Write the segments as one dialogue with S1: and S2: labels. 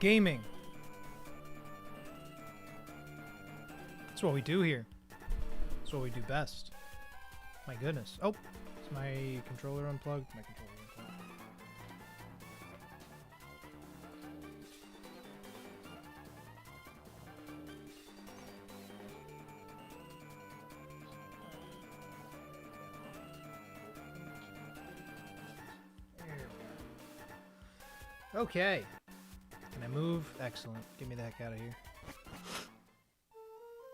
S1: Gaming. That's what we do here. That's what we do best. My goodness. Oh, is my controller unplugged? My controller unplugged. There we go. Okay. Can I move? Excellent. Get me the heck out of here.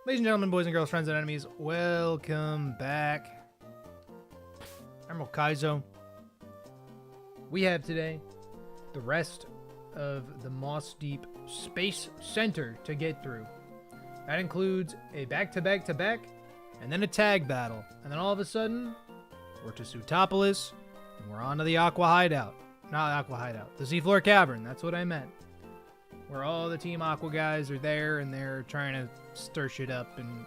S1: Ladies and gentlemen, boys and girls, friends and enemies, welcome back. Admiral Kaizo. We have today the rest of the Moss Deep Space Center to get through. That includes a back-to-back-to-back, and then a tag battle. And then all of a sudden, we're to Sutopolis, and we're on to the Aqua Hideout. Not Aqua Hideout, the Seafloor Cavern, that's what I meant. Where all the Team Aqua guys are there, and they're trying to stir shit up and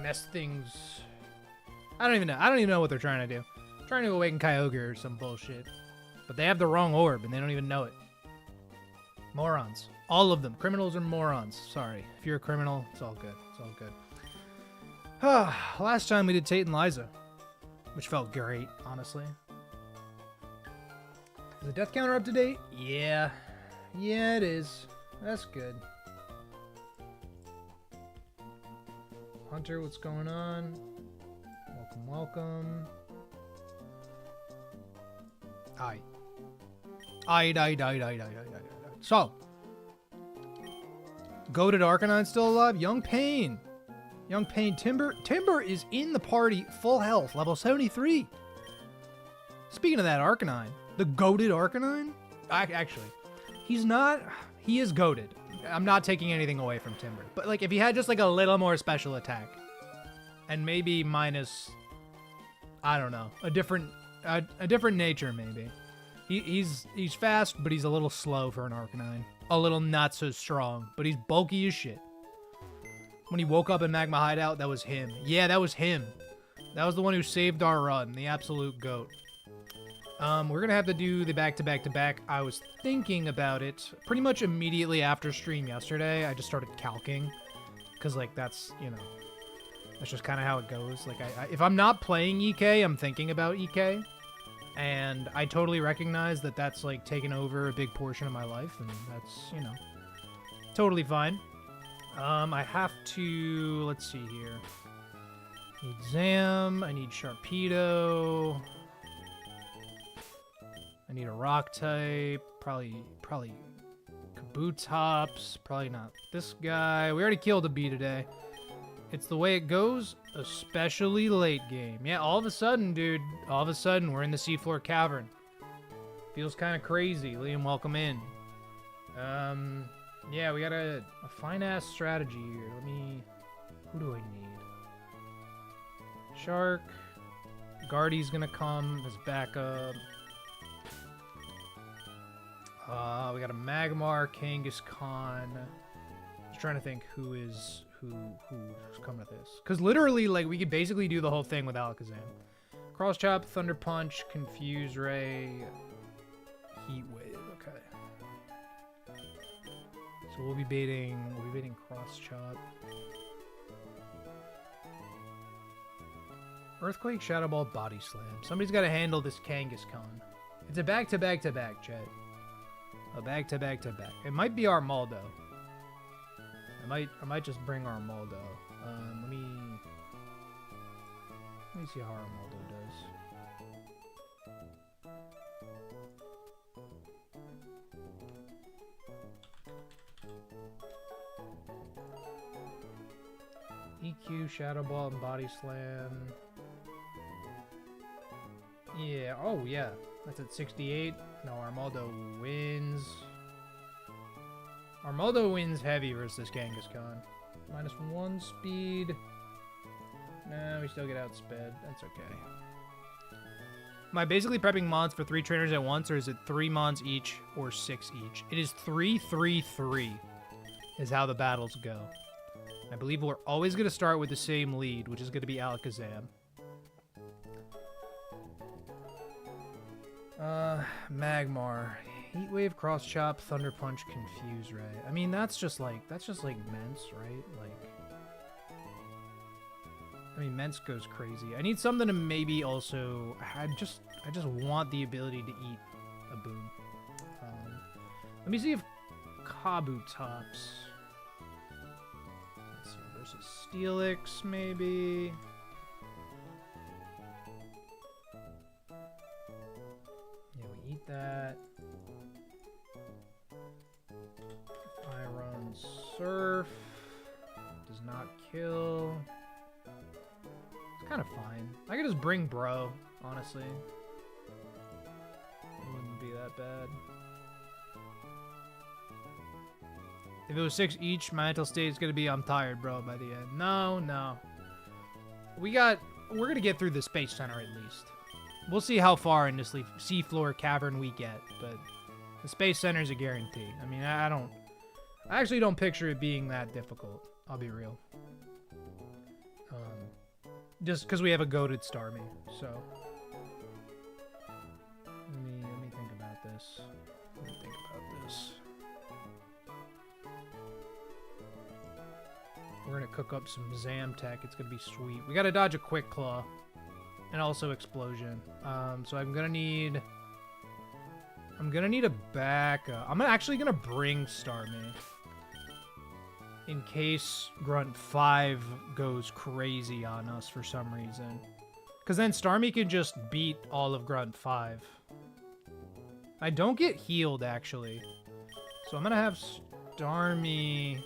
S1: mess things. I don't even know what they're trying to do. Trying to awaken Kyogre or some bullshit. But they have the wrong orb, and they don't even know it. Morons. All of them. Criminals are morons. Sorry. If you're a criminal, it's all good. It's all good. Last time we did Tate and Liza, which felt great, honestly. Is the death counter up to date? Yeah. Yeah, it is. That's good. Hunter, what's going on? Welcome, welcome. Aye. So, Goated Arcanine still alive? Young Pain. Young Pain. Timber is in the party, full health, level 73. Speaking of that Arcanine, the Goated Arcanine? Actually, he's not... He is goated. I'm not taking anything away from Timber. But, like, if he had just, like, a little more special attack. And maybe minus... I don't know. A different nature, maybe. He's fast, but he's a little slow for an Arcanine. A little not so strong. But he's bulky as shit. When he woke up in Magma Hideout, that was him. Yeah, that was him. That was the one who saved our run. The absolute goat. We're gonna have to do the back-to-back-to-back. I was thinking about it pretty much immediately after stream yesterday. I just started calcing, because, like, that's, you know, that's just kind of how it goes. Like, if I'm not playing EK, I'm thinking about EK, and I totally recognize that that's, like, taken over a big portion of my life, and that's, you know, totally fine. I have to, let's see here. I need Zam, I need Sharpedo. I need a rock type, probably Kabutops, probably not this guy. We already killed a bee today. It's the way it goes, especially late game. Yeah, all of a sudden, dude, all of a sudden, we're in the Seafloor Cavern. Feels kind of crazy. Liam, welcome in. Yeah, we got a fine-ass strategy here. Who do I need? Shark. Guardy's gonna come as backup. We got a Magmar, Kangaskhan. Just trying to think who's coming with this. Because literally, like, we could basically do the whole thing with Alakazam. Cross Chop, Thunder Punch, Confuse Ray, Heat Wave. Okay. So we'll be baiting Cross Chop. Earthquake, Shadow Ball, Body Slam. Somebody's got to handle this Kangaskhan. It's a back-to-back-to-back, Chet. A back-to-back-to-back. It might be Armaldo. I might just bring Armaldo. Let me see how Armaldo does. EQ, Shadow Ball, and Body Slam. Yeah, oh yeah. That's at 68. No, Armaldo wins. Armaldo wins heavy versus Kangaskhan. -1 speed. Nah, we still get outsped. That's okay. Am I basically prepping mods for 3 trainers at once, or is it 3 mods each or 6 each? It is 3-3-3 is how the battles go. I believe we're always going to start with the same lead, which is going to be Alakazam. Magmar. Heat Wave, Cross Chop, Thunder Punch, Confuse Ray. I mean, that's just like Mence, right? Like, I mean, Mence goes crazy. I need something to maybe also. I just want the ability to eat a boom. Let me see if Kabu tops. Let's see, versus Steelix, maybe. Yeah, we eat that. Iron Surf does not kill. It's kind of fine. I could just bring Bro, honestly. It wouldn't be that bad. If it was 6 each, my mental state is gonna be I'm tired, bro, by the end. No. We're gonna get through the Space Center at least. We'll see how far in this seafloor cavern we get, but the Space Center is a guarantee. I mean, I actually don't picture it being that difficult. I'll be real. Just because we have a goated Starmie, so. Let me think about this. We're gonna cook up some Zam Tech. It's gonna be sweet. We gotta dodge a Quick Claw. And also Explosion. So I'm gonna need a backup. I'm actually gonna bring Starmie. In case Grunt 5 goes crazy on us for some reason. Because then Starmie can just beat all of Grunt 5. I don't get healed, actually. So I'm gonna have Starmie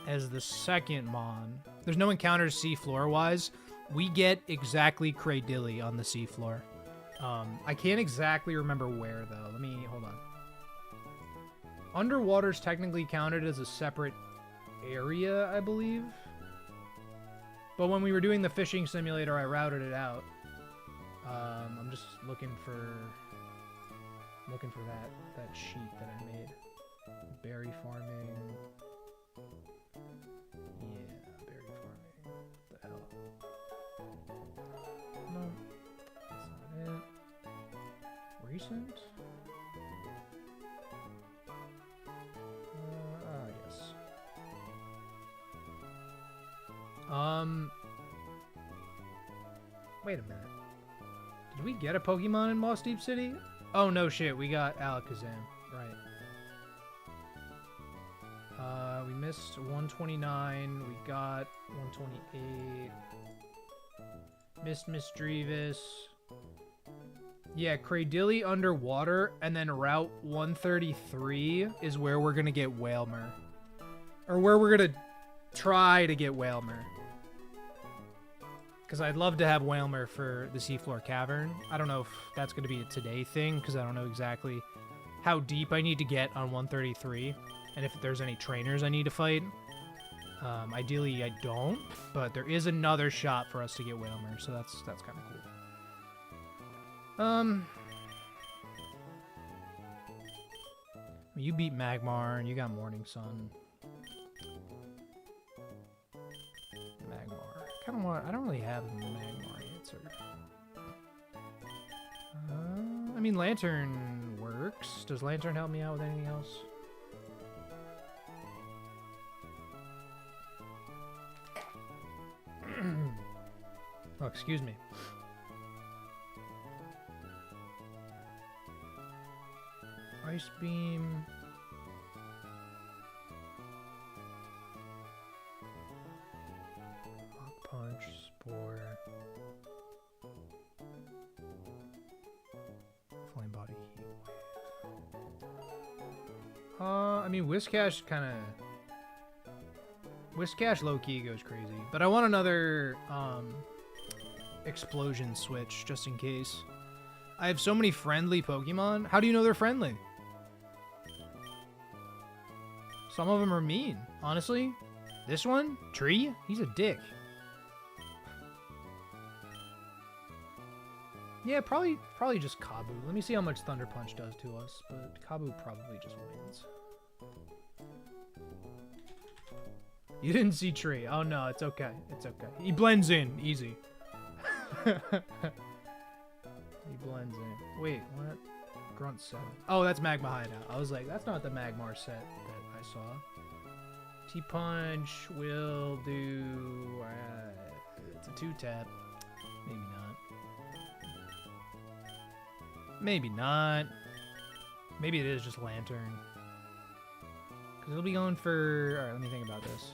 S1: as the second Mon. There's no encounters seafloor-wise. We get exactly Cradilly on the seafloor. I can't exactly remember where, though. Hold on. Underwater's technically counted as a separate area, I believe. But when we were doing the fishing simulator, I routed it out. I'm just looking for that sheet that I made. Berry farming. Yeah, berry farming. What the hell? No, that's not it. Recent? Yes. Wait a minute. Did we get a Pokemon in Moss Deep City? Oh, no shit. We got Alakazam. Right. We missed 129. We got 128. Missed Misdreavus. Yeah, Cradilly underwater, and then Route 133 is where we're gonna get Wailmer. Or where we're gonna try to get Wailmer. Because I'd love to have Wailmer for the Seafloor Cavern. I don't know if that's gonna be a today thing, because I don't know exactly how deep I need to get on 133, and if there's any trainers I need to fight. Ideally, I don't, but there is another shot for us to get Wailmer, so that's kind of cool. You beat Magmar, and you got Morning Sun. Magmar. I don't really have a Magmar answer. I mean, Lantern works. Does Lantern help me out with anything else? Oh, excuse me. Ice Beam. Rock Punch, Spore. Flame Body, Heat Wave. I mean, Whiscash kind of... Whiscash low-key goes crazy. But I want another, Explosion switch, just in case. I have so many friendly Pokemon. How do you know they're friendly? Some of them are mean, honestly. This one, Tree, he's a dick. Yeah, probably just Kabu. Let me see how much Thunder Punch does to us, but Kabu probably just wins. You didn't see Tree. Oh no, it's okay. It's okay. He blends in, easy. He blends in. Wait, what? Grunt 7. Oh, that's Magma Hideout. I was like, that's not the Magmar set that I saw. T-Punch will do... it's a 2-tap. Maybe not. Maybe not. Maybe it is just Lantern. Because it'll be going for... Alright, let me think about this.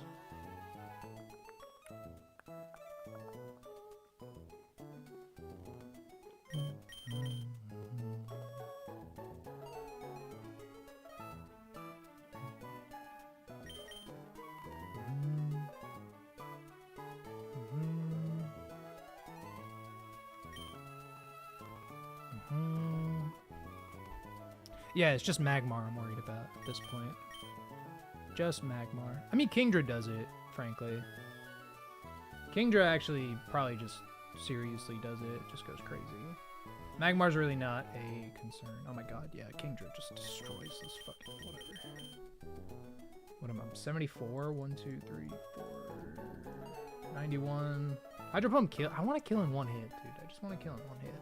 S1: Yeah, it's just Magmar I'm worried about at this point. Just Magmar. I mean, Kingdra does it, frankly. Kingdra actually probably just seriously does it. Just goes crazy. Magmar's really not a concern. Oh my god, yeah, Kingdra just destroys this fucking whatever. What am I? 74? 1, 2, 3, 4... 91. Hydro Pump kill. I want to kill in one hit, dude. I just want to kill in one hit.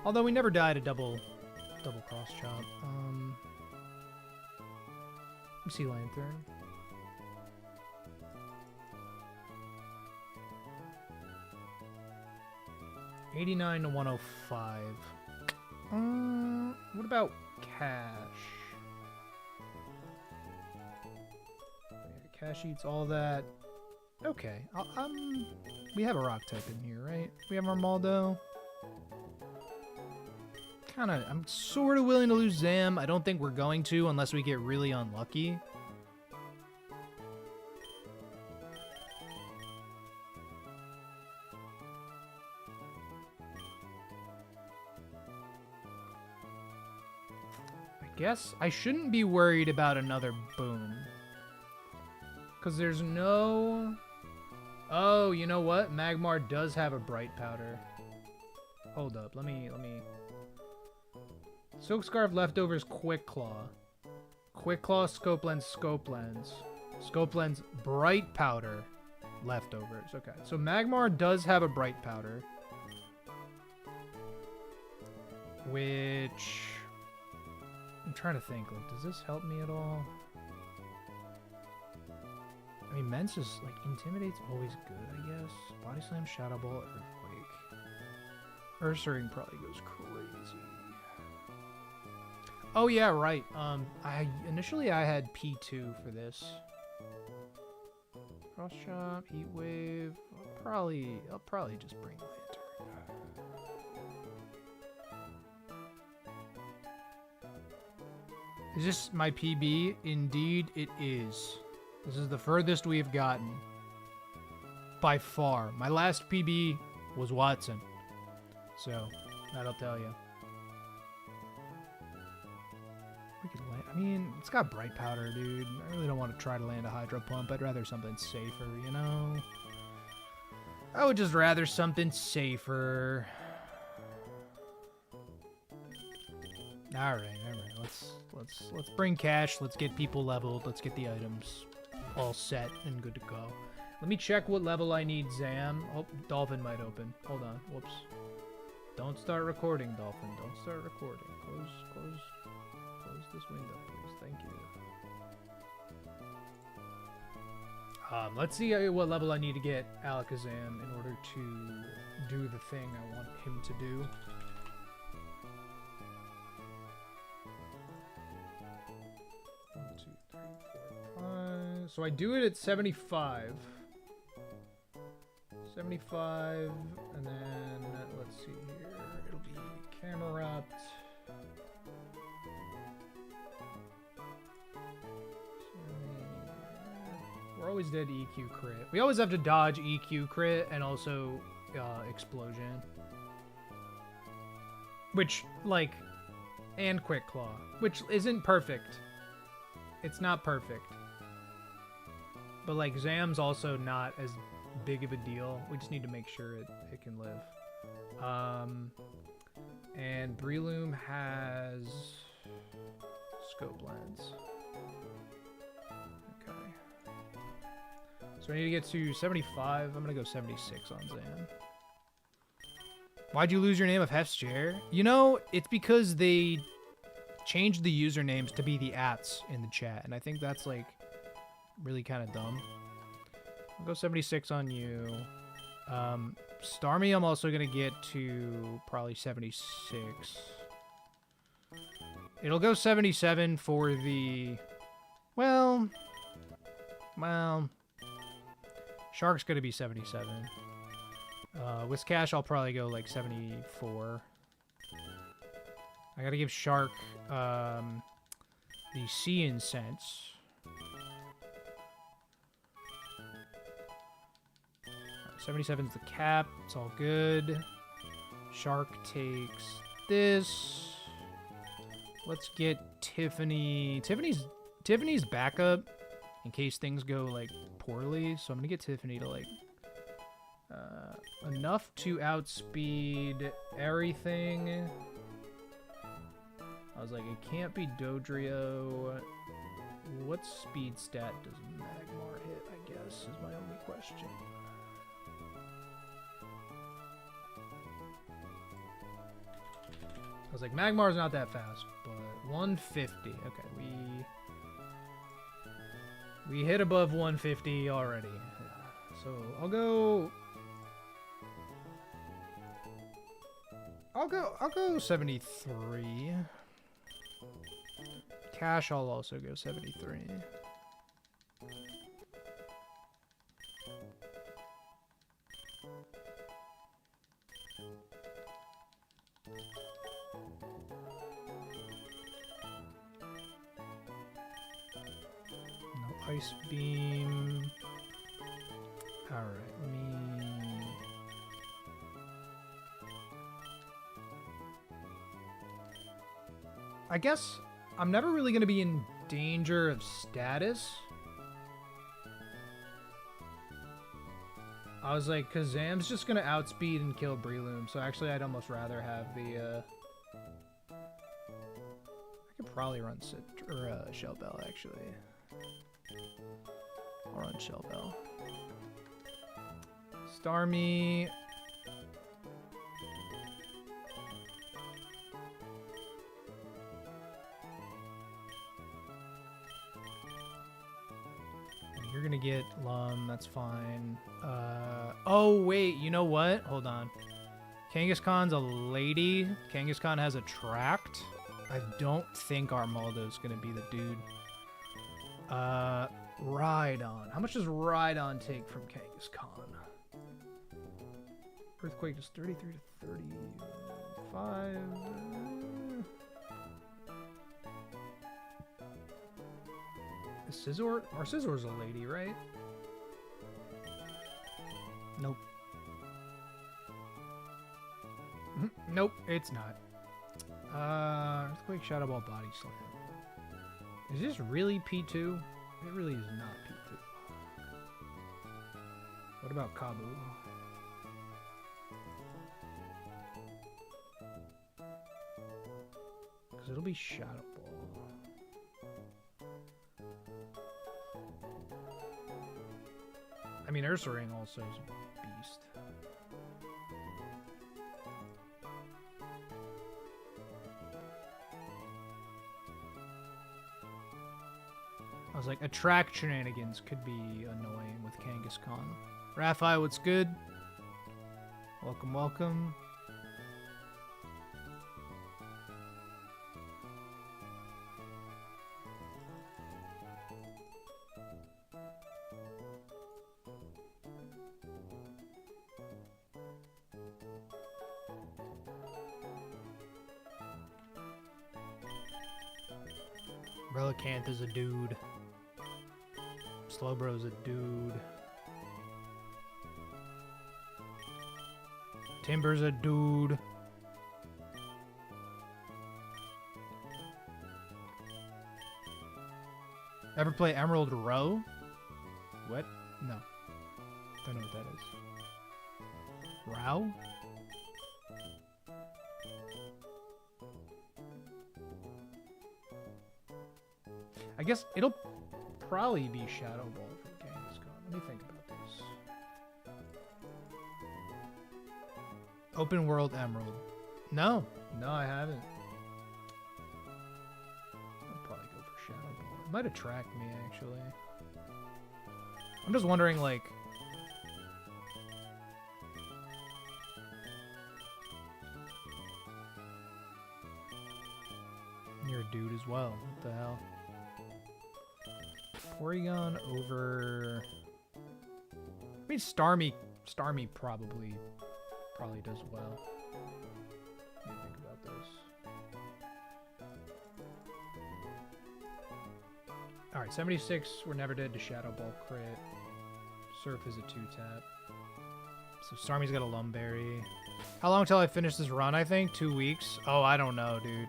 S1: Although we never died a double cross chop. Let me see Lantern. $89 to 105. What about cash? Cash eats all that. Okay. We have a rock type in here, right? We have Armaldo. I'm sort of willing to lose Zam. I don't think we're going to unless we get really unlucky. I guess I shouldn't be worried about another boom. Because there's no... Oh, you know what? Magmar does have a Bright Powder. Hold up, let me... Silk Scarf leftovers Quick Claw. Quick Claw, Scope Lens, Scope Lens. Scope Lens, Bright Powder leftovers. Okay, so Magmar does have a Bright Powder. Which... I'm trying to think, like, does this help me at all? I mean, Mensa's, like, Intimidate's always good, I guess. Body Slam, Shadow Ball, Earthquake. Ursaring probably goes crazy. Oh yeah, right. Initially I had P2 for this. Cross Chop, Heat Wave. I'll probably just bring Lantern. Is this my PB? Indeed it is. This is the furthest we have gotten. By far. My last PB was Watson. So, that'll tell you. I mean, it's got Bright Powder, dude. I really don't want to try to land a Hydro Pump. I'd rather something safer, you know? I would just rather something safer. Alright. Let's bring cash. Let's get people leveled. Let's get the items all set and good to go. Let me check what level I need, Zam. Oh, Dolphin might open. Hold on. Whoops. Don't start recording, Dolphin. Don't start recording. Close this window, please. Thank you. Let's see what level I need to get Alakazam in order to do the thing I want him to do. One, two, three, four, five. So I do it at 75. 75, and then let's see here. It'll be Camerupt. We're always dead EQ crit. We always have to dodge EQ crit and also Explosion. Which, like, and Quick Claw. Which isn't perfect. It's not perfect. But, like, Zam's also not as big of a deal. We just need to make sure it can live. And Breloom has Scope Lens. So I need to get to 75. I'm going to go 76 on Zam. Why'd you lose your name of Hef's chair? You know, it's because they changed the usernames to be the ats in the chat, and I think that's like really kind of dumb. I'll go 76 on you. Starmie, I'm also gonna get to probably 76. It'll go 77 for the... Well... Shark's gonna be 77. Whiscash, I'll probably go like 74. I gotta give Shark the Sea Incense. 77's the cap. It's all good. Shark takes this. Let's get Tiffany. Tiffany's backup in case things go like poorly. So I'm gonna get Tiffany to like enough to outspeed everything. I was like, it can't be Dodrio. What speed stat does Magmar hit, I guess, is my only question. I was like, Magmar's not that fast, but 150. Okay, we hit above 150 already. So I'll go 73. Cash, I'll also go 73. No Ice Beam. Alright, let me... I guess I'm never really going to be in danger of status. I was like, Kazam's just going to outspeed and kill Breloom, so actually I'd almost rather have the... I could probably run Shell Bell, actually. I'll run Shell Bell. Starmie... You're gonna get Lum, that's fine. Oh wait, you know what? Hold on. Kangaskhan's a lady. Kangaskhan has Attract. I don't think Armaldo's gonna be the dude. Rhydon. How much does Rhydon take from Kangaskhan? Earthquake is 33 to 35. Scizor? Our Scizzor's a lady, right? Nope. Nope, it's not. Earthquake, Shadow Ball, Body Slam. Is this really P2? It really is not P2. What about Kabu? Because it'll be Shadow Ball. I mean, Ursaring also is a beast. I was like, Attract shenanigans could be annoying with Kangaskhan. Raffi, what's good? Welcome, welcome. Relicanth is a dude. Slowbro's a dude. Timber's a dude. Ever play Emerald Row? What? No. Don't know what that is. Row? I guess it'll probably be Shadow Ball from Kangaskhan. Let me think about this. Open World Emerald. No. No, I haven't. I'll probably go for Shadow Ball. It might attract me, actually. I'm just wondering, like... You're a dude as well. What the hell? Porygon over... I mean, Starmie probably does well. What do you think about this? Alright, 76, we're never dead to Shadow Ball crit. Surf is a 2-tap. So Starmie's got a Lumberry. How long till I finish this run, I think? 2 weeks? Oh, I don't know, dude.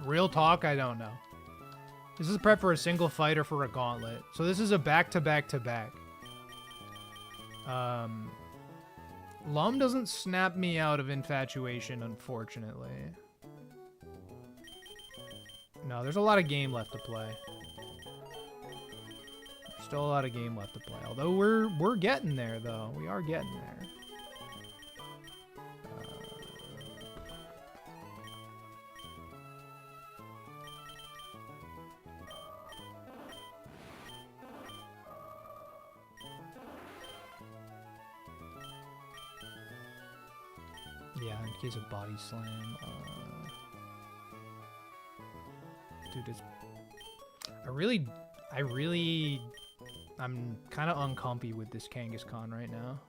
S1: Real talk, I don't know. This is a prep for a single fight or for a gauntlet. So this is a back-to-back-to-back. Lum doesn't snap me out of infatuation, unfortunately. No, there's a lot of game left to play. There's still a lot of game left to play. Although we're getting there, though. We are getting there. Yeah, in case of body slam. Dude, it's... I'm kind of uncomfy with this Kangaskhan right now.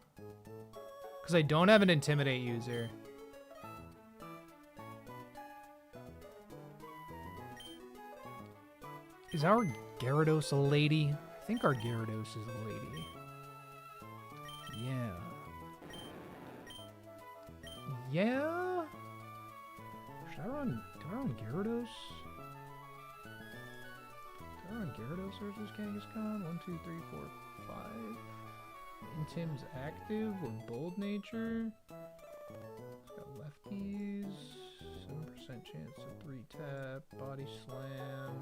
S1: Because I don't have an Intimidate user. Is our Gyarados a lady? I think our Gyarados is a lady. Yeah. Yeah? Should I run... Do I run Gyarados? Do I run Gyarados versus Kangaskhan? 1, 2, 3, 4, 5. Intim's active or Bold Nature. It's got lefties. 7% chance to 3-tap. Body Slam.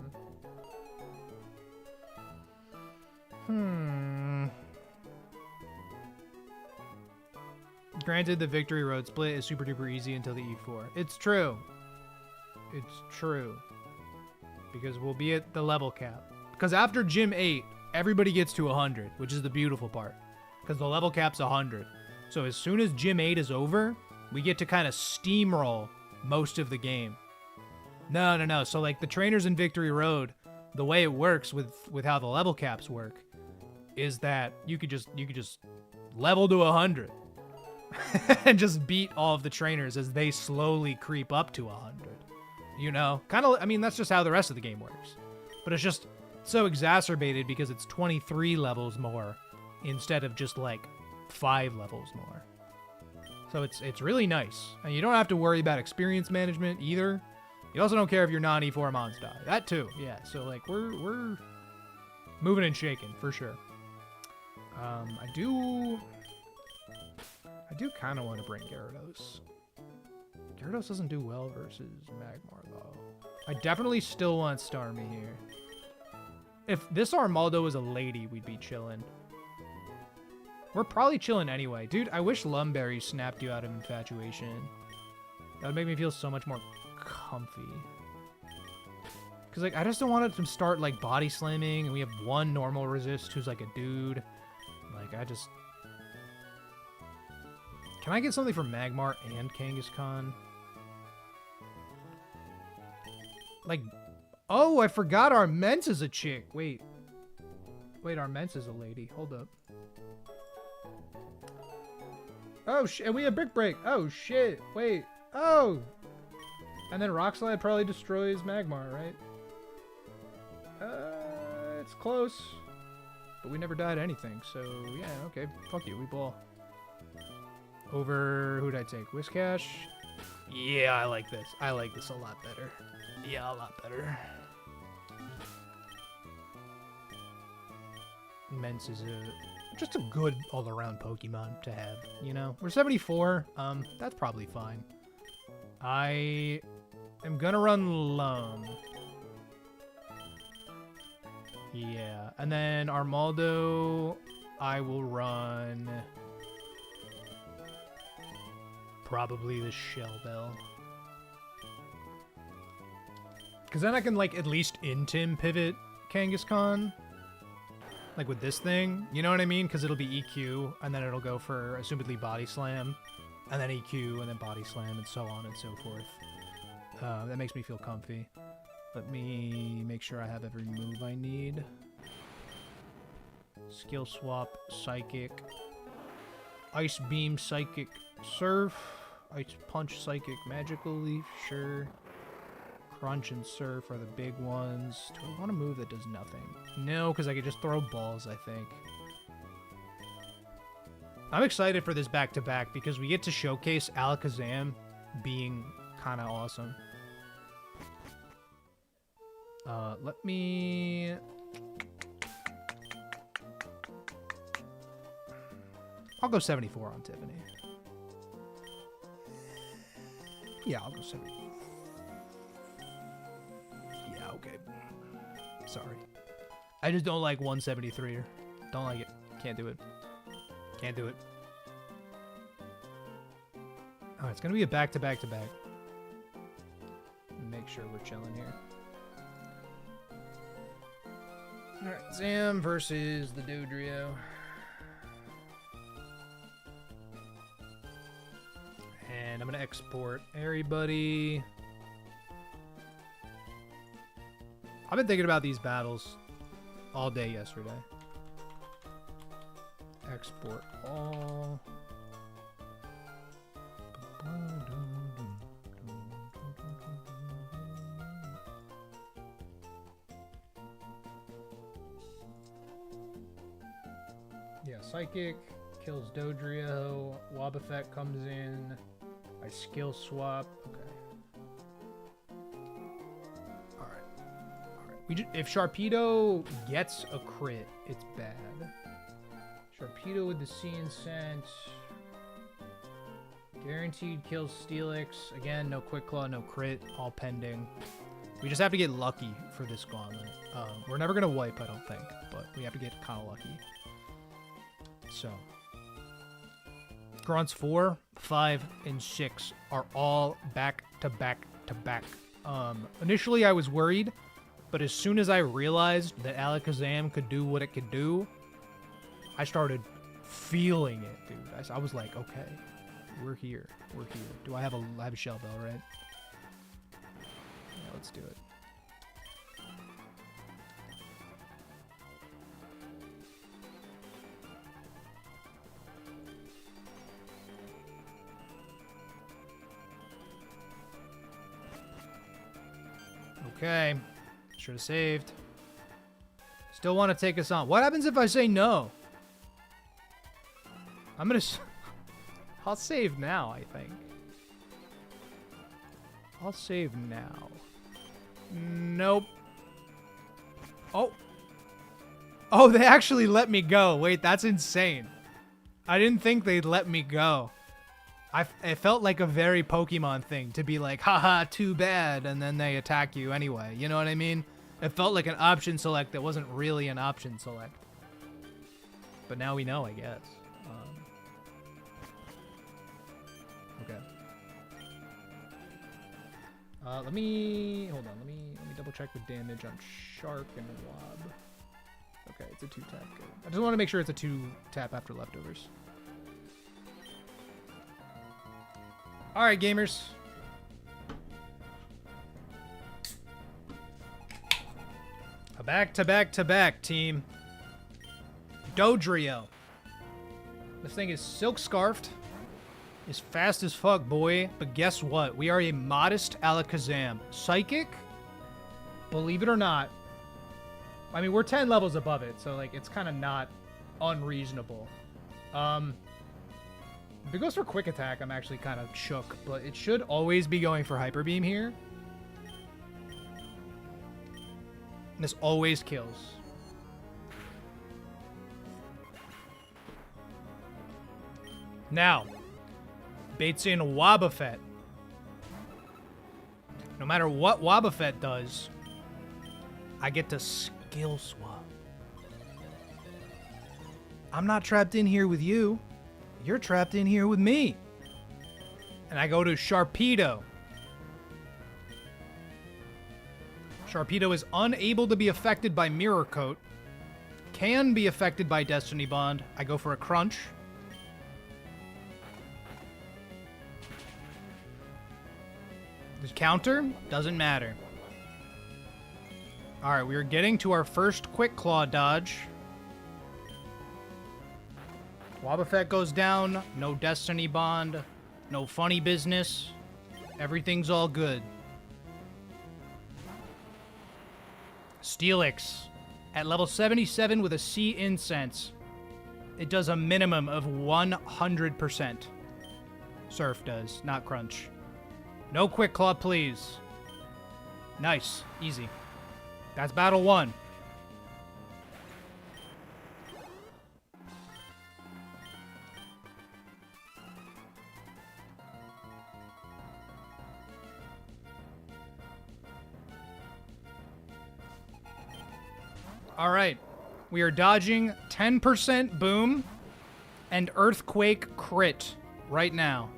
S1: Granted, the Victory Road split is super duper easy until the E4. It's true. It's true. Because we'll be at the level cap. Because after Gym 8, everybody gets to 100, which is the beautiful part. Because the level cap's 100. So as soon as Gym 8 is over, we get to kind of steamroll most of the game. No. So like the trainers in Victory Road, the way it works with how the level caps work is that you could just level to 100 and just beat all of the trainers as they slowly creep up to 100. You know, kind of, I mean, that's just how the rest of the game works. But it's just so exacerbated because it's 23 levels more instead of just like 5 levels more. So it's really nice. And you don't have to worry about experience management either. You also don't care if your non-E4 mons die. That too, yeah. So like we're moving and shaking for sure. I do kind of want to bring Gyarados. Gyarados doesn't do well versus Magmar, though. I definitely still want Starmie here. If this Armaldo was a lady, we'd be chilling. We're probably chilling anyway. Dude, I wish Lumberry snapped you out of infatuation. That would make me feel so much more comfy. Because, like, I just don't want it to start, like, body slamming, and we have one normal resist who's, like, a dude. Like, I just... Can I get something from Magmar and Kangaskhan? Like, oh, I forgot our Mence is a chick. Wait, our Mence is a lady. Hold up. Oh, and we have Brick Break. Oh, shit. Wait. Oh. And then Rock Slide probably destroys Magmar, right? It's close. But we never died anything, so yeah, okay. Fuck you, we ball. Over, who'd I take? Whiscash? Yeah, I like this. I like this a lot better. Yeah, a lot better. Mence is just a good all-around Pokemon to have, you know? We're 74. That's probably fine. I am gonna run Lum. Yeah, and then Armaldo, I will run... probably the Shell Bell. Because then I can, like, at least in-Tim pivot Kangaskhan. Like with this thing. You know what I mean? Because it'll be EQ, and then it'll go for, assumedly, Body Slam. And then EQ, and then Body Slam, and so on and so forth. That makes me feel comfy. Let me make sure I have every move I need. Skill Swap, Psychic. Ice Beam, Psychic, Surf. Ice Punch, Psychic, Magical Leaf, sure. Crunch and Surf are the big ones. Do I want a move that does nothing? No, because I could just throw balls, I think. I'm excited for this back-to-back because we get to showcase Alakazam being kind of awesome. Let me... I'll go 74 on Tiffany. Yeah, I'll go 74. Yeah, okay. Sorry. I just don't like 173. Don't like it. Can't do it. Can't do it. Oh, it's gonna be a back-to-back-to-back. Make sure we're chilling here. Alright, Zam versus the Dodrio. And I'm gonna export everybody. I've been thinking about these battles all day yesterday. Export all. Yeah, Psychic kills Dodrio. Wobbuffet comes in. I skill swap. Okay. If Sharpedo gets a crit, it's bad. Sharpedo with the Sea and Scent. Guaranteed kills Steelix. Again, no Quick Claw, no crit, all pending. We just have to get lucky for this gauntlet. We're never going to wipe, I don't think, but we have to get kind of lucky. So. Grunts 4, 5, and 6 are all back to back to back. Initially, I was worried. But as soon as I realized that Alakazam could do what it could do, I started feeling it, dude. I was like, okay, we're here. We're here. Do I have a Shell Bell, right? Yeah, let's do it. Okay. Should have saved. Still want to take us on. What happens if I say no? I'm gonna... I'll save now, I think. I'll save now. Nope. Oh. Oh, they actually let me go. Wait, that's insane. I didn't think they'd let me go. It felt like a very Pokemon thing to be like, haha, too bad, and then they attack you anyway. You know what I mean? It felt like an option select that wasn't really an option select. But now we know, I guess. Okay. Let me hold on. Let me double check the damage on Shark and Wob. Okay, it's a 2-tap. Good. I just want to make sure it's a 2-tap after leftovers. All right, gamers. A back-to-back-to-back team. Dodrio. This thing is silk scarfed. Is fast as fuck, boy. But guess what? We are a modest Alakazam. Psychic? Believe it or not. I mean, we're 10 levels above it, so like it's kind of not unreasonable. If it goes for quick attack, I'm actually kind of shook, but it should always be going for Hyper Beam here. And this always kills. Now, baits in Wobbuffet. No matter what Wobbuffet does, I get to skill swap. I'm not trapped in here with you. You're trapped in here with me. And I go to Sharpedo. Sharpedo is unable to be affected by Mirror Coat. Can be affected by Destiny Bond. I go for a Crunch. The counter doesn't matter. Alright, we are getting to our first Quick Claw dodge. Wobbuffet goes down. No Destiny Bond. No funny business. Everything's all good. Steelix. At level 77 with a C Incense. It does a minimum of 100%. Surf does, not Crunch. No Quick Claw, please. Nice. Easy. That's battle 1. All right. We are dodging 10% Boom and Earthquake Crit right now.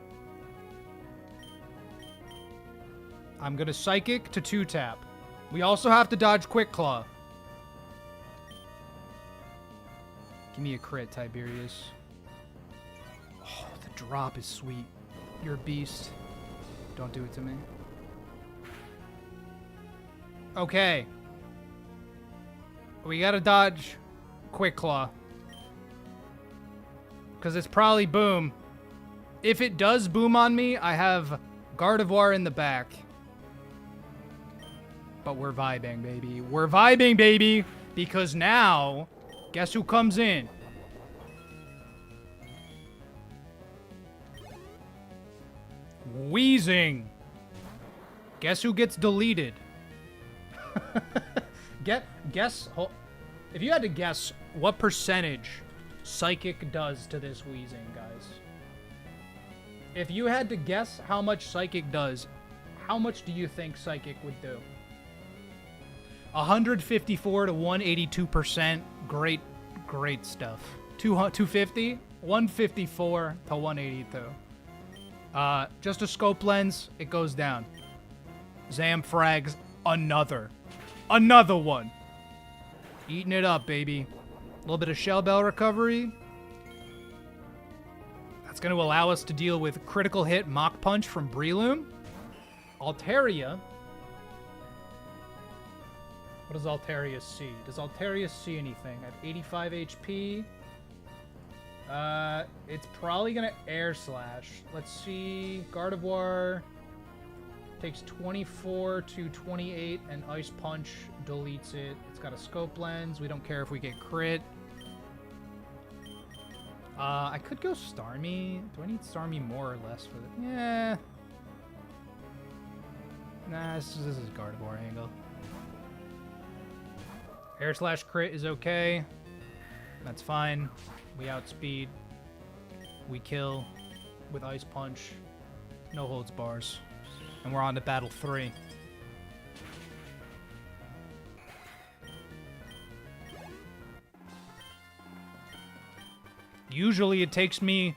S1: I'm going to Psychic to 2-tap. We also have to dodge Quick Claw. Give me a crit, Tiberius. Oh, the drop is sweet. You're a beast. Don't do it to me. Okay. We gotta dodge Quick Claw. Because it's probably Boom. If it does Boom on me, I have Gardevoir in the back. But we're vibing, baby. We're vibing, baby! Because now, guess who comes in? Wheezing. Guess who gets deleted? Guess, if you had to guess what percentage Psychic does to this Wheezing, guys. If you had to guess how much Psychic does, how much do you think Psychic would do? 154 to 182%. Great stuff. 250? 154 to 182. Just a Scope Lens, it goes down. Zam frags another one. Eating it up, baby. A little bit of Shell Bell recovery. That's going to allow us to deal with critical hit Mach Punch from Breloom. Altaria. What does Altaria see? Does Altaria see anything? At 85 HP. It's probably going to Air Slash. Let's see. Gardevoir takes 24 to 28, and Ice Punch deletes it. It's got a Scope Lens. We don't care if we get crit. I could go Starmie. Do I need Starmie more or less for the... Yeah. Nah, this is Gardevoir angle. Air Slash crit is okay. That's fine. We outspeed. We kill with Ice Punch. No holds bars. And we're on to battle 3. Usually it takes me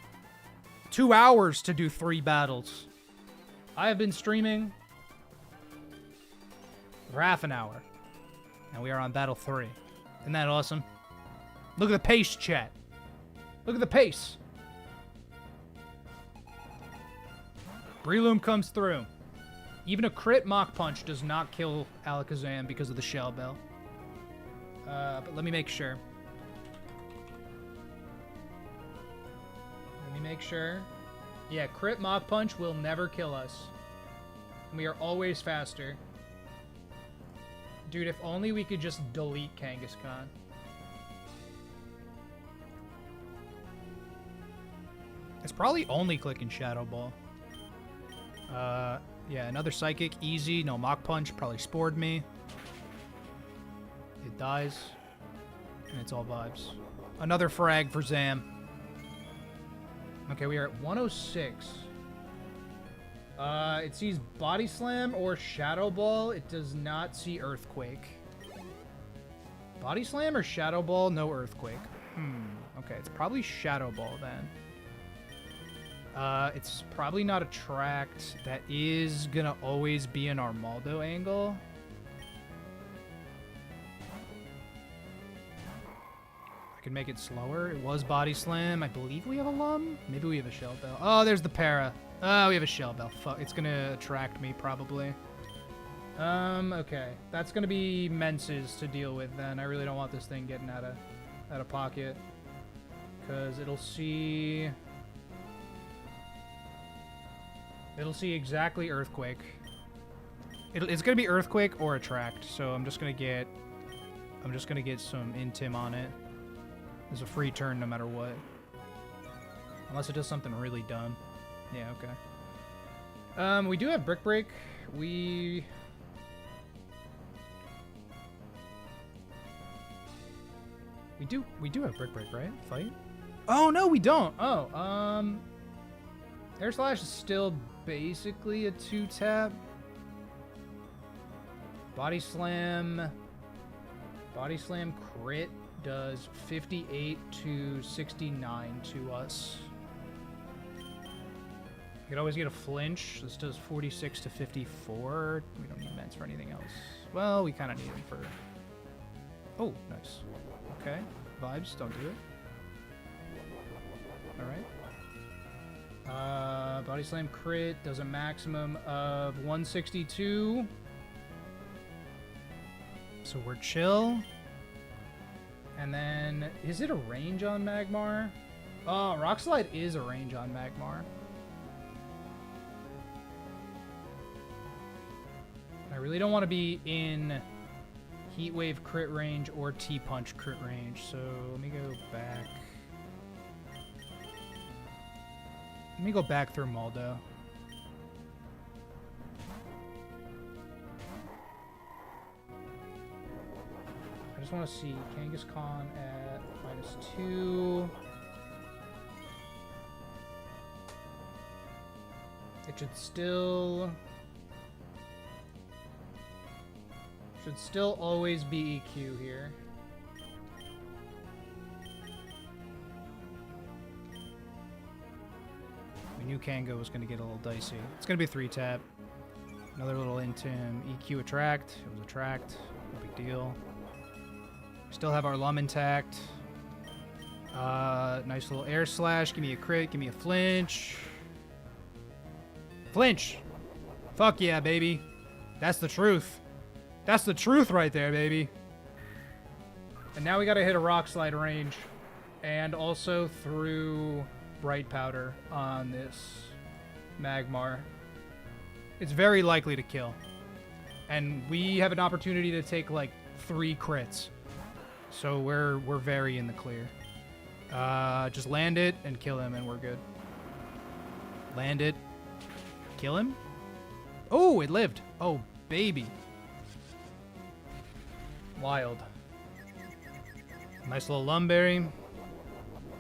S1: 2 hours to do 3 battles. I have been streaming for half an hour. And we are on battle 3. Isn't that awesome? Look at the pace, chat. Look at the pace. Breloom comes through. Even a crit Mach Punch does not kill Alakazam because of the Shell Bell. But let me make sure. Let me make sure. Yeah, crit Mach Punch will never kill us. We are always faster. Dude, if only we could just delete Kangaskhan. It's probably only clicking Shadow Ball. Yeah, another Psychic, easy, no Mach Punch, probably spored me. It dies, and it's all vibes. Another frag for Zam. Okay, we are at 106. It sees Body Slam or Shadow Ball. It does not see Earthquake. Body Slam or Shadow Ball? No Earthquake. Okay, it's probably Shadow Ball then. It's probably not attract. That is gonna always be an Armaldo angle. I can make it slower. It was body slam. I believe we have a lum. Maybe we have a shell bell. Oh, there's the para. Oh, we have a shell bell. Fuck, it's gonna attract me probably. Okay. That's gonna be Menses to deal with then. I really don't want this thing getting out of pocket. Because it'll see exactly Earthquake. It's gonna be Earthquake or Attract, so I'm just gonna get some Intim on it. There's a free turn no matter what. Unless it does something really dumb. Yeah, okay. We do have Brick Break. We do have Brick Break, right? Fight? Oh no, we don't. Oh, Air Slash is still basically a 2-tap. Body Slam crit does 58 to 69 to us. You could always get a flinch. This does 46 to 54. We don't need Ments for anything else. Well, we kind of need him for... Oh, nice. Okay. Vibes, don't do it. Alright. Body Slam crit does a maximum of 162. So we're chill. And then, is it a range on Magmar? Oh, Rock Slide is a range on Magmar. I really don't want to be in Heat Wave crit range or T-Punch crit range, so let me go back. Let me go back through Maldo. I just want to see Kangaskhan at -2. It should still always be EQ here. We knew Kango was going to get a little dicey. It's going to be a 3-tap. Another little Intim. EQ Attract. It was Attract. No big deal. We still have our Lum intact. Nice little Air Slash. Give me a crit. Give me a flinch. Flinch! Fuck yeah, baby. That's the truth. That's the truth right there, baby. And now we gotta hit a Rock Slide range. And also through Bright Powder on this Magmar. It's very likely to kill. And we have an opportunity to take like 3 crits. So we're very in the clear. Just land it and kill him and we're good. Land it. Kill him? Oh, it lived. Oh, baby. Wild. Nice little Lumberry.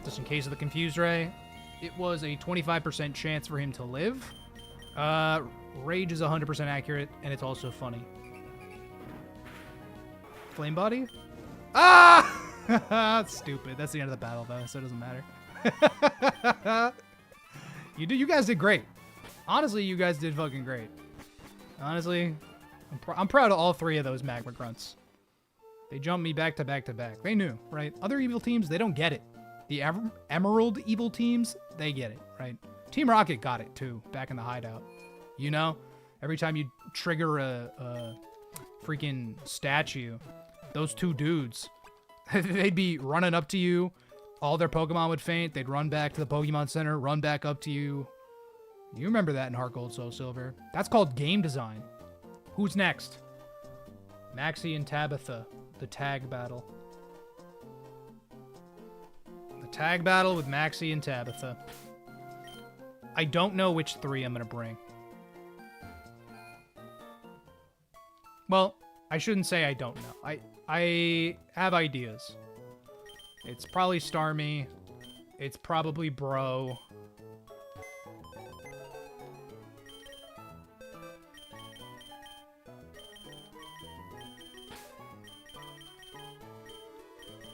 S1: Just in case of the Confused Ray. It was a 25% chance for him to live. Rage is 100% accurate, and it's also funny. Flame Body? Ah! That's stupid. That's the end of the battle, though, so it doesn't matter. You guys did great. Honestly, you guys did fucking great. Honestly, I'm proud of all 3 of those Magma Grunts. They jumped me back to back to back. They knew, right? Other evil teams, they don't get it. The Emerald evil teams, they get it, right? Team Rocket got it, too, back in the hideout. You know? Every time you trigger a freaking statue, those 2 dudes, they'd be running up to you. All their Pokemon would faint. They'd run back to the Pokemon Center, run back up to you. You remember that in Heart Gold, Soul Silver. That's called game design. Who's next? Maxie and Tabitha. The tag battle. The tag battle with Maxie and Tabitha. I don't know which 3 I'm going to bring. Well, I shouldn't say I don't know. I have ideas. It's probably Starmie. It's probably Bro.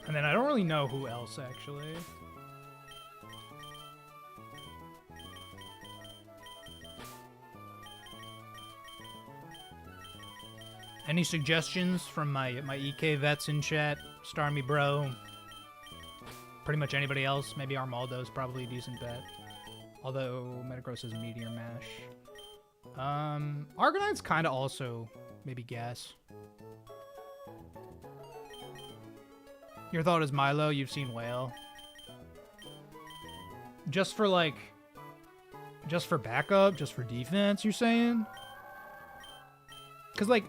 S1: And then I don't really know who else, actually. Any suggestions from my EK vets in chat? Starmy bro. Pretty much anybody else. Maybe Armaldo's probably a decent bet. Although Metagross is Meteor Mash. Arcanine's kind of also maybe gas. Your thought is Milo, you've seen Whale. Just for like... Just for backup? Just for defense, you're saying? Because like,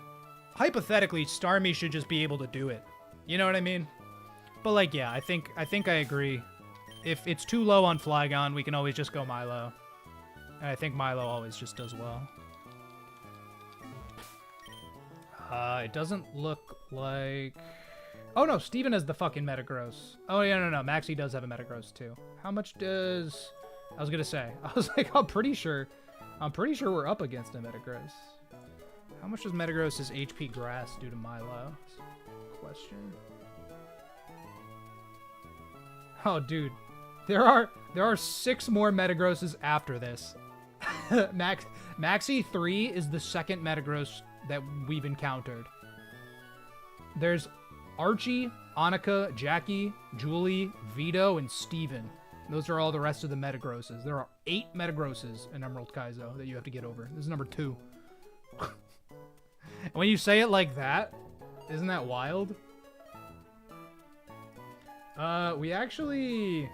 S1: hypothetically, Starmie should just be able to do it. You know what I mean? But like, yeah, I think I agree. If it's too low on Flygon, we can always just go Milo. And I think Milo always just does well. It doesn't look like... Oh no, Steven has the fucking Metagross. Oh yeah, no, Maxie does have a Metagross too. How much does... I was gonna say. I was like, I'm pretty sure we're up against a Metagross. How much does Metagross's HP Grass do to Milo? Question. Oh, dude. There are 6 more Metagrosses after this. Maxie 3 is the second Metagross that we've encountered. There's Archie, Annika, Jackie, Julie, Vito, and Steven. Those are all the rest of the Metagrosses. There are 8 Metagrosses in Emerald Kaizo that you have to get over. This is number 2. And when you say it like that, isn't that wild? We actually...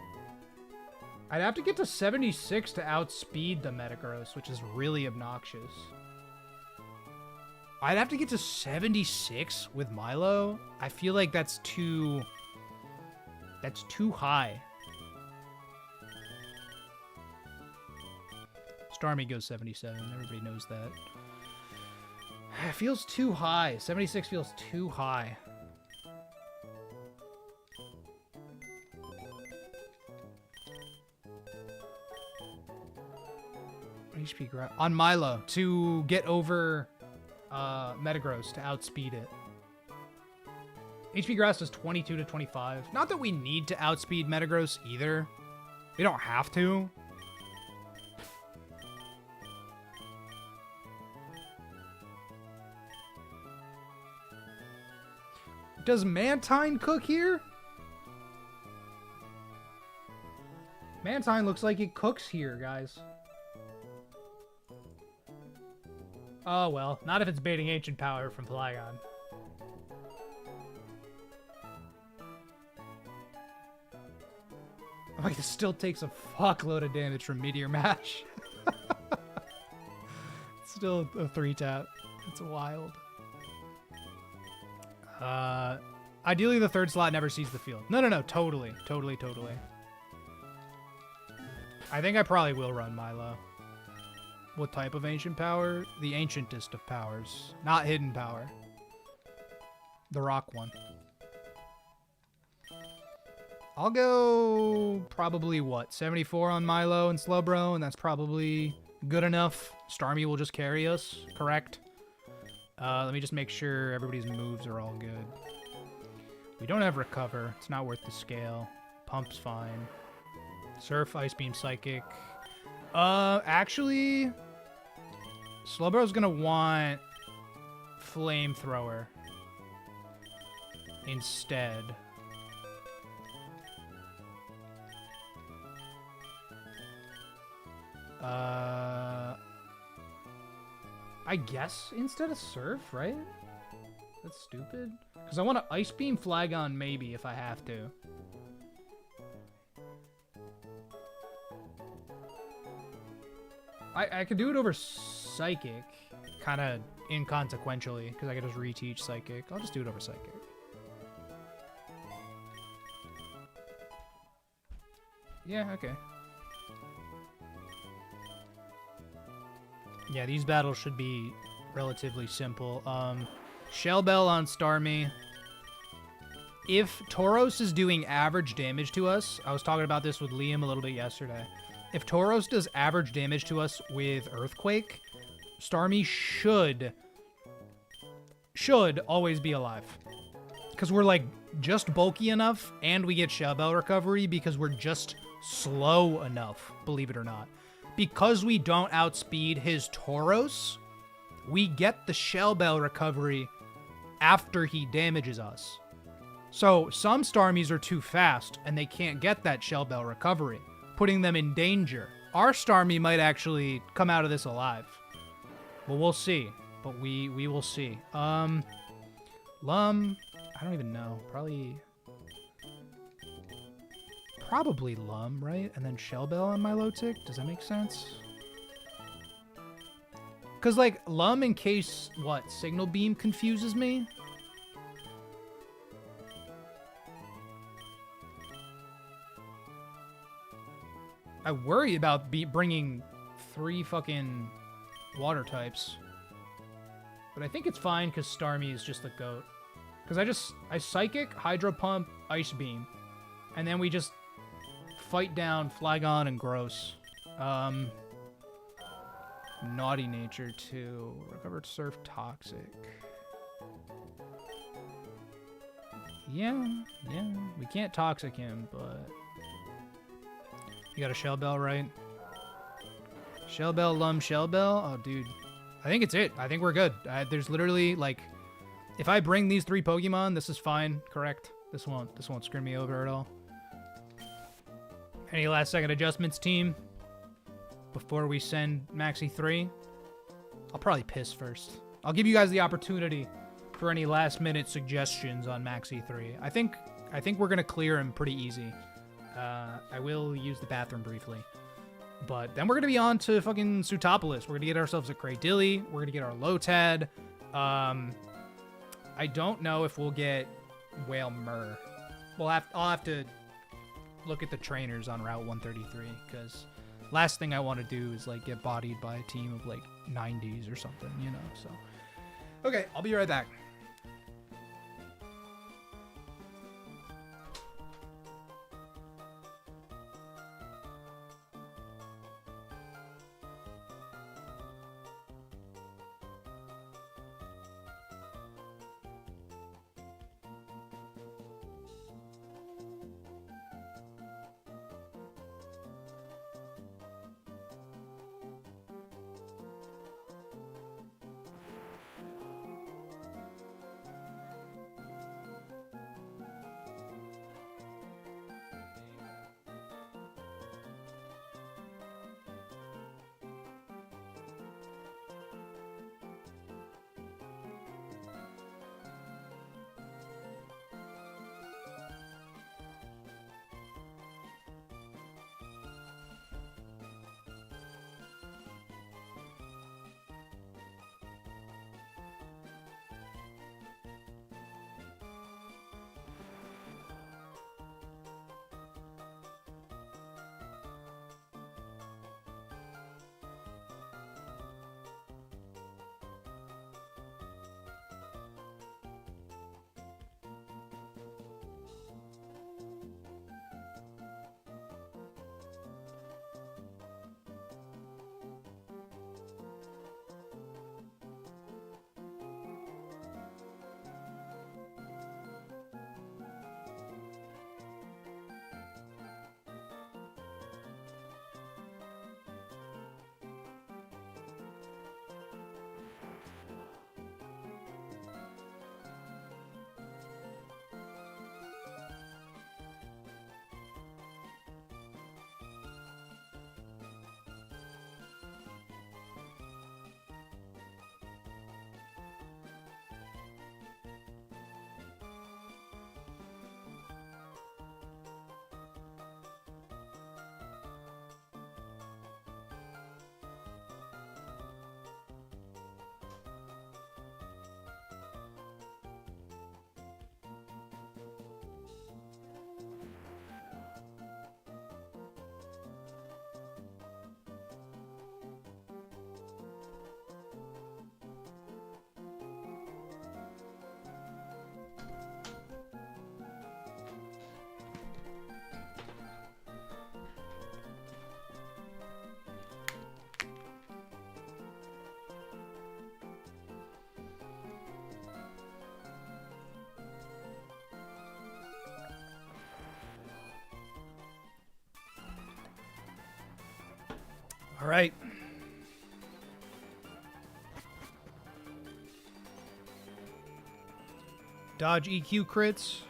S1: I'd have to get to 76 to outspeed the Metagross, which is really obnoxious. I'd have to get to 76 with Milo? I feel like that's too high. Starmie goes 77. Everybody knows that. It feels too high. 76 feels too high. HP grab on Milo to get over Metagross to outspeed it. HP Grass does 22 to 25. Not that we need to outspeed Metagross either. We don't have to. Does Mantine cook here? Mantine looks like it cooks here, guys. Oh, well. Not if it's baiting Ancient Power from Flygon. Like, it still takes a fuckload of damage from Meteor Mash. It's still a 3-tap. It's wild. Ideally the 3rd slot never sees the field. No. Totally. I think I probably will run Milo. What type of Ancient Power? The Ancientest of powers. Not Hidden Power. The rock one. I'll go probably, what, 74 on Milo and Slowbro, and that's probably good enough. Starmie will just carry us, correct? Let me just make sure everybody's moves are all good. We don't have Recover. It's not worth the scale. Pump's fine. Surf, Ice Beam, Psychic. Actually... Slowbro's gonna want Flamethrower instead. I guess instead of Surf, right? That's stupid. Because I want to Ice Beam Flygon maybe if I have to. I could do it over Psychic, kind of inconsequentially, because I could just reteach Psychic. I'll just do it over Psychic. Yeah, okay. Yeah, these battles should be relatively simple. Shell Bell on Starmie. If Tauros is doing average damage to us, I was talking about this with Liam a little bit yesterday. If Tauros does average damage to us with Earthquake, Starmie should always be alive. Because we're, like, just bulky enough, and we get Shell Bell recovery because we're just slow enough, believe it or not. Because we don't outspeed his Tauros, we get the Shell Bell recovery after he damages us. So some Starmies are too fast, and they can't get that Shell Bell recovery, putting them in danger. Our Starmie might actually come out of this alive. Well, we'll see. But we will see. Lum, I don't even know. Probably Lum, right? And then Shell Bell on my low tick. Does that make sense? Because, like, Lum in case, what, Signal Beam confuses me? I worry about bringing 3 fucking water types. But I think it's fine because Starmie is just the GOAT. Because I Psychic, Hydro Pump, Ice Beam. And then we just fight down Flygon and Gross. Naughty Nature too. Recovered Surf, Toxic. Yeah. We can't Toxic him, but... You got a Shell Bell, right? Shell Bell, Lum, Shell Bell? Oh, dude. I think it's it. I think we're good. There's literally, like... If I bring these 3 Pokemon, this is fine. Correct. This won't screw me over at all. Any last second adjustments, team? Before we send Maxi 3? I'll probably piss first. I'll give you guys the opportunity for any last minute suggestions on Maxi 3. I think we're gonna clear him pretty easy. I will use the bathroom briefly. But then we're gonna be on to fucking Sootopolis. We're gonna get ourselves a Cradilly. We're gonna get our Lotad. I don't know if we'll get Whale Murr. I'll have to look at the trainers on Route 133, because last thing I want to do is like get bodied by a team of like 90s or something, you know. So, okay, I'll be right back. All right. Dodge EQ crits.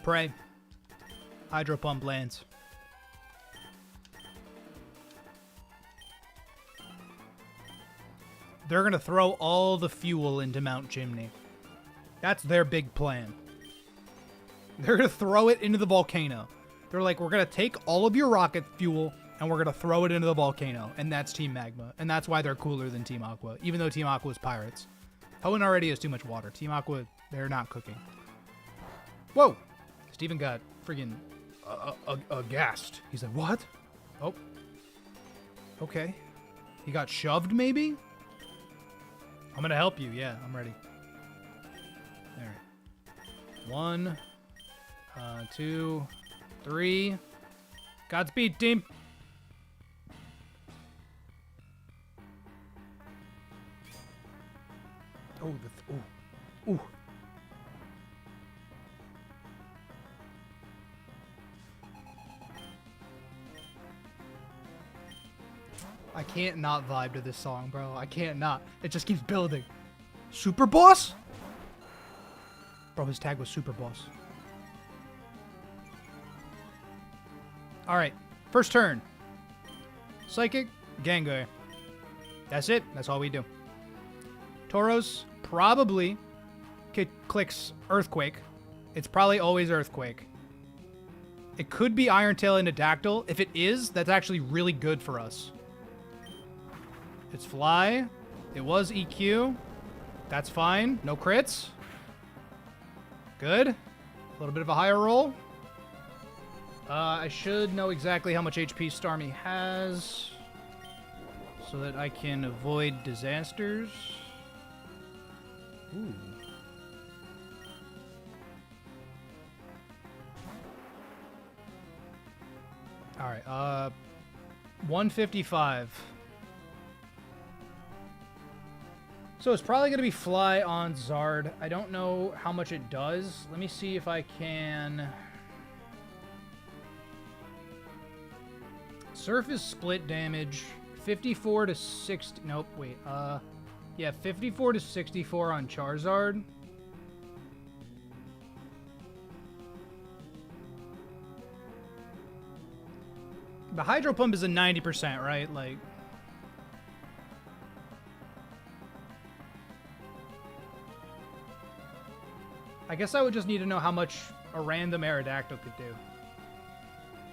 S1: Pray. Hydro Pump lands. They're going to throw all the fuel into Mount Chimney. That's their big plan. They're going to throw it into the volcano. They're like, we're going to take all of your rocket fuel and we're going to throw it into the volcano. And that's Team Magma. And that's why they're cooler than Team Aqua, even though Team Aqua is pirates. Hoenn already has too much water. Team Aqua, they're not cooking. Whoa! Steven got friggin' aghast. He's like, what? Oh. Okay. He got shoved, maybe? I'm gonna help you. Yeah, I'm ready. Alright. 1, 2, 3. Godspeed, team! Oh, ooh. Ooh. I can't not vibe to this song, bro. I can't not. It just keeps building. Super Boss? Bro, his tag was Super Boss. Alright. First turn. Psychic, Gengar. That's it. That's all we do. Tauros probably clicks Earthquake. It's probably always Earthquake. It could be Iron Tail into Dactyl. If it is, that's actually really good for us. It's Fly. It was EQ. That's fine. No crits. Good. A little bit of a higher roll. I should know exactly how much HP Starmie has so that I can avoid disasters. Ooh. Alright, 155. So it's probably going to be Fly on Zard. I don't know how much it does. Let me see if I can... Surface split damage, 54 to 60... Nope, wait. Yeah, 54 to 64 on Charizard. The Hydro Pump is a 90%, right? Like... I guess I would just need to know how much a random Aerodactyl could do.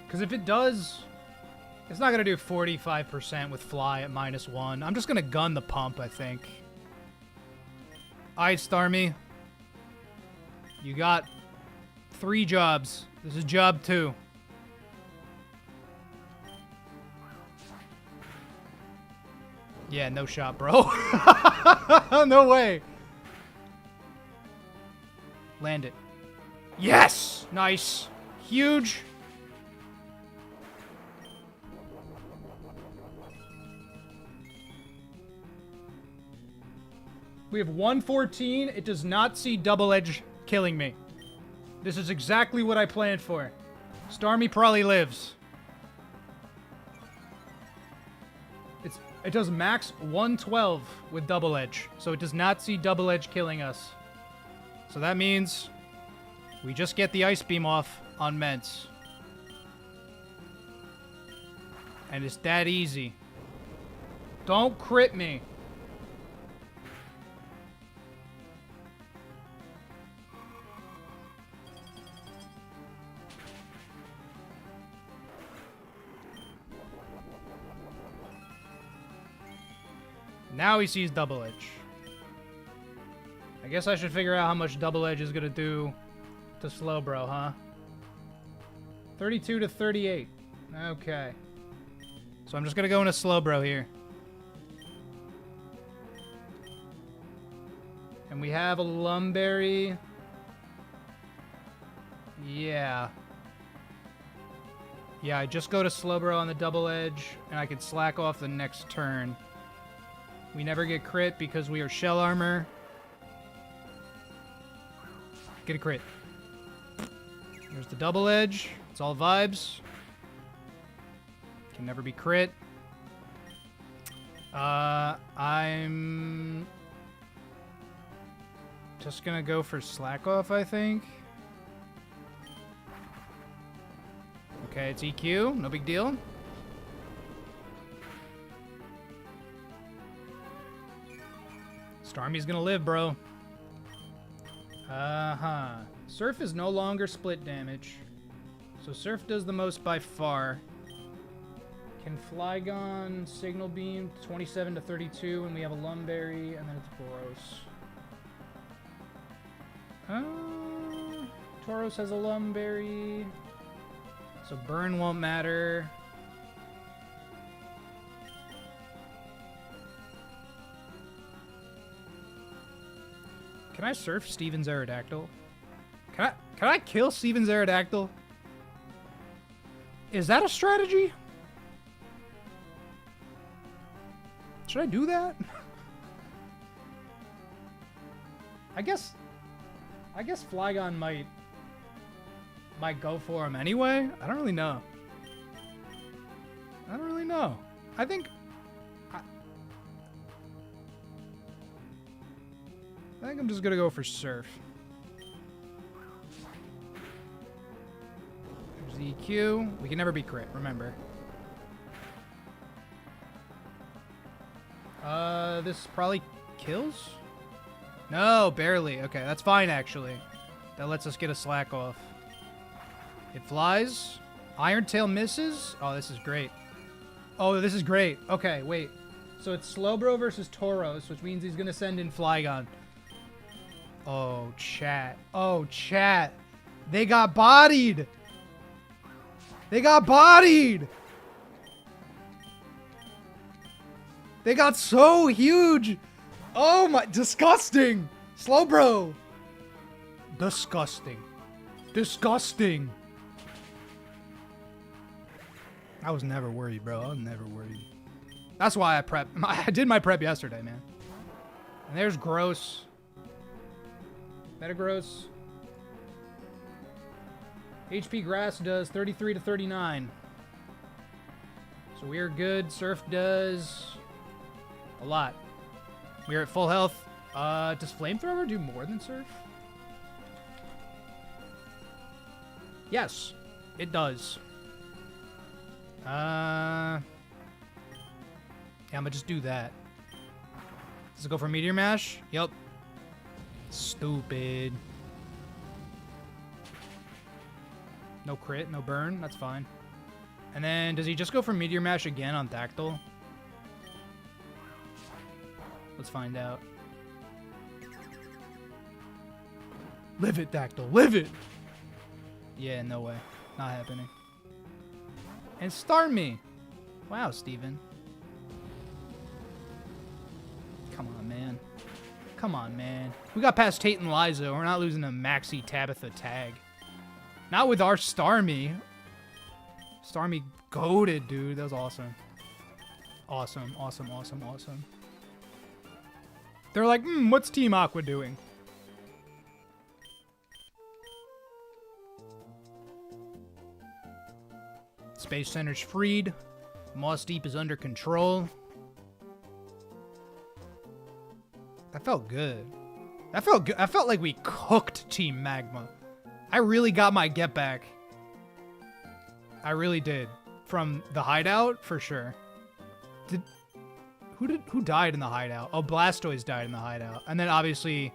S1: Because if it does... It's not going to do 45% with Fly at -1. I'm just going to gun the pump, I think. Alright, Starmie. You got 3 jobs. This is job 2. Yeah, no shot, bro. No way. Land it. Yes! Nice. Huge. We have 114. It does not see Double Edge killing me. This is exactly what I planned for. Starmie probably lives. It does max 112 with Double Edge, so it does not see Double Edge killing us. So that means we just get the Ice Beam off on Ments. And it's that easy. Don't crit me. Now he sees Double Edge. I guess I should figure out how much Double Edge is going to do to Slowbro, huh? 32 to 38. Okay. So I'm just going to go into Slowbro here. And we have a Lumberry. Yeah. Yeah, I just go to Slowbro on the Double Edge, and I can slack off the next turn. We never get crit because we are Shell Armor. Get a crit. Here's the Double Edge. It's all vibes. Can never be crit. Just gonna go for slack off, I think. Okay, it's EQ. No big deal. Starmie's gonna live, bro. Surf is no longer split damage. So Surf does the most by far. Can Flygon, Signal Beam, 27 to 32, and we have a Lumberry, and then it's Tauros. Tauros has a Lumberry. So Burn won't matter. Can I surf Steven's Aerodactyl? Can I kill Steven's Aerodactyl? Is that a strategy? Should I do that? I guess Flygon might go for him anyway. I don't really know. I think I'm just gonna go for Surf. There's the EQ. We can never be crit, remember. This probably kills? No, barely. Okay, that's fine, actually. That lets us get a slack off. It flies. Iron Tail misses. Oh, this is great. Oh, this is great. Okay, wait. So it's Slowbro versus Tauros, which means he's gonna send in Flygon. Oh, chat. Oh, chat. They got bodied. They got bodied. They got so huge. Oh my, disgusting. Slowbro. Disgusting. Disgusting. I was never worried, bro. I was never worried. That's why I did my prep yesterday, man. And there's Gross. Metagross. HP Grass does 33 to 39. So we're good. Surf does a lot. We're at full health. Does Flamethrower do more than Surf? Yes, it does. Yeah, I'm gonna just do that. Does it go for Meteor Mash? Yep. Stupid. No crit, no burn. That's fine. And then, does he just go for Meteor Mash again on Dactyl? Let's find out. Live it, Dactyl. Live it! Yeah, no way. Not happening. And Starmie. Wow, Steven. Come on, man. Come on, man. We got past Tate and Liza. We're not losing to Maxi Tabitha Tag. Not with our Starmie. Starmie goated, dude. That was awesome. Awesome, awesome, awesome, awesome. They're like, what's Team Aqua doing? Space Center's freed. Moss Deep is under control. That felt good. That felt good. I felt like we cooked Team Magma. I really got my get back. I really did. From the hideout, for sure. Who died in the hideout? Oh, Blastoise died in the hideout. And then obviously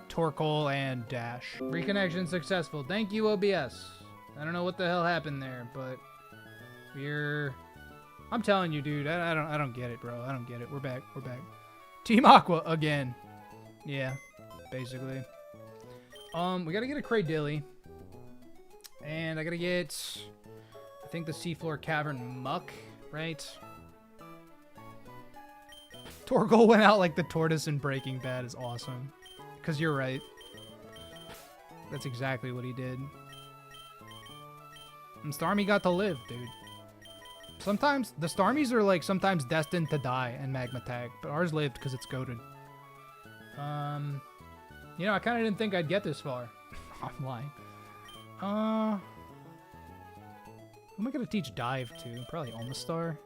S1: Torkoal and Dash. Reconnection successful. Thank you, OBS. I don't know what the hell happened there, but I'm telling you, dude, I don't get it, bro. I don't get it. We're back. We're back. Team Aqua again. Yeah, basically. We gotta get a Cradilly. And I gotta get, I think, the Seafloor Cavern Muck, right? Torkoal went out like the tortoise in Breaking Bad is awesome. Because you're right. That's exactly what he did. And Starmie got to live, dude. Sometimes, the Starmies are like sometimes destined to die in Magma Tag, but ours lived because it's goated. You know, I kind of didn't think I'd get this far. I'm lying. Who am I gonna teach Dive to? Probably Omastar.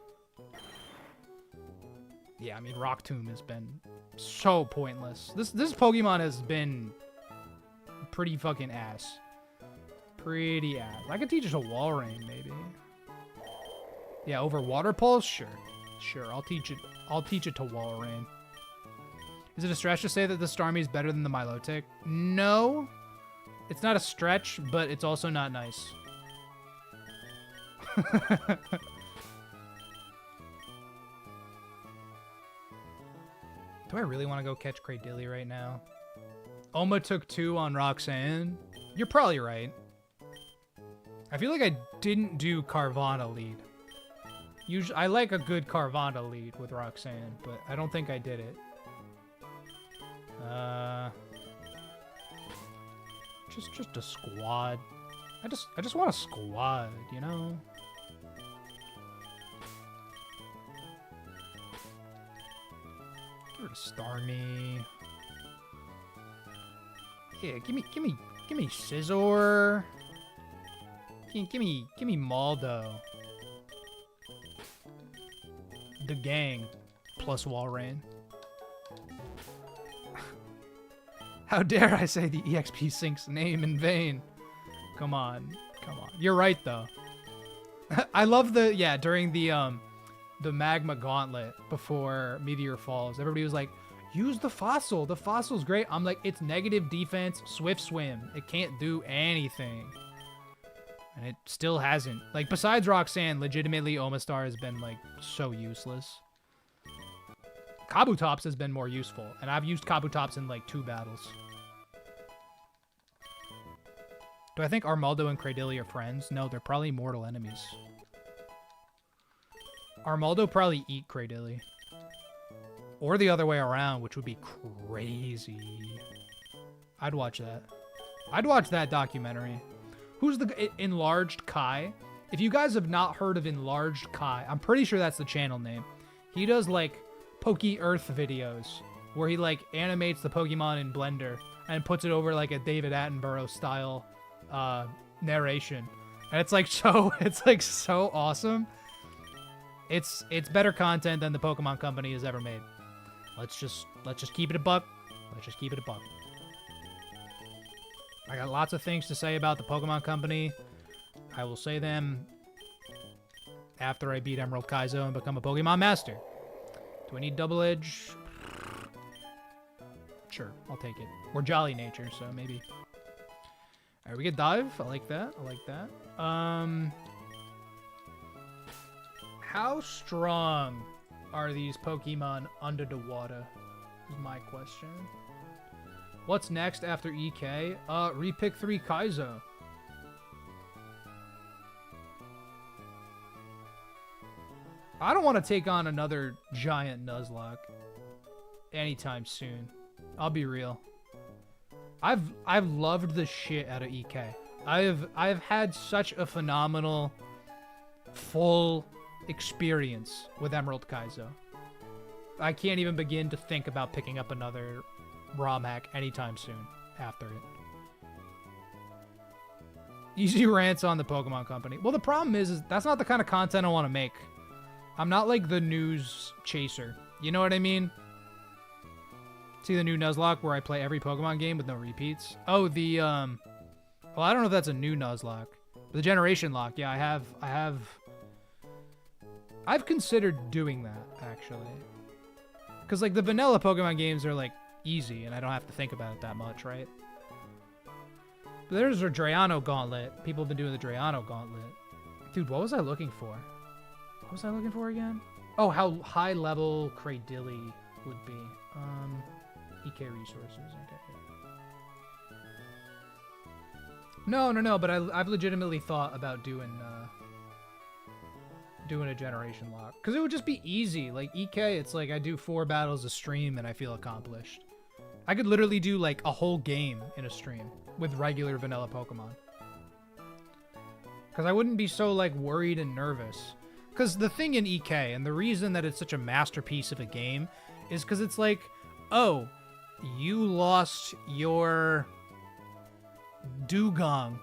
S1: Yeah, I mean, Rock Tomb has been so pointless. This Pokemon has been pretty fucking ass. Pretty ass. I could teach it to Walrein, maybe. Yeah, over Water Pulse? Sure. Sure, I'll teach it to Walrein. Is it a stretch to say that the Starmie is better than the Milotic? No. It's not a stretch, but it's also not nice. Do I really want to go catch Cradilly right now? Oma took 2 on Roxanne. You're probably right. I feel like I didn't do Carvana lead. Usually, I like a good Carvana lead with Roxanne, but I don't think I did it. Just a squad. I just want a squad, you know? Get rid of Starmie. Yeah, give me Scizor. Give me Maldo. The gang plus Walrein. How dare I say the EXP Sync's name in vain? Come on. You're right though. I love during the Magma Gauntlet before Meteor Falls, everybody was like, use the Fossil. The Fossil's great. I'm like, it's negative defense, Swift Swim. It can't do anything. And it still hasn't. Like, besides Roxanne, legitimately, Omastar has been, like, so useless. Kabutops has been more useful. And I've used Kabutops in, like, 2 battles. Do I think Armaldo and Cradilly are friends? No, they're probably mortal enemies. Armaldo probably eat Cradilly. Or the other way around, which would be crazy. I'd watch that. I'd watch that documentary. Who's the Enlarged Kai? If you guys have not heard of Enlarged Kai, I'm pretty sure that's the channel name. He does like Poke Earth videos where he like animates the Pokemon in Blender and puts it over like a David Attenborough style narration. And it's like so awesome. It's better content than the Pokemon Company has ever made. Let's just keep it a buck. Let's just keep it a buck. I got lots of things to say about the Pokemon Company. I will say them after I beat Emerald Kaizo and become a Pokemon Master. Do I need Double Edge? Sure, I'll take it. We're Jolly Nature, so maybe. Alright, we get Dive. I like that. How strong are these Pokemon under the water? Is my question. What's next after EK? Repick 3 Kaizo. I don't want to take on another giant Nuzlocke anytime soon. I'll be real. I've loved the shit out of EK. I've had such a phenomenal full experience with Emerald Kaizo. I can't even begin to think about picking up another ROM hack anytime soon after it. Easy rants on the Pokemon Company. Well, the problem is that's not the kind of content I want to make. I'm not like the news chaser. You know what I mean? See the new Nuzlocke where I play every Pokemon game with no repeats? Oh, the, well, I don't know if that's a new Nuzlocke. But the Generation Lock, yeah, I've considered doing that, actually. Because, like, the vanilla Pokemon games are, like, easy, and I don't have to think about it that much, right? But there's a Drayano Gauntlet. People have been doing the Drayano Gauntlet. Dude, what was I looking for? What was I looking for again? Oh, how high level Cradilly would be. EK resources. Okay. No, but I've legitimately thought about doing a Generation Lock. Because it would just be easy. Like, EK, it's like I do 4 battles a stream and I feel accomplished. I could literally do, like, a whole game in a stream with regular vanilla Pokemon. Because I wouldn't be so, like, worried and nervous. Because the thing in EK, and the reason that it's such a masterpiece of a game, is because it's like, oh, you lost your Dugong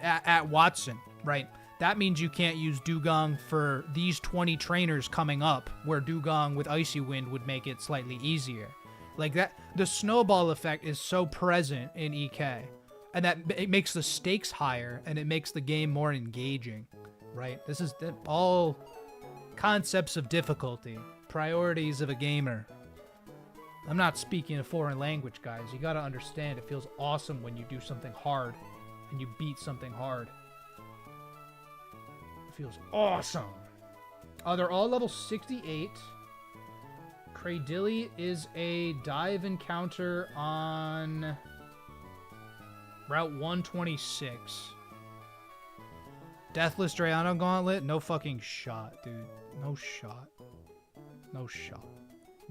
S1: at Watson, right? that means you can't use Dugong for these 20 trainers coming up, where Dugong with Icy Wind would make it slightly easier. Like that, the snowball effect is so present in EK, and that it makes the stakes higher, and it makes the game more engaging, right? This is all concepts of difficulty, priorities of a gamer. I'm not speaking a foreign language, guys. You gotta understand, it feels awesome when you do something hard, and you beat something hard. Feels awesome. Oh, they're all level 68. Cradilly is a dive encounter on Route 126. Deathless Drayano Gauntlet? No fucking shot, dude. No shot. No shot.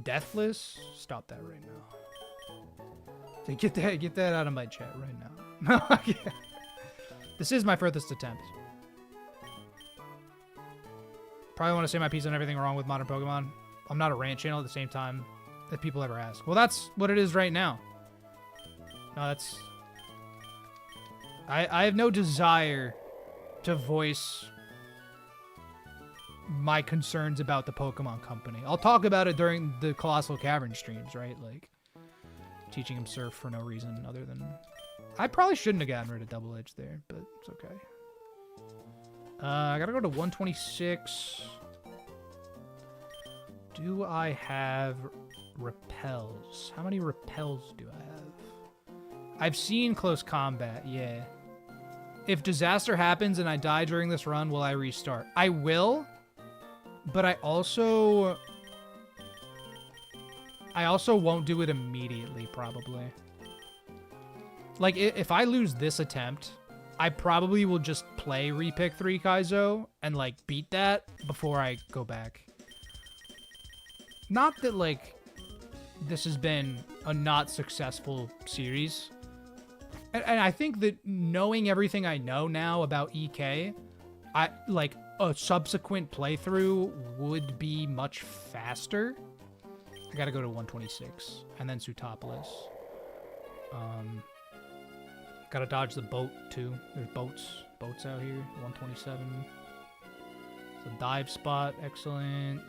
S1: Deathless? Stop that right now. Get that out of my chat right now. Yeah. This is my furthest attempt. Probably want to say my piece on everything wrong with modern Pokemon. I'm not a rant channel at the same time that people ever ask. Well, that's what it is right now. No, that's... I have no desire to voice my concerns about the Pokemon Company. I'll talk about it during the Colossal Cavern streams, right? Like, teaching him Surf for no reason other than... I probably shouldn't have gotten rid of Double Edge there, but it's okay. I gotta go to 126. Do I have repels? How many repels do I have? I've seen close combat, yeah. If disaster happens and I die during this run, will I restart? I will, but I also won't do it immediately, probably. Like, if I lose this attempt, I probably will just play Repick 3 Kaizo and, like, beat that before I go back. Not that, like, this has been a not successful series. And I think that knowing everything I know now about EK, like, a subsequent playthrough would be much faster. I gotta go to 126, and then Sootopolis. Gotta dodge the boat, too. There's boats out here. 127. It's a dive spot. Excellent.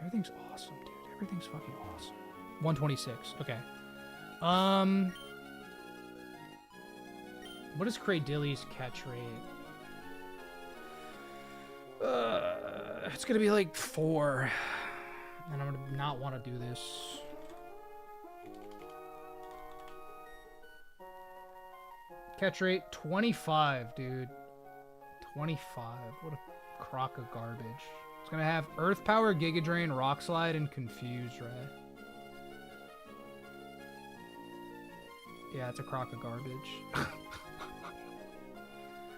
S1: Everything's awesome, dude. Everything's fucking awesome. 126. Okay. What is Cradilly's catch rate? It's gonna be like 4. And I'm gonna not want to do this. Catch rate 25, dude. 25. What a crock of garbage. It's gonna have Earth Power, Giga Drain, Rock Slide, and Confuse Ray. Yeah, it's a crock of garbage.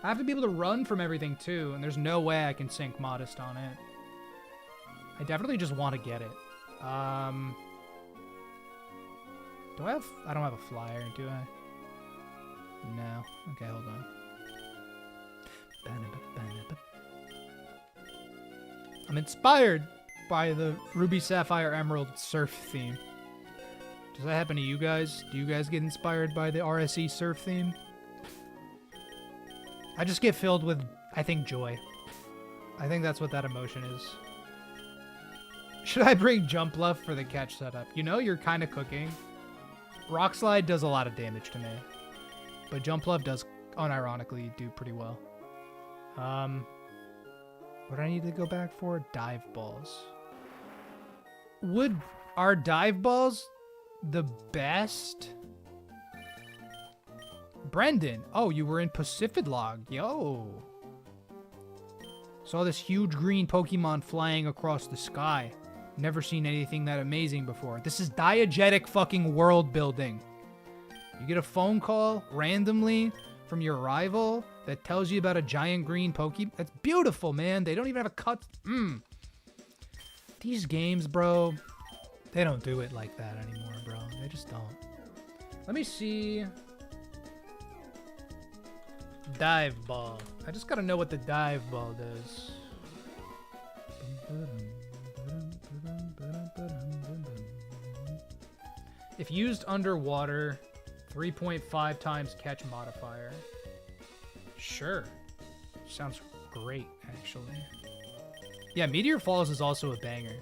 S1: I have to be able to run from everything too, and there's no way I can sync Modest on it. I definitely just want to get it. Do I have... I don't have a flyer, do I? No. Okay, hold on. I'm inspired by the Ruby, Sapphire, Emerald Surf theme. Does that happen to you guys? Do you guys get inspired by the RSE Surf theme? I just get filled with, I think, joy. I think that's what that emotion is. Should I bring Jump Bluff for the catch setup? You know, you're kind of cooking. Rock Slide does a lot of damage to me. But Jump Bluff does, unironically, do pretty well. What do I need to go back for? Dive Balls. Are Dive Balls the best? Brendan. Oh, you were in Pacific Log. Yo. Saw this huge green Pokemon flying across the sky. Never seen anything that amazing before. This is diegetic fucking world building. You get a phone call randomly from your rival that tells you about a giant green Pokemon. That's beautiful, man. They don't even have a cut. These games, bro, they don't do it like that anymore, bro. They just don't. Let me see. Dive Ball. I just gotta know what the Dive Ball does. If used underwater 3.5 times catch modifier. Sure. Sounds great, actually. Yeah, Meteor Falls is also a banger.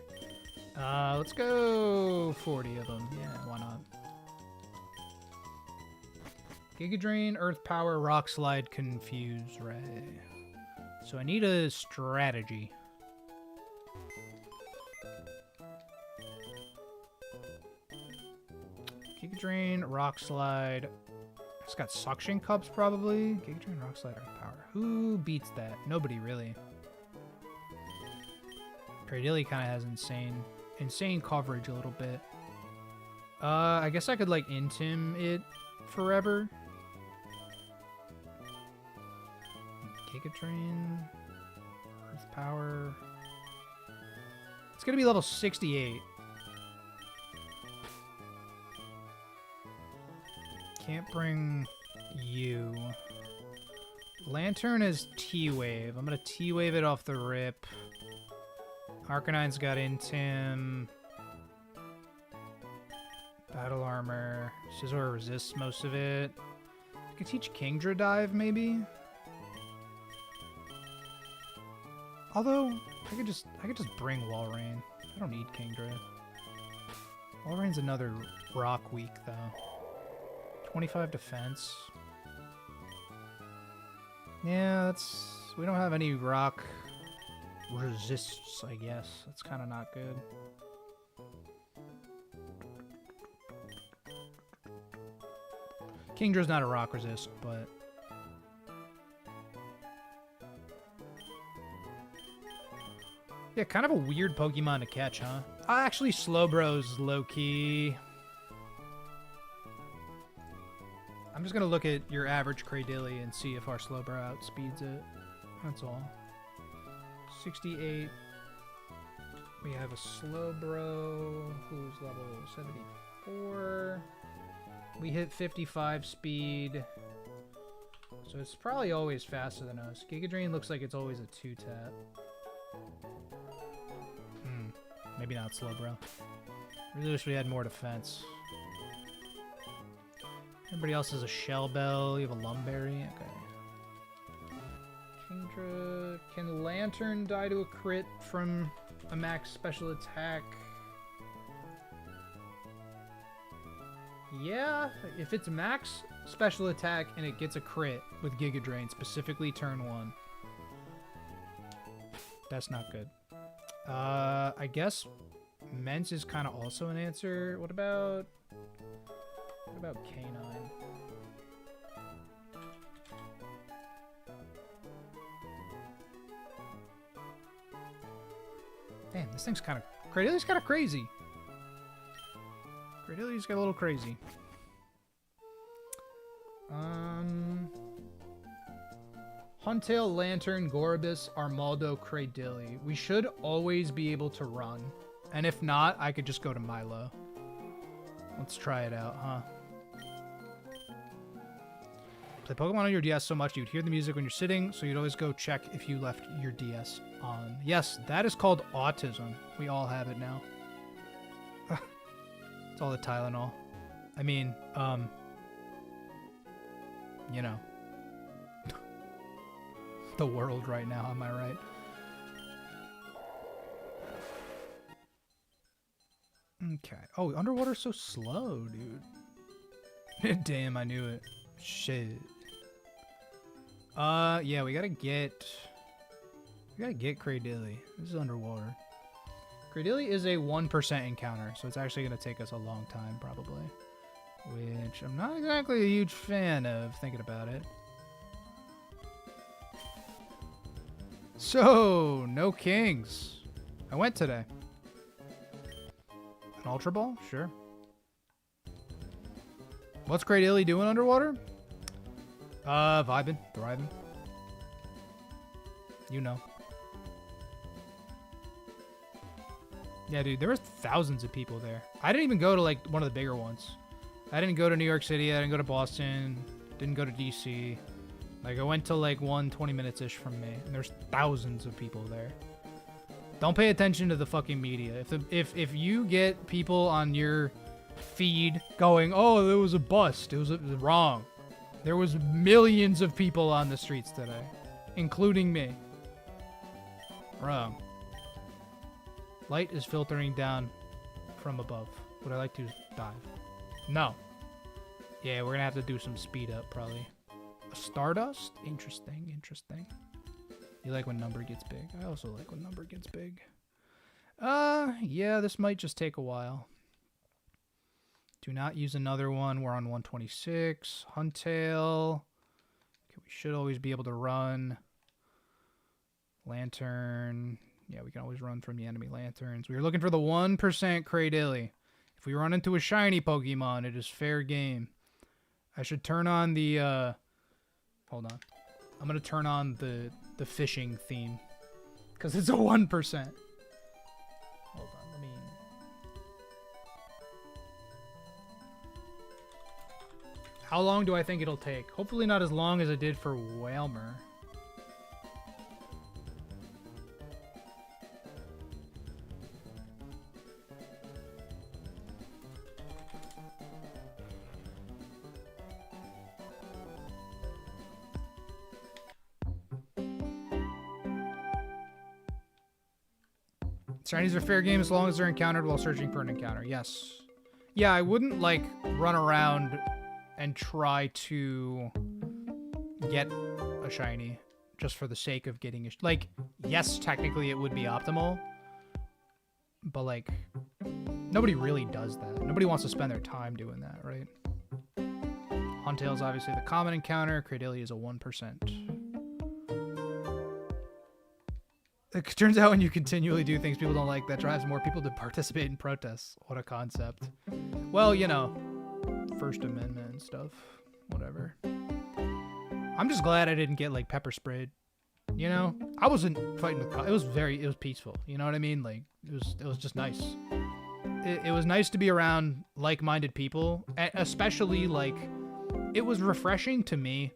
S1: Let's go 40 of them. Yeah, why not? Giga Drain, Earth Power, Rock Slide, Confuse Ray. So I need a strategy. Giga Drain, Rock Slide. It's got Suction Cups, probably. Giga Drain, Rock Slide, Earth Power. Who beats that? Nobody, really. Cradilly kind of has insane coverage a little bit. I guess I could, like, Intim it forever. Giga Drain, Earth Power. It's gonna be level 68. Can't bring you. Lantern is T-Wave. I'm gonna T-Wave it off the rip. Arcanine's got Intim. Battle Armor. Scizor resists most of it. I could teach Kingdra Dive, maybe? Although, I could just bring Walrein. I don't need Kingdra. Walrein's another rock weak, though. 25 defense. Yeah, that's... We don't have any rock resists, I guess. That's kind of not good. Kingdra's not a rock resist, but... Yeah, kind of a weird Pokemon to catch, huh? Actually, Slowbro's low-key. I'm just gonna look at your average Cradilly and see if our Slowbro outspeeds it. That's all. 68. We have a Slowbro who's level 74. We hit 55 speed. So it's probably always faster than us. Giga Drain looks like it's always a 2-tap. Maybe not Slowbro. Really wish we had more defense. Everybody else has a Shell Bell. You have a Lumberry. Okay. Kingdra. Can Lantern die to a crit from a max special attack? Yeah, if it's max special attack and it gets a crit with Giga Drain, specifically turn 1. That's not good. I guess Mence is kind of also an answer. What about Canine? Man, this thing's kind of... Cradilly's kind of crazy. Cradilly's got a little crazy. Huntail, Lantern, Gorobus, Armaldo, Cradilly. We should always be able to run. And if not, I could just go to Milo. Let's try it out, huh? Play Pokemon on your DS so much you'd hear the music when you're sitting, so you'd always go check if you left your DS on. Yes, that is called autism. We all have it now. It's all the Tylenol. I mean, you know. The world right now, am I right? Okay. Oh, underwater's so slow, dude. Damn, I knew it. Shit. Yeah, we gotta get Cradilly. This is underwater. Cradilly is a 1% encounter, so it's actually gonna take us a long time, probably. Which I'm not exactly a huge fan of, thinking about it. So, no kings. I went today. An Ultra Ball? Sure. What's Cradilly doing underwater? Vibing. Thriving. You know. Yeah, dude, there were thousands of people there. I didn't even go to, like, one of the bigger ones. I didn't go to New York City. I didn't go to Boston. Didn't go to DC. Like, I went to, like, 20 minutes-ish from me, and there's thousands of people there. Don't pay attention to the fucking media. If you get people on your feed going, oh, there was a bust. It was wrong. There was millions of people on the streets today, including me. Wrong. Light is filtering down from above. Would I like to dive? No. Yeah, we're gonna have to do some speed up, probably. A Stardust? Interesting, interesting. You like when number gets big. I also like when number gets big. Yeah, this might just take a while. Do not use another one. We're on 126. Huntail. Okay, we should always be able to run. Lantern. Yeah, we can always run from the enemy lanterns. We are looking for the 1% Cradilly. If we run into a shiny Pokemon, it is fair game. I should turn on the, hold on. I'm going to turn on the fishing theme. Because it's a 1%. Hold on, let me... How long do I think it'll take? Hopefully not as long as it did for Whalmer. Shinies are fair game as long as they're encountered while searching for an encounter. Yes. Yeah, I wouldn't, like, run around and try to get a shiny just for the sake of getting a... Like, yes, technically it would be optimal. But, like, nobody really does that. Nobody wants to spend their time doing that, right? Huntail's obviously the common encounter. Cradilly is a 1%. It turns out when you continually do things people don't like, that drives more people to participate in protests. What a concept. Well, you know, First Amendment and stuff. Whatever. I'm just glad I didn't get, like, pepper sprayed. You know? I wasn't fighting with... It was peaceful. You know what I mean? Like, it was just nice. It was nice to be around like-minded people. Especially, like, it was refreshing to me.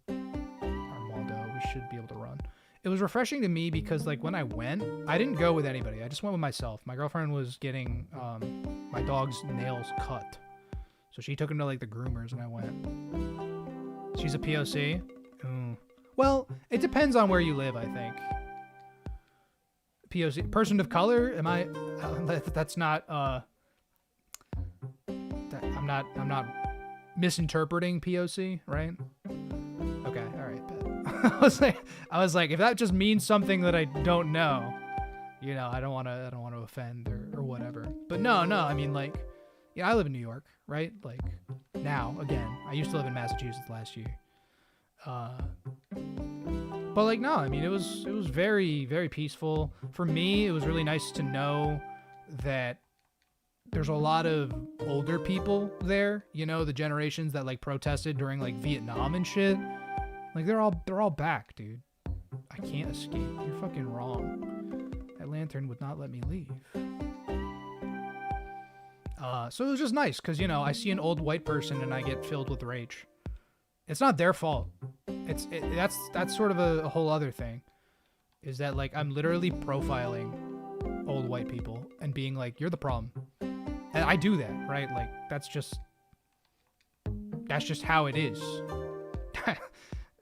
S1: Armaldo, we should be able to run. It was refreshing to me because, like, when I went, I didn't go with anybody. I just went with myself. My girlfriend was getting my dog's nails cut. So she took him to, like, the groomers, and I went. She's a POC? Ooh. Well, it depends on where you live, I think. POC. Person of color? Am I... that's not... I'm not misinterpreting POC, right? Okay, all right, bet. I was like, if that just means something that I don't know, you know, I don't want to offend or whatever. But no, I mean, like, yeah, I live in New York, right? Like, now again, I used to live in Massachusetts last year. But like, no, I mean, it was very, very peaceful. For me, it was really nice to know that there's a lot of older people there, you know, the generations that, like, protested during, like, Vietnam and shit. Like, they're all back, dude. I can't escape. You're fucking wrong. That lantern would not let me leave. So it was just nice, because, you know, I see an old white person and I get filled with rage. It's not their fault. That's sort of a whole other thing. Is that, like, I'm literally profiling old white people and being like, you're the problem. And I do that, right? Like, that's just how it is.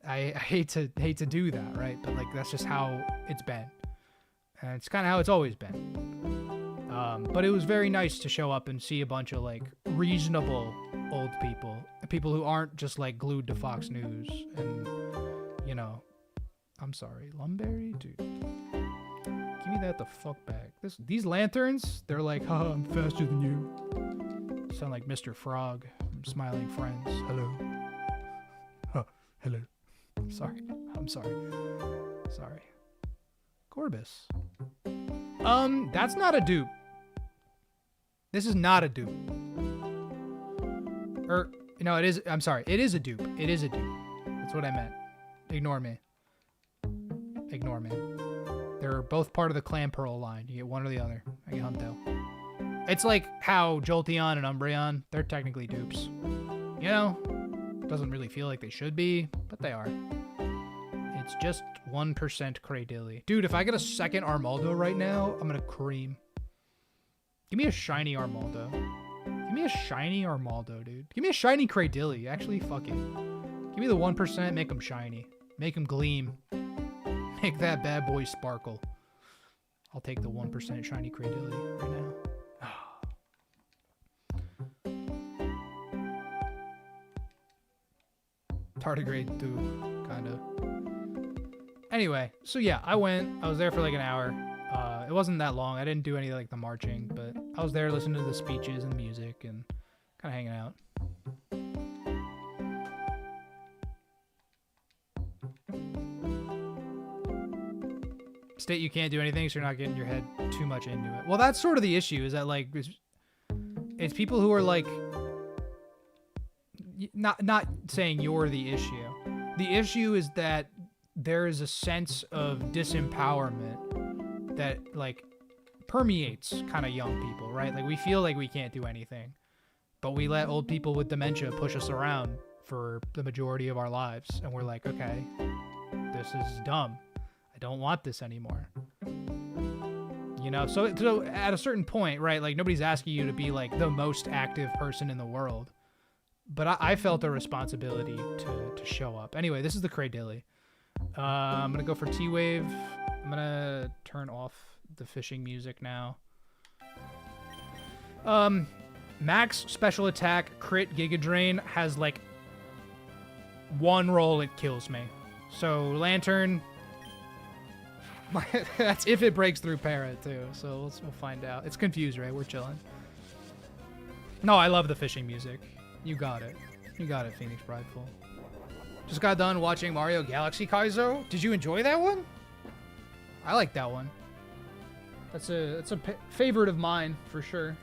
S1: I hate to do that, right? But, like, that's just how it's been. And it's kind of how it's always been. But it was very nice to show up and see a bunch of, like, reasonable old people. People who aren't just, like, glued to Fox News. And, you know, I'm sorry, Lumberry? Dude. Give me that the fuck back. These lanterns, they're like, oh, I'm faster than you. Sound like Mr. Frog from Smiling Friends. Hello. Oh, hello. I'm sorry. Corbus. That's not a dupe. This is not a dupe. Or, no, it is. I'm sorry. It is a dupe. It is a dupe. That's what I meant. Ignore me. They're both part of the Clan Pearl line. You get one or the other. I get Huntail. It's like how Jolteon and Umbreon, they're technically dupes. You know? Doesn't really feel like they should be, but they are. It's just 1% Cradilly. Dude, if I get a second Armaldo right now, I'm gonna cream. Give me a shiny Armaldo. me a shiny Armaldo, dude. Give me a shiny Cradilly. Actually, fuck it. Give me the 1%, make him shiny. Make him gleam. Make that bad boy sparkle. I'll take the 1% shiny Cradilly right now. Tardigrade too, kinda. Anyway, so yeah, I went. I was there for like an hour. It wasn't that long. I didn't do any like the marching, but I was there listening to the speeches and the music and kind of hanging out. State you can't do anything, so you're not getting your head too much into it. Well, that's sort of the issue, is that like it's people who are like not saying you're the issue. The issue is that there is a sense of disempowerment that like permeates kind of young people, right? Like we feel like we can't do anything, but we let old people with dementia push us around for the majority of our lives, and we're like, okay, this is dumb. I don't want this anymore. You know, so at a certain point, right, like nobody's asking you to be like the most active person in the world, but I felt a responsibility to show up. Anyway, this is the Cradilly. I'm going to go for T-Wave. I'm going to turn off the fishing music now. Max special attack crit Giga Drain has like one roll it kills me. So Lantern, that's if it breaks through Para too. So we'll find out. It's confused, right? We're chilling. No, I love the fishing music. You got it. You got it, Phoenix Prideful. Just got done watching Mario Galaxy Kaizo. Did you enjoy that one? I like that one. That's a favorite of mine for sure.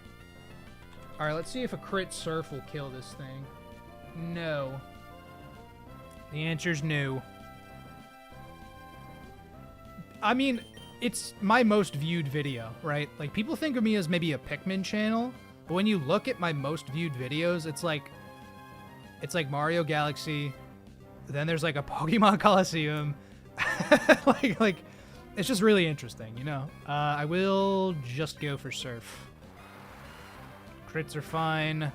S1: All right, let's see if a crit surf will kill this thing. No. The answer's no. I mean, it's my most viewed video, right? Like people think of me as maybe a Pikmin channel, but when you look at my most viewed videos, it's like Mario Galaxy. Then there's like a Pokemon Coliseum. like it's just really interesting, you know? I will just go for Surf. Crits are fine.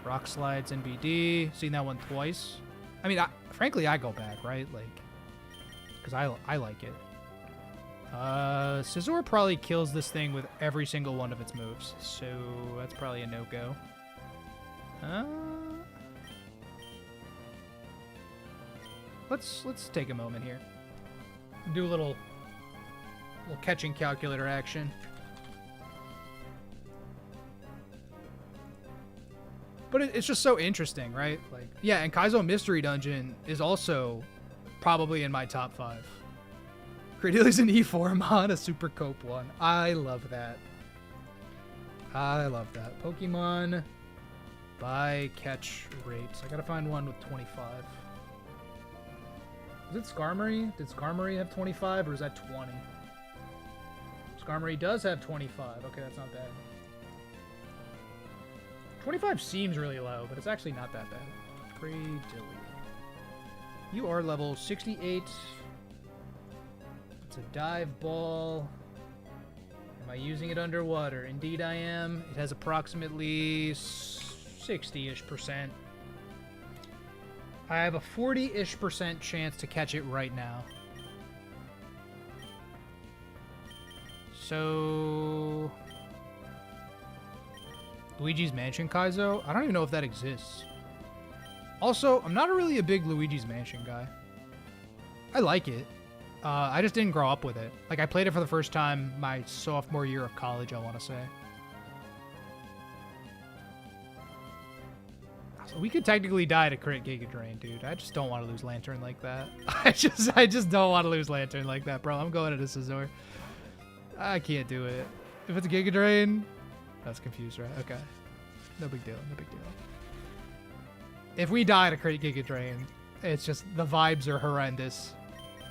S1: Rock Slides NBD. Seen that one twice. I mean, frankly, I go back, right? Like, because I like it. Scizor probably kills this thing with every single one of its moves. So that's probably a no-go. Let's take a moment here. Do a little catching calculator action. But it's just so interesting, right? Like, yeah, and Kaizo Mystery Dungeon is also probably in my top 5. Cradilly's an E4 mod, a Super Cope one. I love that. I love that. Pokemon by catch rates. I gotta find one with 25. Is it Skarmory? Did Skarmory have 25 or is that 20? Skarmory does have 25. Okay, that's not bad. 25 seems really low, but it's actually not that bad. Cradilly. You are level 68. It's a dive ball. Am I using it underwater? Indeed I am. It has approximately 60-ish%. I have a 40-ish% chance to catch it right now. So... Luigi's Mansion Kaizo? I don't even know if that exists. Also, I'm not really a big Luigi's Mansion guy. I like it. I just didn't grow up with it. Like, I played it for the first time my sophomore year of college, I want to say. So we could technically die to crit Giga Drain, dude. I just don't want to lose Lantern like that. I just don't want to lose Lantern like that, bro. I'm going to Scizor. I can't do it. If it's a Giga Drain, that's confused, right? Okay. No big deal. No big deal. If we die to crit Giga Drain, it's just the vibes are horrendous.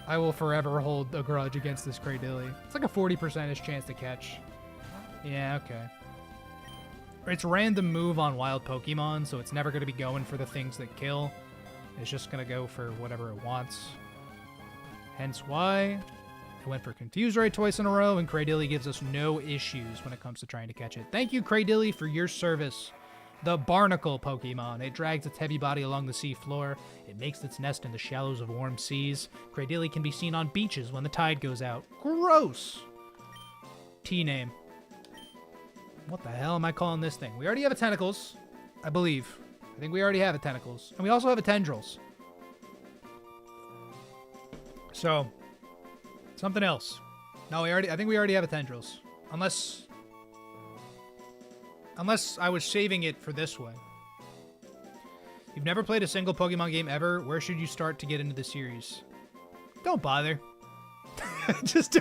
S1: I will forever hold a grudge against this Cradilly. It's like a 40%-ish chance to catch. Yeah, okay. It's random move on wild Pokemon, so it's never going to be going for the things that kill. It's just going to go for whatever it wants. Hence why I went for Confuse Ray twice in a row, and Cradilly gives us no issues when it comes to trying to catch it. Thank you, Cradilly, for your service. The Barnacle Pokemon. It drags its heavy body along the sea floor. It makes its nest in the shallows of warm seas. Cradilly can be seen on beaches when the tide goes out. Gross! T-name. What the hell am I calling this thing? We already have a Tentacles, I believe. I think we already have a Tentacles. And we also have a Tendrils. So, something else. No, I think we already have a Tendrils. Unless I was saving it for this one. You've never played a single Pokemon game ever? Where should you start to get into the series? Don't bother. Just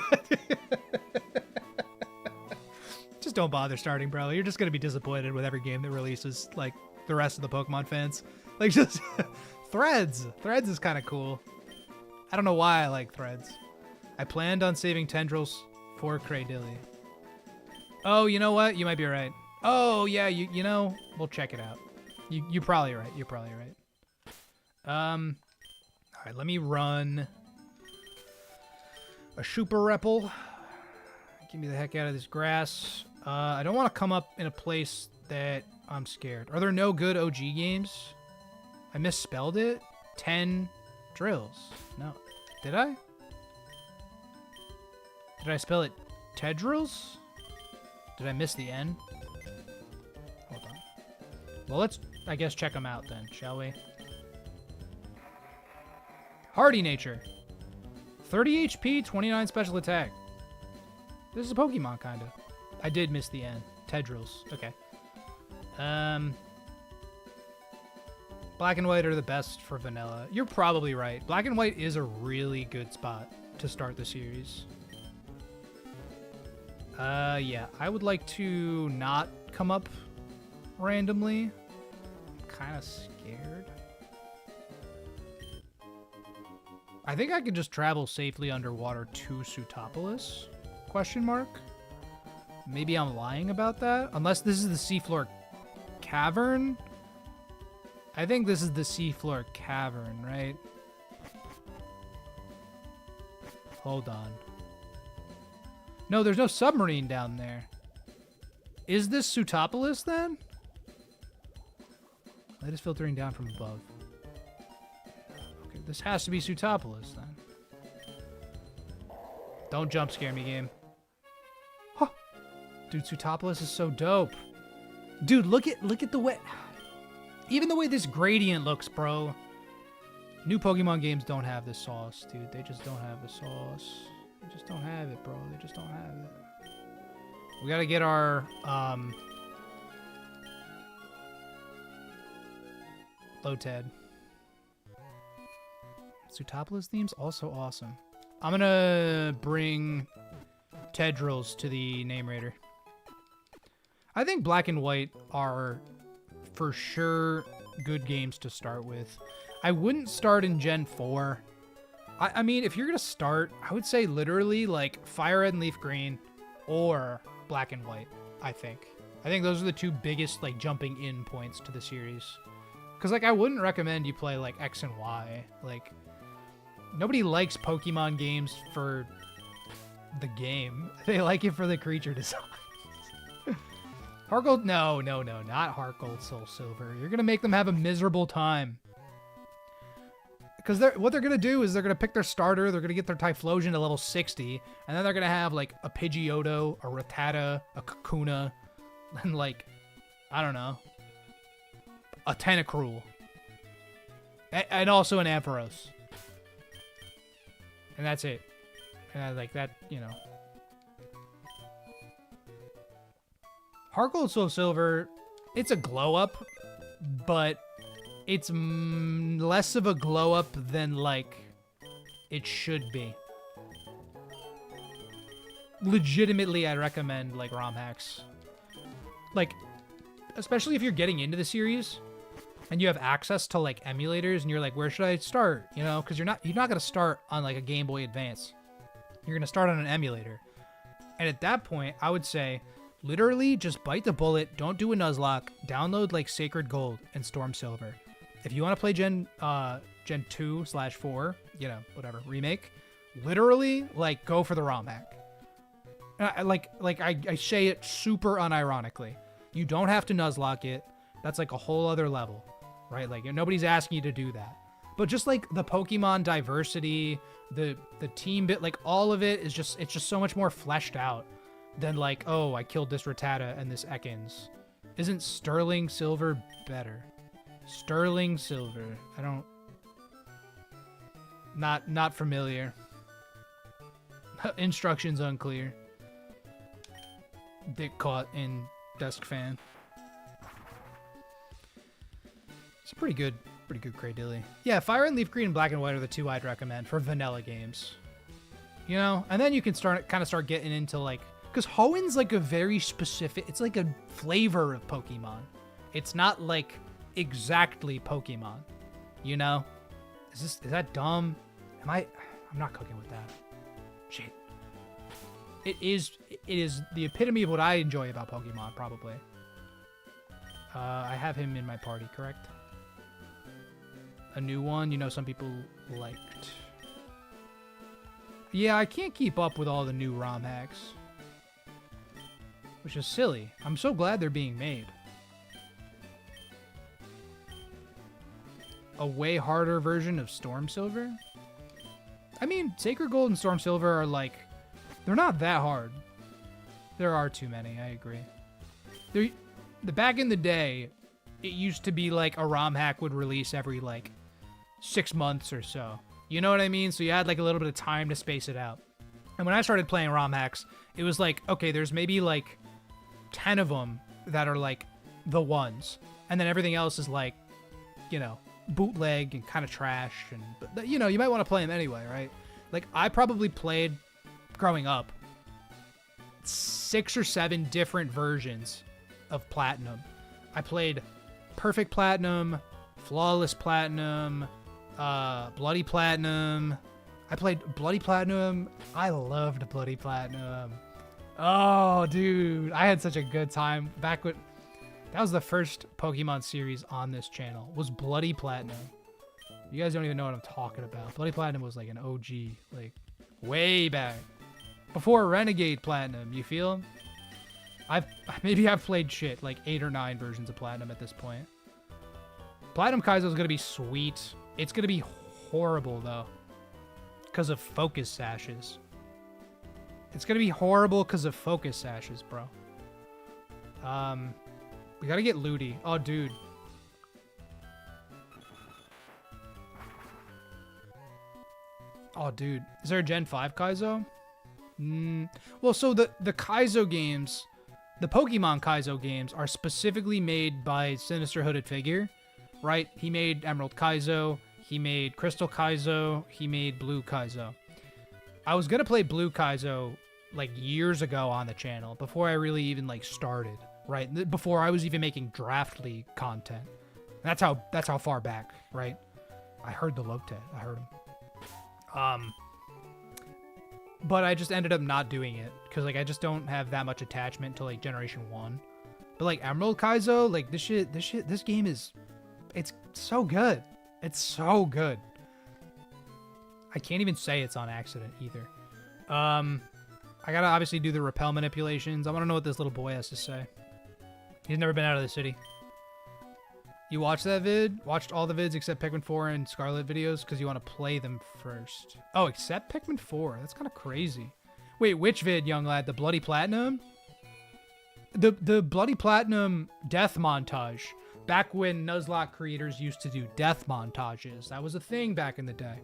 S1: don't bother starting, bro. You're just going to be disappointed with every game that releases, like the rest of the Pokemon fans. Like, just Threads. Threads is kind of cool. I don't know why I like Threads. I planned on saving Tendrils for Cradilly. Oh, you know what? You might be right. Oh, yeah, you know, we'll check it out. You're probably right. You're probably right. All right, let me run a Super Repple. Get me the heck out of this grass. I don't want to come up in a place that I'm scared. Are there no good OG games? I misspelled it. 10 drills. No. Did I? Did I spell it Tedrills? Did I miss the N? Hold on. Well, let's, I guess, check them out then, shall we? Hardy Nature. 30 HP, 29 special attack. This is a Pokemon, kind of. I did miss the N. Tedrils. Okay. Black and White are the best for vanilla. You're probably right. Black and White is a really good spot to start the series. Yeah. I would like to not come up randomly. I'm kind of scared. I think I could just travel safely underwater to Sootopolis? Question mark? Maybe I'm lying about that? Unless this is the seafloor cavern? I think this is the seafloor cavern, right? Hold on. No, there's no submarine down there. Is this Sootopolis then? Light is filtering down from above. Okay, this has to be Sootopolis then. Don't jump scare me, game. Huh. Dude, Sootopolis is so dope. Dude, look at the way... Even the way this gradient looks, bro. New Pokemon games don't have this sauce, dude. They just don't have the sauce. They just don't have it, bro. They just don't have it. We gotta get our, Lotad. Sootopolis theme's also awesome. I'm gonna bring Tedrils to the Name Raider. I think Black and White are for sure good games to start with. I wouldn't start in Gen 4. I mean, if you're gonna start, I would say literally like Fire Red and Leaf Green or Black and White, I think. I think those are the two biggest like jumping in points to the series. Because like I wouldn't recommend you play like X and Y. Like nobody likes Pokemon games for the game. They like it for the creature design. Heart Gold? No, not Heart Gold, Soul Silver. You're gonna make them have a miserable time. Because what they're gonna do is they're gonna pick their starter, they're gonna get their Typhlosion to level 60, and then they're gonna have like a Pidgeotto, a Rattata, a Kakuna, and like, I don't know, a Tentacruel. And also an Ampharos. And that's it. And I like that, you know. Heart Gold, Soul Silver, it's a glow up, but it's less of a glow up than like it should be. Legitimately, I recommend like ROM hacks. Like, especially if you're getting into the series and you have access to like emulators and you're like, where should I start? You know, because you're not gonna start on like a Game Boy Advance. You're gonna start on an emulator. And at that point, I would say, literally just bite the bullet, don't do a Nuzlocke, download like Sacred Gold and Storm Silver. If you want to play Gen 2/4, you know, whatever, remake, literally, like, go for the ROM hack. I say it super unironically. You don't have to Nuzlocke it. That's like a whole other level, right? Like, nobody's asking you to do that. But just like the Pokemon diversity, the team bit, like all of it is just, it's just so much more fleshed out than like, oh, I killed this Rattata and this Ekans. Isn't Sterling Silver better? Sterling Silver. I don't... Not familiar. Instructions unclear. Dick caught in desk fan. It's pretty good Cradilly. Yeah, Fire and Leaf Green and Black and White are the two I'd recommend for vanilla games. You know? And then you can start getting into like... Because Hoenn's like a very specific... It's like a flavor of Pokemon. It's not like exactly Pokemon. You know? Is that dumb? I'm not cooking with that. Shit. It is the epitome of what I enjoy about Pokemon, probably. I have him in my party, correct? A new one, you know, some people liked. Yeah, I can't keep up with all the new ROM hacks. Which is silly. I'm so glad they're being made. A way harder version of Storm Silver? I mean, Sacred Gold and Storm Silver are like... They're not that hard. There are too many, I agree. Back in the day, it used to be like a ROM hack would release every like 6 months or so. You know what I mean? So you had like a little bit of time to space it out. And when I started playing ROM hacks, it was like, okay, there's maybe like 10 of them that are like the ones. And then everything else is like, you know, bootleg and kind of trash. And, you know, you might want to play them anyway, right? Like, I probably played, growing up, 6 or 7 different versions of Platinum. I played Perfect Platinum, Flawless Platinum, Bloody Platinum. I played Bloody Platinum. I loved Bloody Platinum. Oh, dude. I had such a good time back when... That was the first Pokemon series on this channel, was Bloody Platinum. You guys don't even know what I'm talking about. Bloody Platinum was like an OG, like, way back. Before Renegade Platinum, you feel? Maybe I've played shit, like 8 or 9 versions of Platinum at this point. Platinum Kaizo is going to be sweet. It's going to be horrible, though, because of focus sashes. It's going to be horrible because of focus sashes, bro. We got to get Ludi. Oh, dude. Oh, dude. Is there a Gen 5 Kaizo? Well, so the Kaizo games, the Pokemon Kaizo games are specifically made by Sinister Hooded Figure, right? He made Emerald Kaizo, he made Crystal Kaizo, he made Blue Kaizo. I was gonna play Blue Kaizo like years ago on the channel before I really even like started, right? Before I was even making Draft League content. That's how far back, right? I heard the Lotet. I heard him. But I just ended up not doing it because like I just don't have that much attachment to like Generation 1. But like Emerald Kaizo, like this game is, it's so good. It's so good. I can't even say it's on accident either. I gotta obviously do the repel manipulations. I want to know what this little boy has to say. He's never been out of the city. You watched that vid? Watched all the vids except Pikmin 4 and Scarlet videos because you want to play them first. Oh, except Pikmin 4. That's kind of crazy. Wait, which vid, young lad? The Bloody Platinum? The Bloody Platinum death montage. Back when Nuzlocke creators used to do death montages. That was a thing back in the day.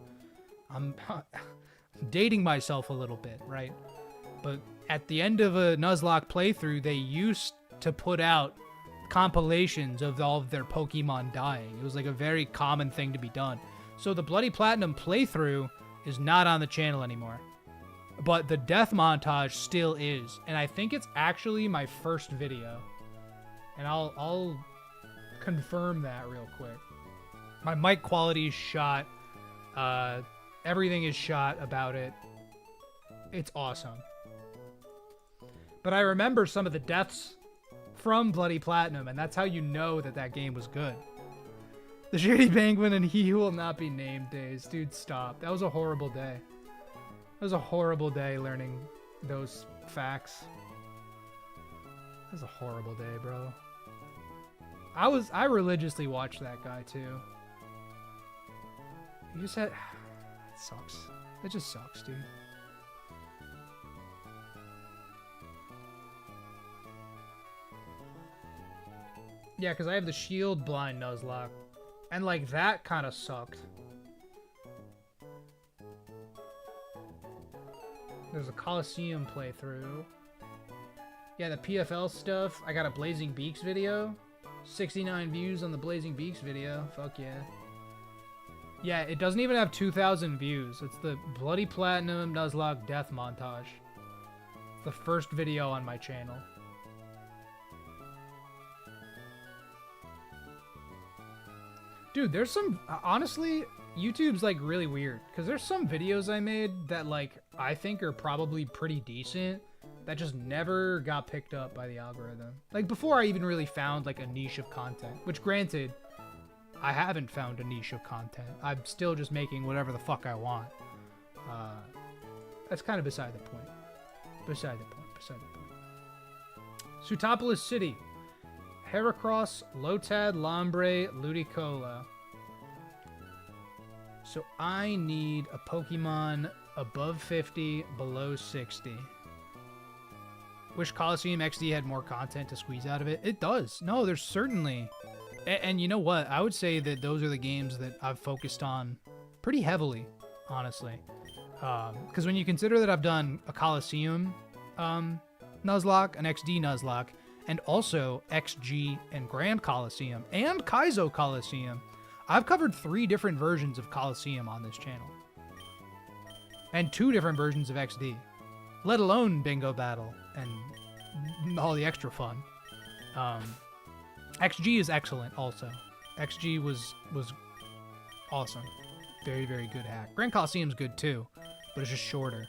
S1: I'm dating myself a little bit, right? But at the end of a Nuzlocke playthrough, they used to put out compilations of all of their Pokemon dying. It was like a very common thing to be done. So the Bloody Platinum playthrough is not on the channel anymore. But the death montage still is. And I think it's actually my first video. And I'll confirm that real quick. My mic quality is shot. Everything is shot about it. It's awesome. But I remember some of the deaths from Bloody Platinum, and that's how you know that that game was good. The Shady Penguin and He Who Will Not Be Named days. Dude, stop. That was a horrible day. It was a horrible day learning those facts. That was a horrible day, bro. I religiously watched that guy too. You just had... It sucks. It just sucks, dude. Yeah, because I have the shield blind Nuzlocke. And, like, that kind of sucked. There's a Coliseum playthrough. Yeah, the PFL stuff. I got a Blazing Beaks video. 69 views on the Blazing Beaks video. Fuck yeah. Yeah, it doesn't even have 2,000 views. It's the Bloody Platinum Nuzlocke Death Montage. It's the first video on my channel. Dude, there's some... Honestly, YouTube's, like, really weird. Because there's some videos I made that, like, I think are probably pretty decent that just never got picked up by the algorithm. Like, before I even really found, like, a niche of content. Which, granted, I haven't found a niche of content. I'm still just making whatever the fuck I want. That's kind of beside the point. Beside the point. Sutopolis City. Heracross, Lotad, Lombre, Ludicolo. So I need a Pokemon above 50, below 60. Wish Coliseum XD had more content to squeeze out of it. It does. No, there's certainly... And you know what? I would say that those are the games that I've focused on pretty heavily, honestly. Because when you consider that I've done a Coliseum Nuzlocke, an XD Nuzlocke, and also XG and Grand Coliseum, and Kaizo Coliseum, I've covered 3 different versions of Coliseum on this channel. And 2 different versions of XD. Let alone Bingo Battle and all the extra fun. XG is excellent also. XG was awesome. Very, very good hack. Grand Coliseum's good too, but it's just shorter.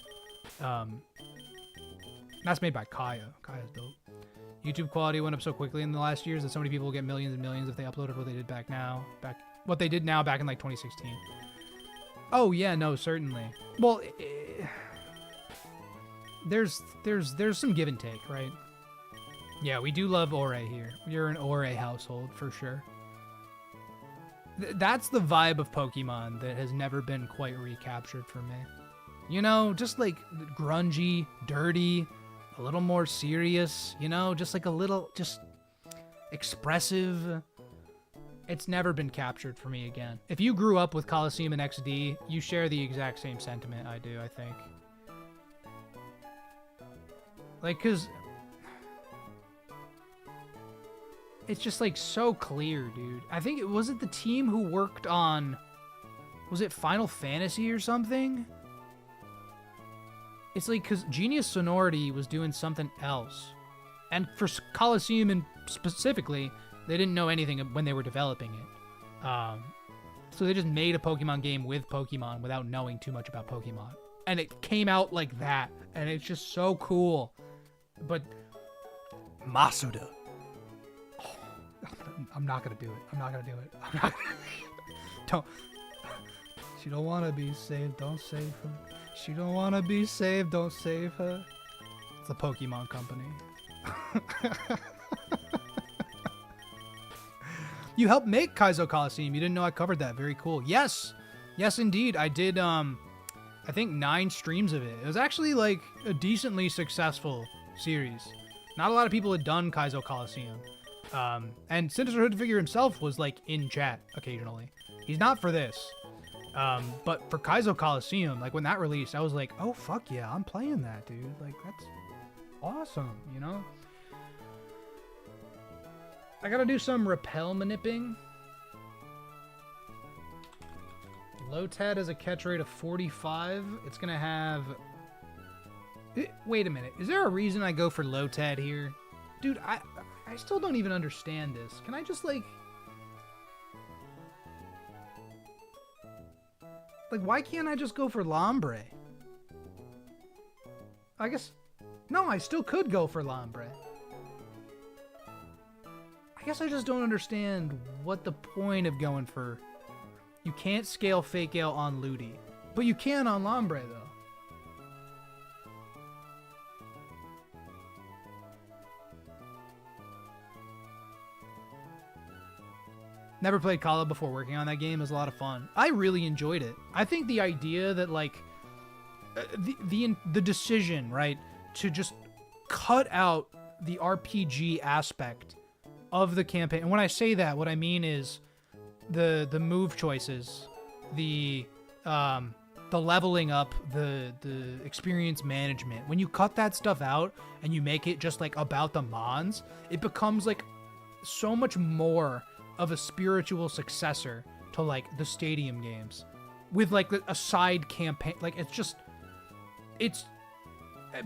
S1: That's made by Kaya. Kaya's dope. YouTube quality went up so quickly in the last years that so many people will get millions and millions if they uploaded what they did back in like 2016. Oh yeah, no, certainly. Well, there's some give and take, right? Yeah, we do love Ore here. You're an Ore household for sure. That's the vibe of Pokemon that has never been quite recaptured for me. You know, just like grungy, dirty, a little more serious, you know, just like a little, just expressive. It's never been captured for me again. If you grew up with Coliseum and XD, you share the exact same sentiment I do, I think. Like, cause it's just like so clear, dude. I think was it the team who worked on, was it Final Fantasy or something? It's like, because Genius Sonority was doing something else. And for Coliseum and specifically, they didn't know anything when they were developing it. So they just made a Pokemon game with Pokemon without knowing too much about Pokemon. And it came out like that. And it's just so cool. But Masuda. Oh, I'm not going to do it. Don't. She don't want to be saved. Don't save her. She don't want to be saved. Don't save her. It's the Pokemon Company. You helped make Kaizo Coliseum. You didn't know I covered that. Very cool. Yes. Yes, indeed. I did, I think 9 streams of it. It was actually, like, a decently successful series. Not a lot of people had done Kaizo Coliseum. And Sinister Hood Figure himself was, like, in chat occasionally. He's not for this. But for Kaizo Coliseum, like, when that released, I was like, oh, fuck yeah, I'm playing that, dude. Like, that's awesome, you know? I gotta do some repel manipping. Lotad has a catch rate of 45. It's gonna have... Wait a minute. Is there a reason I go for Lotad here? Dude, I still don't even understand this. Can I just, like... Like, why can't I just go for Lombre? I guess... No, I still could go for Lombre. I guess I just don't understand what the point of going for... You can't scale Fake Ale on Ludi. But you can on Lombre, though. Never played Kala before working on that game. It was a lot of fun. I really enjoyed it. I think the idea that, like, the decision, right, to just cut out the RPG aspect of the campaign. And when I say that, what I mean is the move choices, the leveling up, the experience management. When you cut that stuff out and you make it just like about the Mons, it becomes like so much more of a spiritual successor to like the Stadium games with like a side campaign. Like it's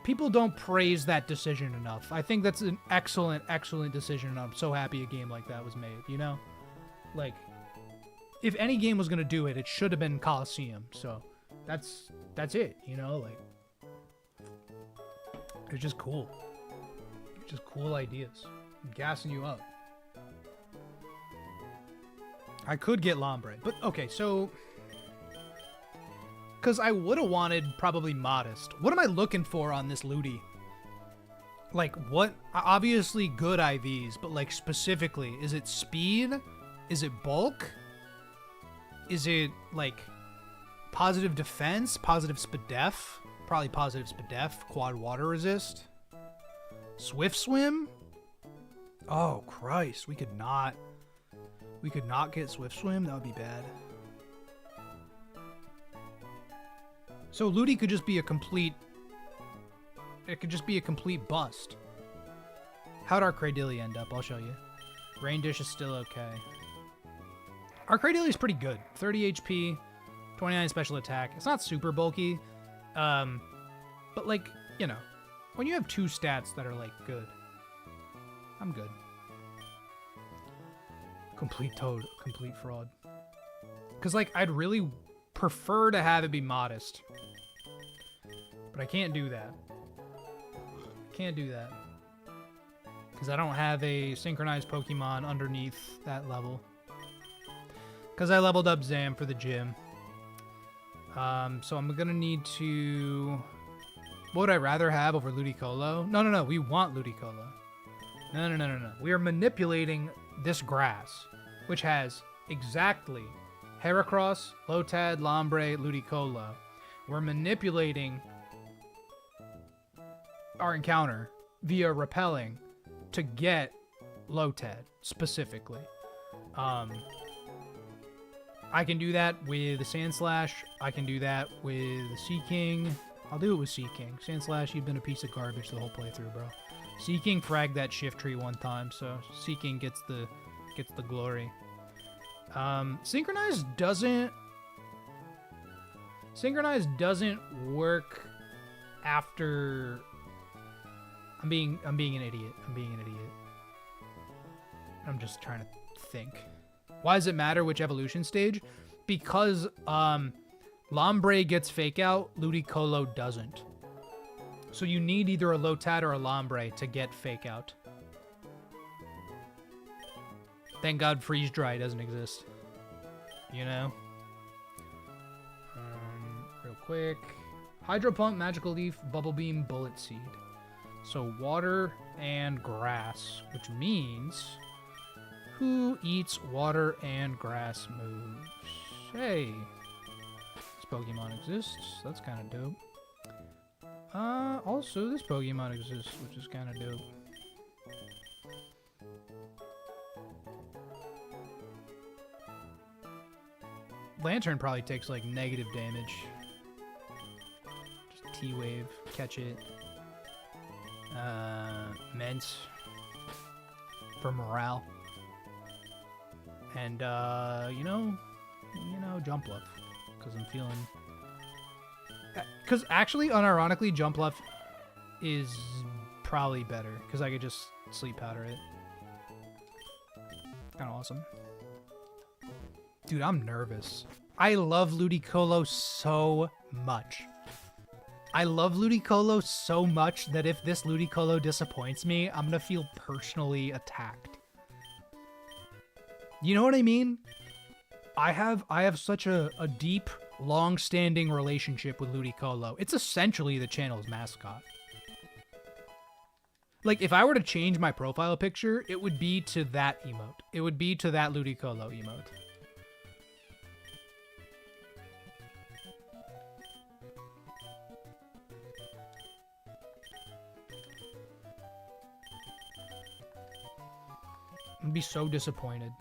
S1: people don't praise that decision enough. I think that's an excellent decision, and I'm so happy a game like that was made, you know? Like, if any game was gonna do it, it should have been Colosseum. So that's it, you know? Like, it's just cool. Just cool ideas. I'm gassing you up. I could get Lombre, but okay, so... Because I would have wanted probably Modest. What am I looking for on this Ludi? Like, what? Obviously good IVs, but like specifically, is it speed? Is it bulk? Is it like positive defense? Positive SPDEF? Probably positive SPDEF. Quad water resist? Swift swim? Oh, Christ. We could not get Swift swim? That would be bad. So Ludi could just be a complete... It could just be a complete bust. How'd our Cradilly end up? I'll show you. Rain Dish is still okay. Our Cradilly is pretty good. 30 HP, 29 special attack. It's not super bulky. But like, you know, when you have two stats that are like good, I'm good. Complete toad. Complete fraud. Because like, I'd really prefer to have it be Modest. But I can't do that. Can't do that. Because I don't have a synchronized Pokemon underneath that level. Because I leveled up Zam for the gym. So I'm going to need to... What would I rather have over Ludicolo? No. We want Ludicolo. No. We are manipulating this grass, which has exactly Heracross, Lotad, Lombre, Ludicolo. We're manipulating our encounter via repelling to get Lotad specifically. I can do that with the Sandslash. I can do that with the Seaking. I'll do it with Seaking. Sandslash, you've been a piece of garbage the whole playthrough, bro. Seaking fragged that Shift Tree one time, so Seaking gets the glory. Synchronized doesn't work after... I'm being an idiot. I'm just trying to think. Why does it matter which evolution stage? Because Lombre gets Fake Out, Ludicolo doesn't. So you need either a Lotad or a Lombre to get Fake Out. Thank God Freeze Dry doesn't exist. You know? Real quick. Hydro Pump, Magical Leaf, Bubble Beam, Bullet Seed. So water and grass, which means... Who eats water and grass moves? Hey. This Pokemon exists. That's kind of dope. Also, this Pokemon exists, which is kind of dope. Lantern probably takes, like, negative damage. Just T-Wave. Catch it. Mint. For morale. And, you know, Jumpluff. Because I'm feeling... Because actually, unironically, Jumpluff is probably better. Because I could just Sleep Powder it. Kind of awesome. Dude, I'm nervous. I love Ludicolo so much. I love Ludicolo so much that if this Ludicolo disappoints me, I'm gonna feel personally attacked. You know what I mean? I have such a deep, long-standing relationship with Ludicolo. It's essentially the channel's mascot. Like, if I were to change my profile picture, it would be to that emote. It would be to that Ludicolo emote. I'd be so disappointed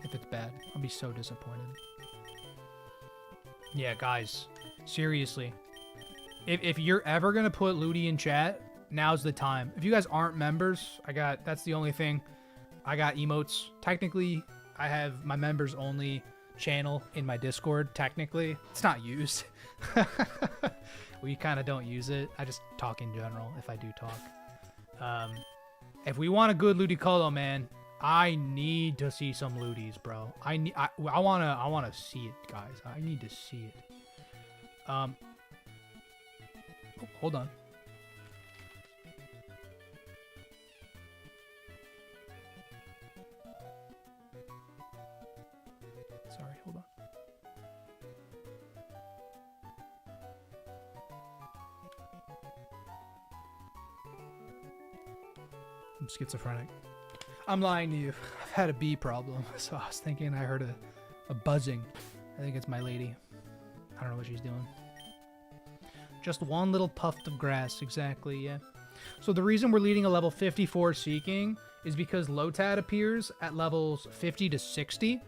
S1: if it's bad. I'll be so disappointed. Yeah, guys, seriously. If you're ever gonna put Ludi in chat, now's the time. If you guys aren't members, that's the only thing. I got emotes. Technically, I have my members only channel in my Discord. Technically, it's not used. We kind of don't use it. I just talk in general if I do talk. If we want a good Ludicolo, man, I need to see some Ludis, bro. I wanna see it, guys. I need to see it. Oh, hold on. Sorry, hold on. I'm schizophrenic. I'm lying to you. I've had a bee problem, so I was thinking I heard a buzzing. I think it's my lady. I don't know what she's doing. Just one little puff of grass, exactly, yeah. So the reason we're leading a level 54 Seeking is because Lotad appears at levels 50 to 60,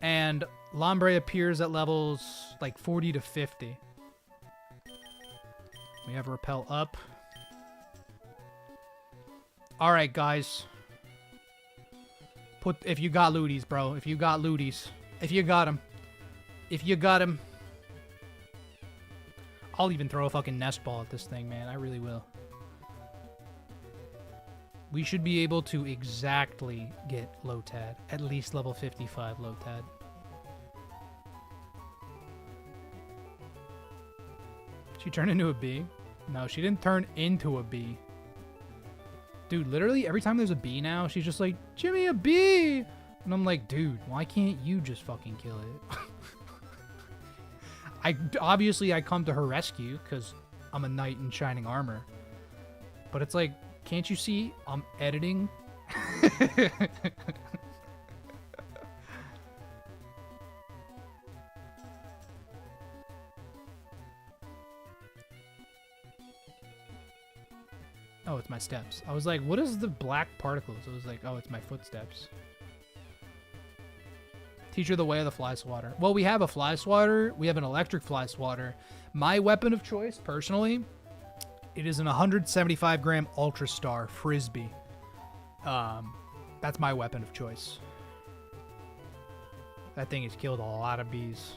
S1: and Lombre appears at levels like 40 to 50. We have Repel up. Alright, guys. If you got Ludis, bro. If you got Ludis. If you got him. If you got him. I'll even throw a fucking nest ball at this thing, man. I really will. We should be able to exactly get Lotad. At least level 55 Lotad. She turned into a bee? No, she didn't turn into a bee. Dude, literally every time there's a bee now, she's just like, Jimmy, a bee! And I'm like, dude, why can't you just fucking kill it? Obviously I come to her rescue because I'm a knight in shining armor. But it's like, can't you see I'm editing? Oh, it's my steps. I was like, what is the black particles? I was like, oh, it's my footsteps. Teach her the way of the fly swatter. Well, we have a fly swatter. We have an electric fly swatter. My weapon of choice, personally, it is an 175 gram Ultra Star Frisbee. That's my weapon of choice. That thing has killed a lot of bees.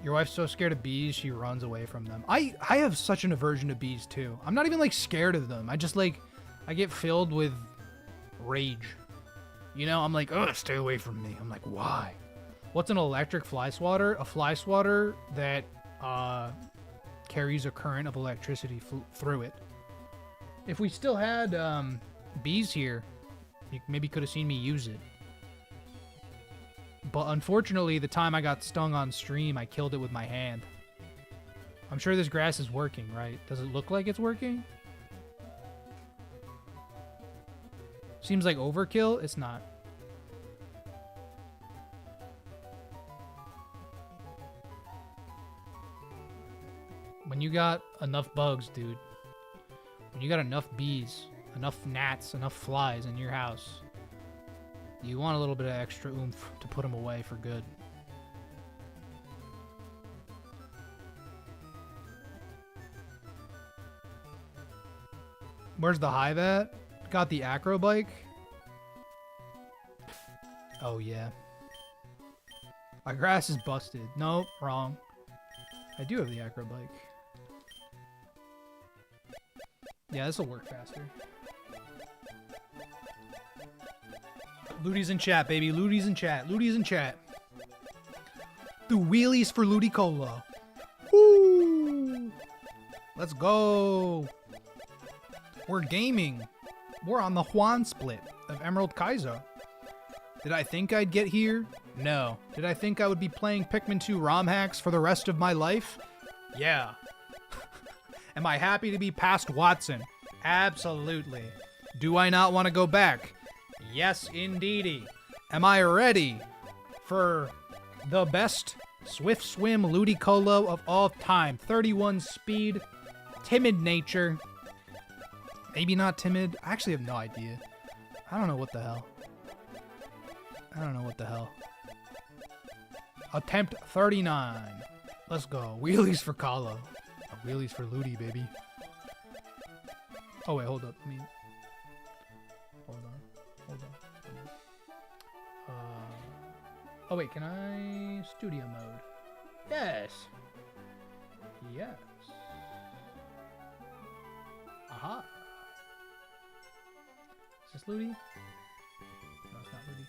S1: Your wife's so scared of bees, she runs away from them. I have such an aversion to bees, too. I'm not even, like, scared of them. I just, like, I get filled with rage. You know, I'm like, ugh, stay away from me. I'm like, why? What's an electric fly swatter? A fly swatter that carries a current of electricity through it. If we still had bees here, you maybe could have seen me use it. But unfortunately, the time I got stung on stream, I killed it with my hand. I'm sure this grass is working, right? Does it look like it's working? Seems like overkill. It's not. When you got enough bugs, dude. When you got enough bees, enough gnats, enough flies in your house, you want a little bit of extra oomph to put them away for good. Where's the hive at? Got the acro bike? Oh, yeah. My grass is busted. Nope, wrong. I do have the acro bike. Yeah, this will work faster. Ludi's in chat, baby. Ludi's in chat. Ludi's in chat. Do wheelies for Ludicolo. Woo! Let's go. We're gaming. We're on the Hoenn split of Emerald Kaizo. Did I think I'd get here? No. Did I think I would be playing Pikmin 2 ROM hacks for the rest of my life? Yeah. Am I happy to be past Watson? Absolutely. Do I not want to go back? Yes, indeedy. Am I ready for the best Swift Swim Ludicolo of all time? 31 speed, timid nature. Maybe not timid. I actually have no idea. I don't know what the hell. I don't know what the hell. Attempt 39. Let's go. Wheelies for Kalo. Wheelies for Ludi, baby. Oh, wait, hold up. Hold on. Oh, wait, can I... Studio mode. Yes. Yes. Aha. Is this Ludi? No, it's not Ludi.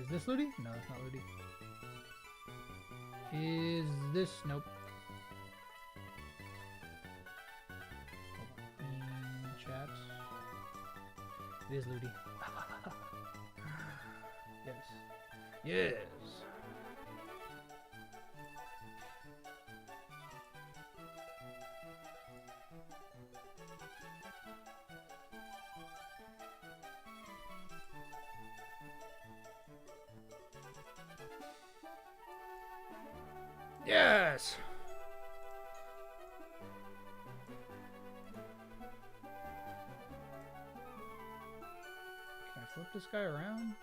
S1: Is this Ludi? No, it's not Ludi. Is this... Nope. Chat. It is Ludi. Yes. Yes. Yes. Can I flip this guy around?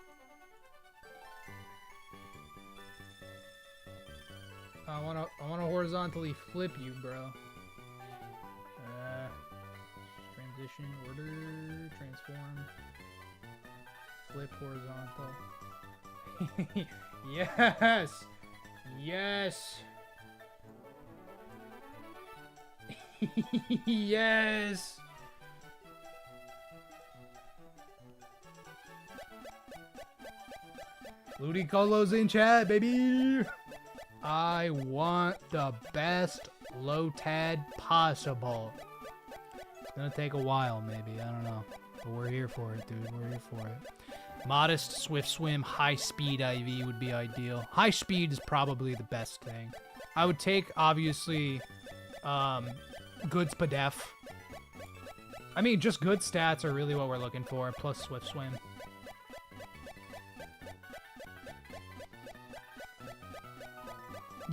S1: I wanna horizontally flip you, bro. Transition, order, transform, flip horizontal. Yes! Yes! Yes! Ludicolo's in chat, baby! I want the best Lotad possible. It's gonna take a while, maybe. I don't know. But we're here for it, dude. We're here for it. Modest, swift swim, high speed IV would be ideal. High speed is probably the best thing. I would take, obviously, good spadef. I mean, just good stats are really what we're looking for, plus swift swim.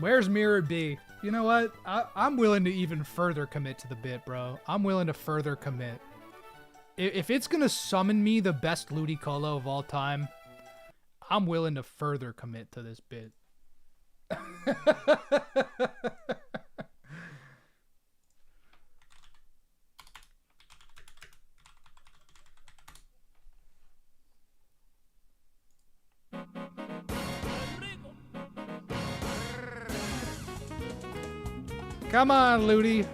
S1: Where's Mirror B? You know what? I'm willing to even further commit to the bit, bro. I'm willing to further commit. If it's gonna summon me the best Ludicolo of all time, I'm willing to further commit to this bit. Come on, Ludi.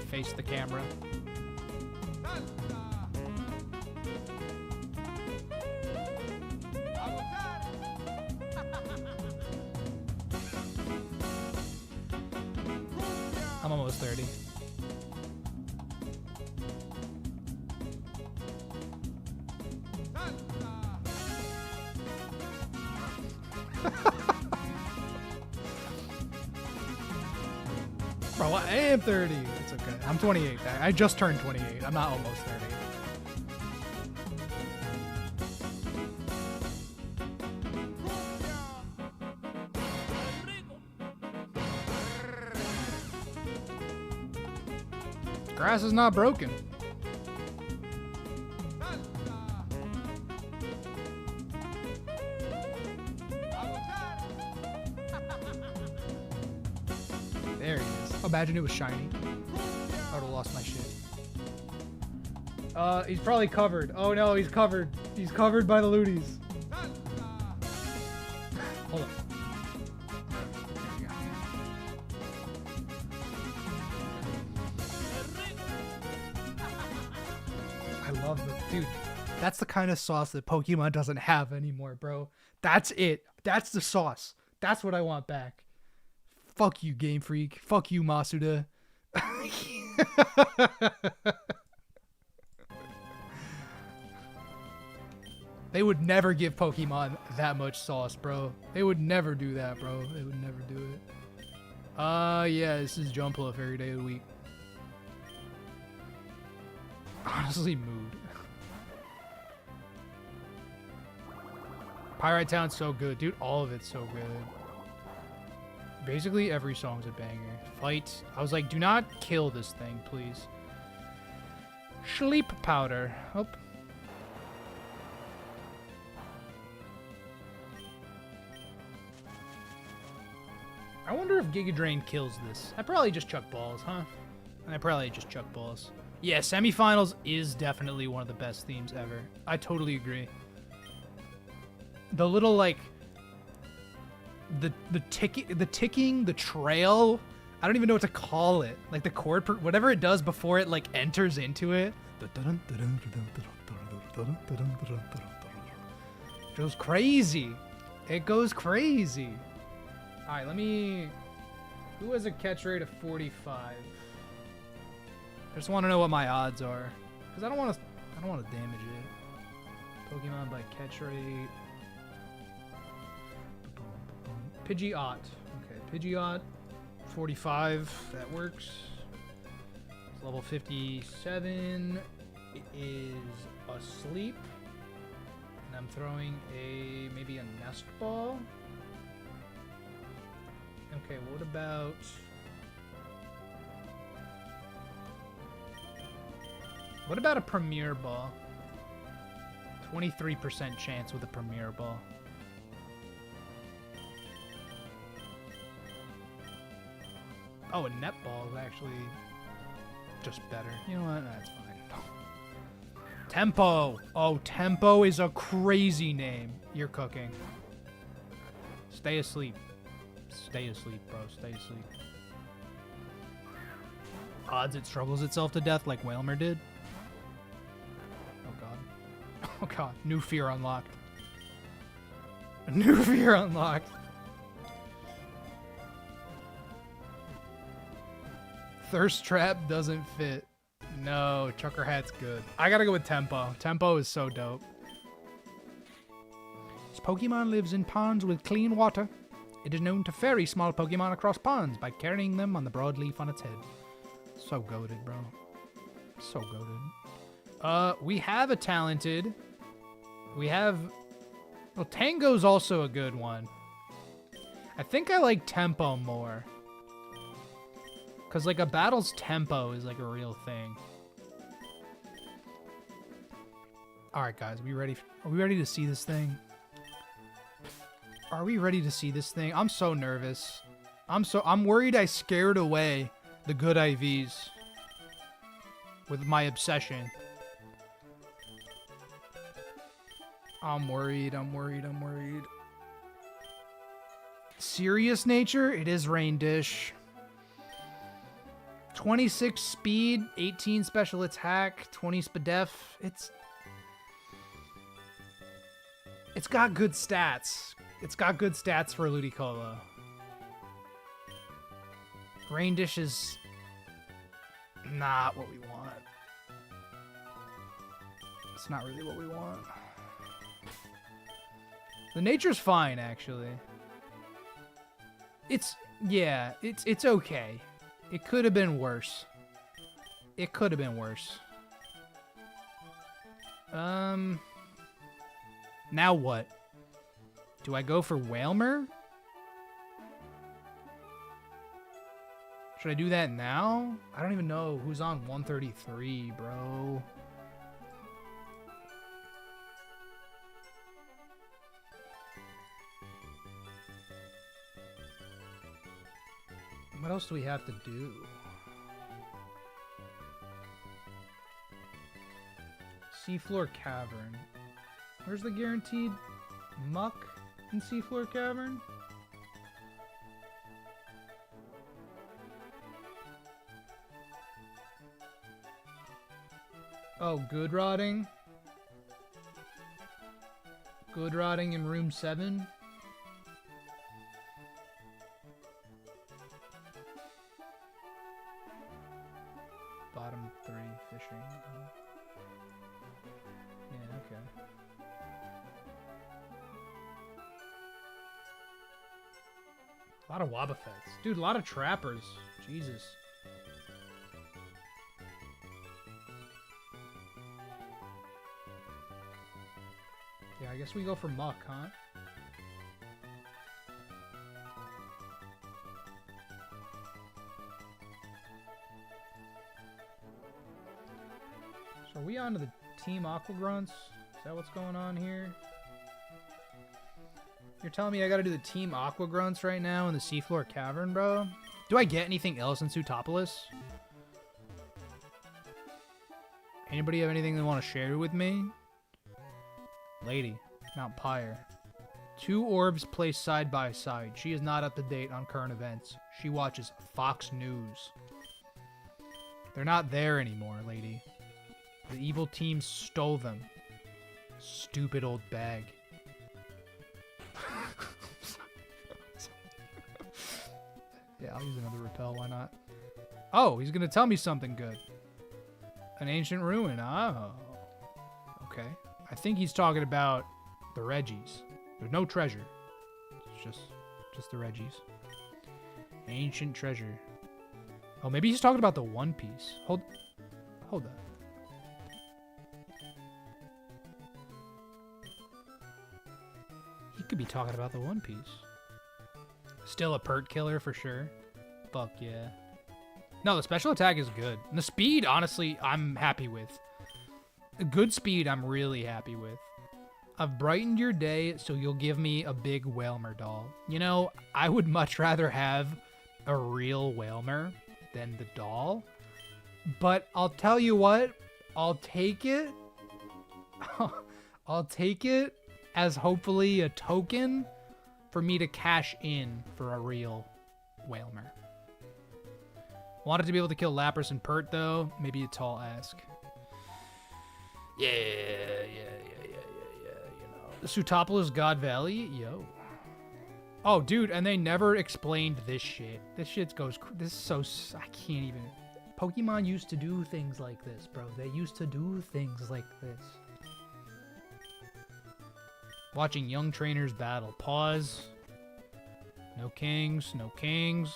S1: Face the camera. I'm almost 30. Bro, I am 30. It's okay. I'm 28. I just turned 28. I'm not almost 30. Grass is not broken. There he is. Imagine it was shiny. I would have lost my shit. He's probably covered. Oh no, he's covered. He's covered by the Ludis. Hold on. I love the dude. That's the kind of sauce that Pokemon doesn't have anymore, bro. That's it. That's the sauce. That's what I want back. Fuck you, Game Freak. Fuck you, Masuda. They would never give Pokemon that much sauce, bro. They would never do that, bro. They would never do it. Yeah, this is jump bluff every day of the week. Honestly, mood. Pyrite Town's so good. Dude, all of it's so good. Basically, every song's a banger. Fight. I was like, do not kill this thing, please. Sleep powder. Oh. I wonder if Giga Drain kills this. I probably just chuck balls, huh? I probably just chuck balls. Yeah, semifinals is definitely one of the best themes ever. I totally agree. The little, like, the ticking, the trail. I don't even know what to call it. Like the chord, whatever it does before it like enters into it. It goes crazy. It goes crazy. All right, let me. Who has a catch rate of 45? I just want to know what my odds are, because I don't want to damage it. Pokemon by catch rate. Pidgeot. Okay, Pidgeot. 45. That works. It's level 57. It is asleep. And I'm throwing maybe a nest ball. Okay, what about... What about a Premier Ball? 23% chance with a Premier Ball. Oh, a Netball is actually just better. You know what? That's fine. Tempo! Oh, Tempo is a crazy name. You're cooking. Stay asleep. Stay asleep, bro. Stay asleep. Odds it struggles itself to death like Wailmer did. Oh, God. Oh, God. New fear unlocked. New fear unlocked. Thirst Trap doesn't fit. No, Trucker Hat's good. I gotta go with Tempo. Tempo is so dope. This Pokemon lives in ponds with clean water. It is known to ferry small Pokemon across ponds by carrying them on the broadleaf on its head. So goated, bro. So goated. We have a talented. We have... Well, Tango's also a good one. I think I like Tempo more. Because, like, a battle's tempo is, like, a real thing. Alright, guys. Are we ready to see this thing? Are we ready to see this thing? I'm so nervous. I'm worried I scared away the good IVs. With my obsession. I'm worried. Serious nature? It is Rain Dish. 26 speed, 18 special attack, 20 spadef. It's got good stats. It's got good stats for Ludicolo. Rain Dish is not what we want. It's not really what we want. The nature's fine, actually. It's okay. It could have been worse. It could have been worse. Now what? Do I go for Wailmer? Should I do that now? I don't even know who's on 133, bro. What else do we have to do? Seafloor Cavern. Where's the guaranteed muck in Seafloor Cavern? Oh, good rotting. Good rotting in room 7. Bottom 3 fishing. Yeah, okay. A lot of Wobbuffets. Dude, a lot of trappers. Jesus. Yeah, I guess we go for Muck, huh? So are we on to the Team Aqua Grunts? Is that what's going on here? You're telling me I gotta do the Team Aqua Grunts right now in the Seafloor Cavern, bro? Do I get anything else in Sutopolis? Anybody have anything they want to share with me? Lady, Mount Pyre. 2 orbs placed side by side. She is not up to date on current events. She watches Fox News. They're not there anymore, lady. The evil team stole them. Stupid old bag. Yeah, I'll use another repel, why not? Oh, he's gonna tell me something good. An ancient ruin, oh. Okay. I think he's talking about the Reggies. There's no treasure. It's just the Reggies. Ancient treasure. Oh, maybe he's talking about the One Piece. Hold up. He could be talking about the One Piece. Still a pert killer for sure. Fuck yeah. No, the special attack is good. And the speed, honestly, I'm happy with. A good speed, I'm really happy with. I've brightened your day, so you'll give me a big Whalmer doll. You know, I would much rather have a real Whalmer than the doll. But I'll tell you what, I'll take it. I'll take it as hopefully a token for me to cash in for a real Whalmer. Wanted to be able to kill Lapras and Pert, though. Maybe a tall ask. Yeah, you know. The Sutopolis God Valley? Yo. Oh, dude, and they never explained this shit. This shit goes... This is so... I can't even... Pokemon used to do things like this, bro. They used to do things like this. Watching young trainers battle. Pause. No kings. No kings.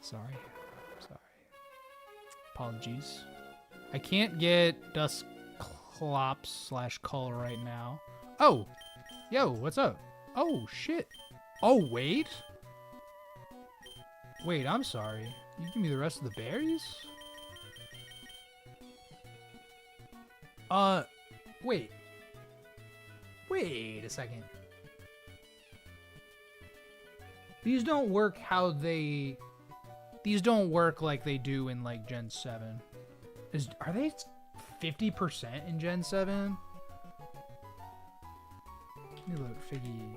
S1: Sorry. Apologies. I can't get Dusclops/Cull right now. Oh! Yo, what's up? Oh, shit. Oh, wait? Wait, I'm sorry. You give me the rest of the berries? Wait. Wait a second. These don't work how they... These don't work like they do in, like, Gen 7. Are they 50% in Gen 7? Let me look. Figgy.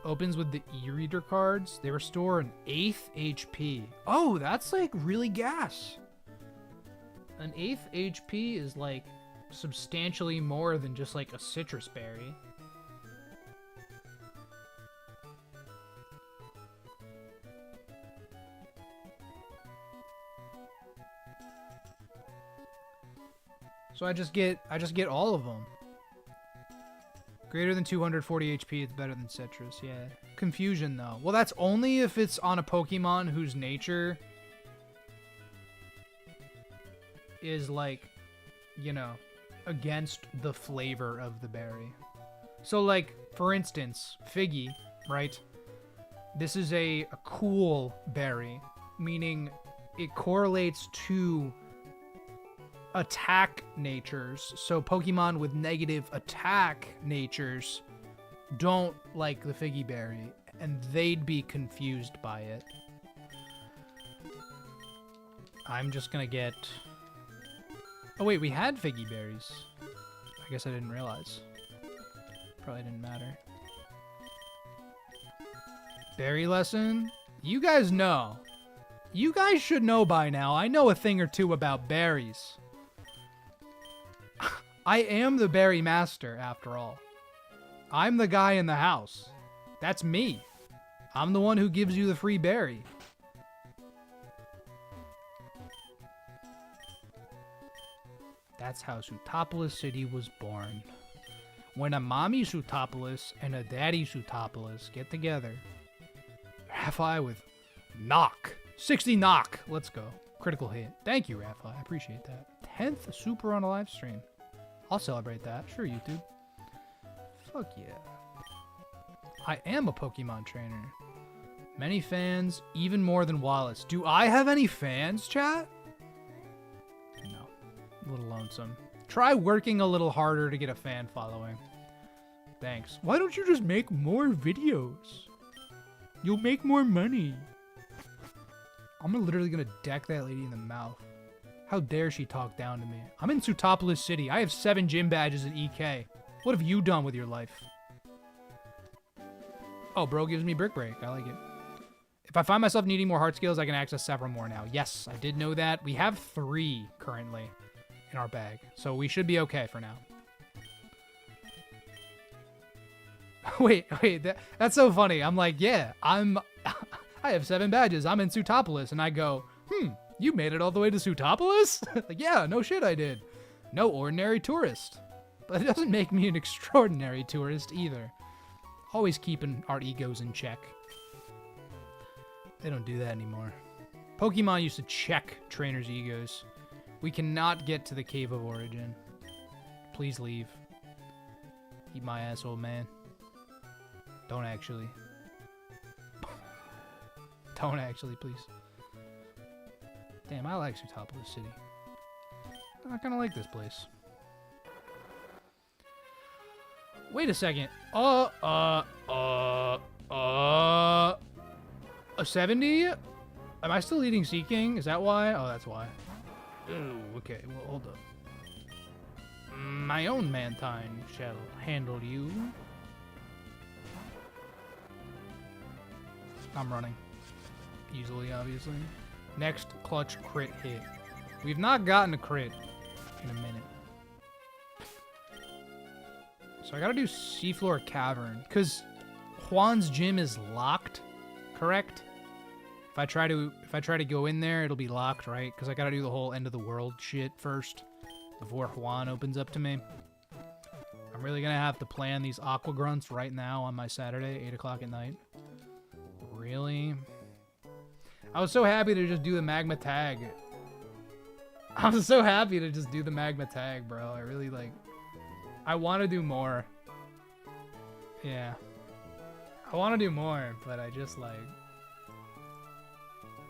S1: Opens with the e-reader cards. They restore an 1/8 HP. Oh, that's, like, really gas. An 1/8 HP is, like, substantially more than just, like, a citrus berry. So I just get all of them. Greater than 240 HP, it's better than citrus, yeah. Confusion, though. Well, that's only if it's on a Pokemon whose nature is, like, you know, against the flavor of the berry. So, like, for instance, Figgy, right? This is a cool berry, meaning it correlates to attack natures. So Pokemon with negative attack natures don't like the Figgy berry, and they'd be confused by it. I'm just gonna get... Oh wait, we had Figgy berries. I guess I didn't realize. Probably didn't matter. Berry lesson? You guys know. You guys should know by now. I know a thing or two about berries. I am the berry master, after all. I'm the guy in the house. That's me. I'm the one who gives you the free berry. That's how Sutopolis City was born. When a mommy Sootopolis and a daddy Sootopolis get together. Rafi with knock. 60 knock. Let's go. Critical hit. Thank you, Rafi. I appreciate that. 10th super on a live stream. I'll celebrate that. Sure, YouTube. Fuck yeah. I am a Pokemon trainer. Many fans, even more than Wallace. Do I have any fans, chat? No. A little lonesome. Try working a little harder to get a fan following. Thanks. Why don't you just make more videos? You'll make more money. I'm literally gonna deck that lady in the mouth. How dare she talk down to me? I'm in Sootopolis City. I have 7 gym badges at EK. What have you done with your life? Oh, bro gives me Brick Break. I like it. If I find myself needing more heart skills, I can access several more now. Yes, I did know that. We have 3 currently in our bag, so we should be okay for now. wait, that's so funny. I'm like, yeah, I have 7 badges. I'm in Sootopolis, and I go, you made it all the way to Sootopolis? Like, yeah, no shit I did. No ordinary tourist. But it doesn't make me an extraordinary tourist either. Always keeping our egos in check. They don't do that anymore. Pokemon used to check trainers' egos. We cannot get to the Cave of Origin. Please leave. Eat my ass, old man. Don't actually. Don't actually, please. Damn, I like Sootopolis City. I kind of like this place. Wait a second. A 70? Am I still eating Sea King? Is that why? Oh, that's why. Oh, okay. Well, hold up. My own Mantine shall handle you. I'm running. Easily, obviously. Next clutch crit hit. We've not gotten a crit in a minute. So I gotta do Seafloor Cavern, because Hoenn's gym is locked, correct? If I try to go in there, it'll be locked, right? Because I gotta do the whole end of the world shit first before Hoenn opens up to me. I'm really gonna have to plan these Aqua Grunts right now on my Saturday, 8 o'clock at night. Really? I was so happy to just do the Magma Tag. I was so happy to just do the Magma Tag, bro. I really, like... I want to do more. Yeah. I want to do more, but I just, like...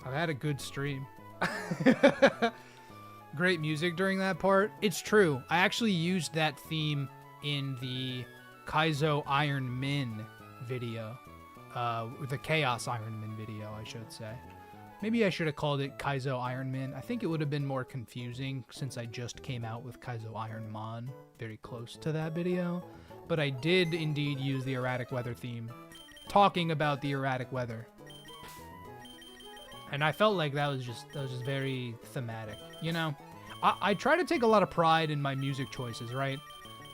S1: I've had a good stream. Great music during that part. It's true. I actually used that theme in the Kaizo Iron Min video. The Chaos Iron Min video, I should say. Maybe I should have called it Kaizo Iron Man. I think it would have been more confusing since I just came out with Kaizo Iron Man very close to that video. But I did indeed use the erratic weather theme, talking about the erratic weather. And I felt like that was just very thematic, you know? I try to take a lot of pride in my music choices, right?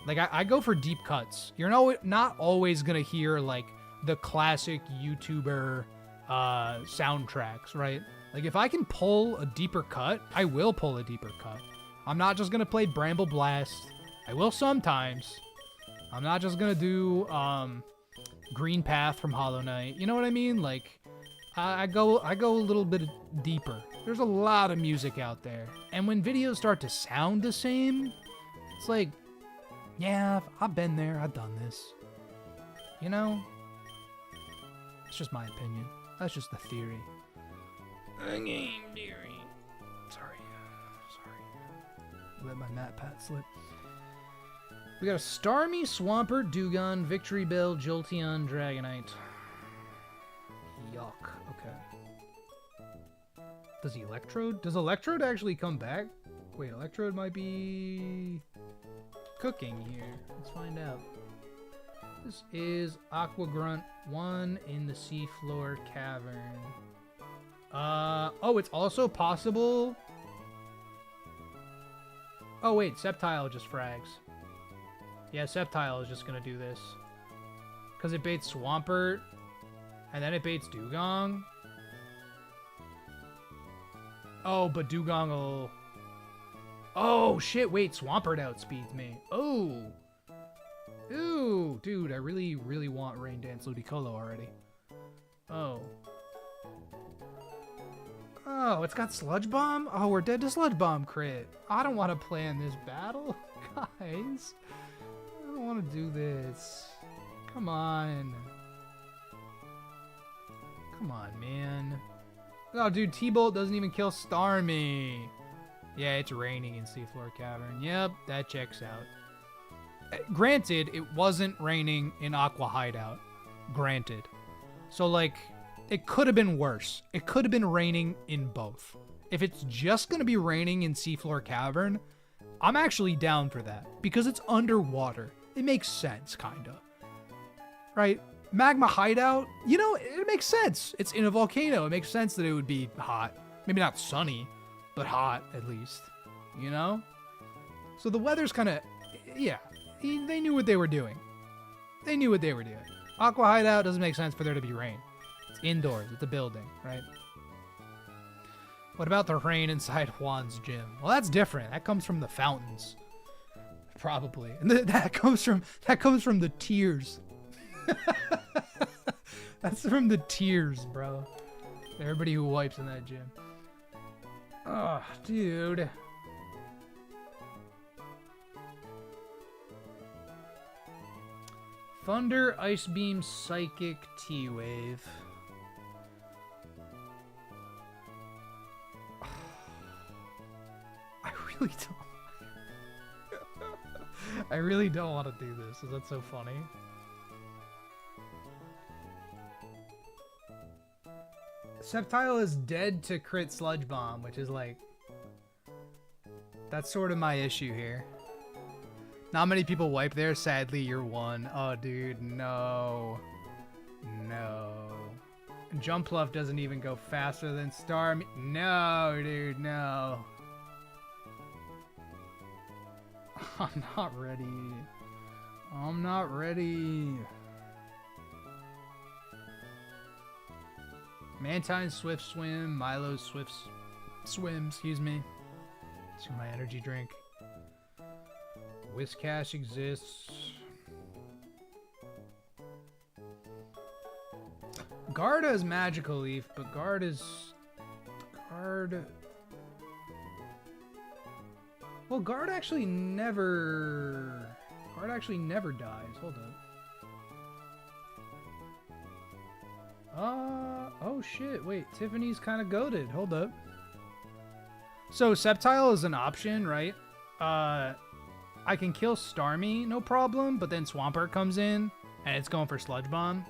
S1: Like, I go for deep cuts. You're not always gonna hear, like, the classic YouTuber soundtracks, right? Like, if I can pull a deeper cut, I will pull a deeper cut. I'm not just gonna play Bramble Blast. I will sometimes. I'm not just gonna do Green Path from Hollow Knight. You know what I mean? Like, I go a little bit deeper. There's a lot of music out there, and when videos start to sound the same, it's like, yeah, I've been there, I've done this. You know? It's just my opinion. That's just the theory. Game theory. Sorry. Let my map pad slip. We got a Starmie, Swampert, Dugong, Victory Bell, Jolteon, Dragonite. Yuck. Okay. Does Electrode actually come back? Wait, Electrode might be cooking here. Let's find out. This is Aqua Grunt 1 in the Seafloor Cavern. Oh, it's also possible. Oh, wait, Sceptile just frags. Yeah, Sceptile is just gonna do this. Because it baits Swampert, and then it baits Dugong. Oh, but Dugong will... Oh, shit, wait, Swampert outspeeds me. Oh! Ooh, dude, I really, really want Rain Dance Ludicolo already. Oh. Oh, it's got Sludge Bomb? Oh, we're dead to Sludge Bomb crit. I don't want to play in this battle, guys. I don't want to do this. Come on. Come on, man. Oh, dude, T-Bolt doesn't even kill Starmie. Yeah, it's raining in Seafloor Cavern. Yep, that checks out. Granted, it wasn't raining in Aqua Hideout. Granted. So, like, it could have been worse. It could have been raining in both. If it's just going to be raining in Seafloor Cavern, I'm actually down for that. Because it's underwater. It makes sense, kinda. Right? Magma Hideout, you know, it makes sense. It's in a volcano. It makes sense that it would be hot. Maybe not sunny, but hot, at least. You know? So the weather's kind of... Yeah. They knew what they were doing. They knew what they were doing. Aqua Hideout doesn't make sense for there to be rain. It's indoors. It's a building, right? What about the rain inside Juan's gym? Well, that's different. That comes from the fountains. Probably. And that comes from the tears. That's from the tears, bro. Everybody who wipes in that gym. Oh, dude. Thunder, Ice Beam, Psychic, T-Wave. I really don't want to do this. Is that so funny? Sceptile is dead to crit Sludge Bomb, which is like... That's sort of my issue here. Not many people wipe there. Sadly, you're one. Oh, dude, no. No. Jumpluff doesn't even go faster than Starmie. No, dude, no. I'm not ready. I'm not ready. Mantine Swift Swim, Milo Swift Swim, excuse me. It's my energy drink. Whiscash exists. Guard has Magical Leaf, but Guard is... Guard... Well, Guard actually never... Guard actually never dies. Hold up. Oh shit, wait. Tiffany's kind of goated. Hold up. So, Sceptile is an option, right? I can kill Starmie, no problem, but then Swampert comes in, and it's going for Sludge Bomb.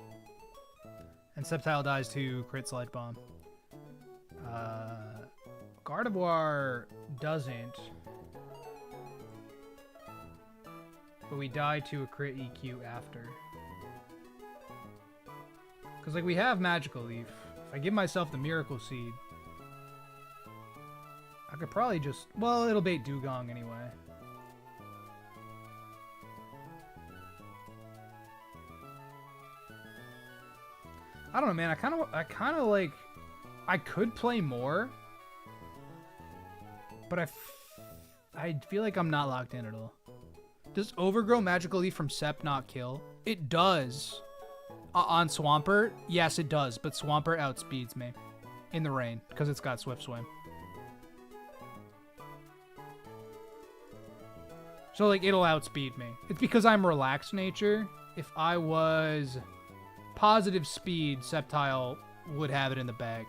S1: And Sceptile dies to crit Sludge Bomb. Gardevoir doesn't. But we die to a crit EQ after. Because, like, we have Magical Leaf. If I give myself the Miracle Seed, I could probably just... Well, it'll bait Dugong anyway. I don't know, man. I kind of like... I could play more. But I feel like I'm not locked in at all. Does Overgrow Magical Leaf from Sep not kill? It does. On Swampert? Yes, it does. But Swampert outspeeds me. In the rain. Because it's got Swift Swim. So, like, it'll outspeed me. It's because I'm relaxed nature. If I was positive speed, Sceptile would have it in the bag.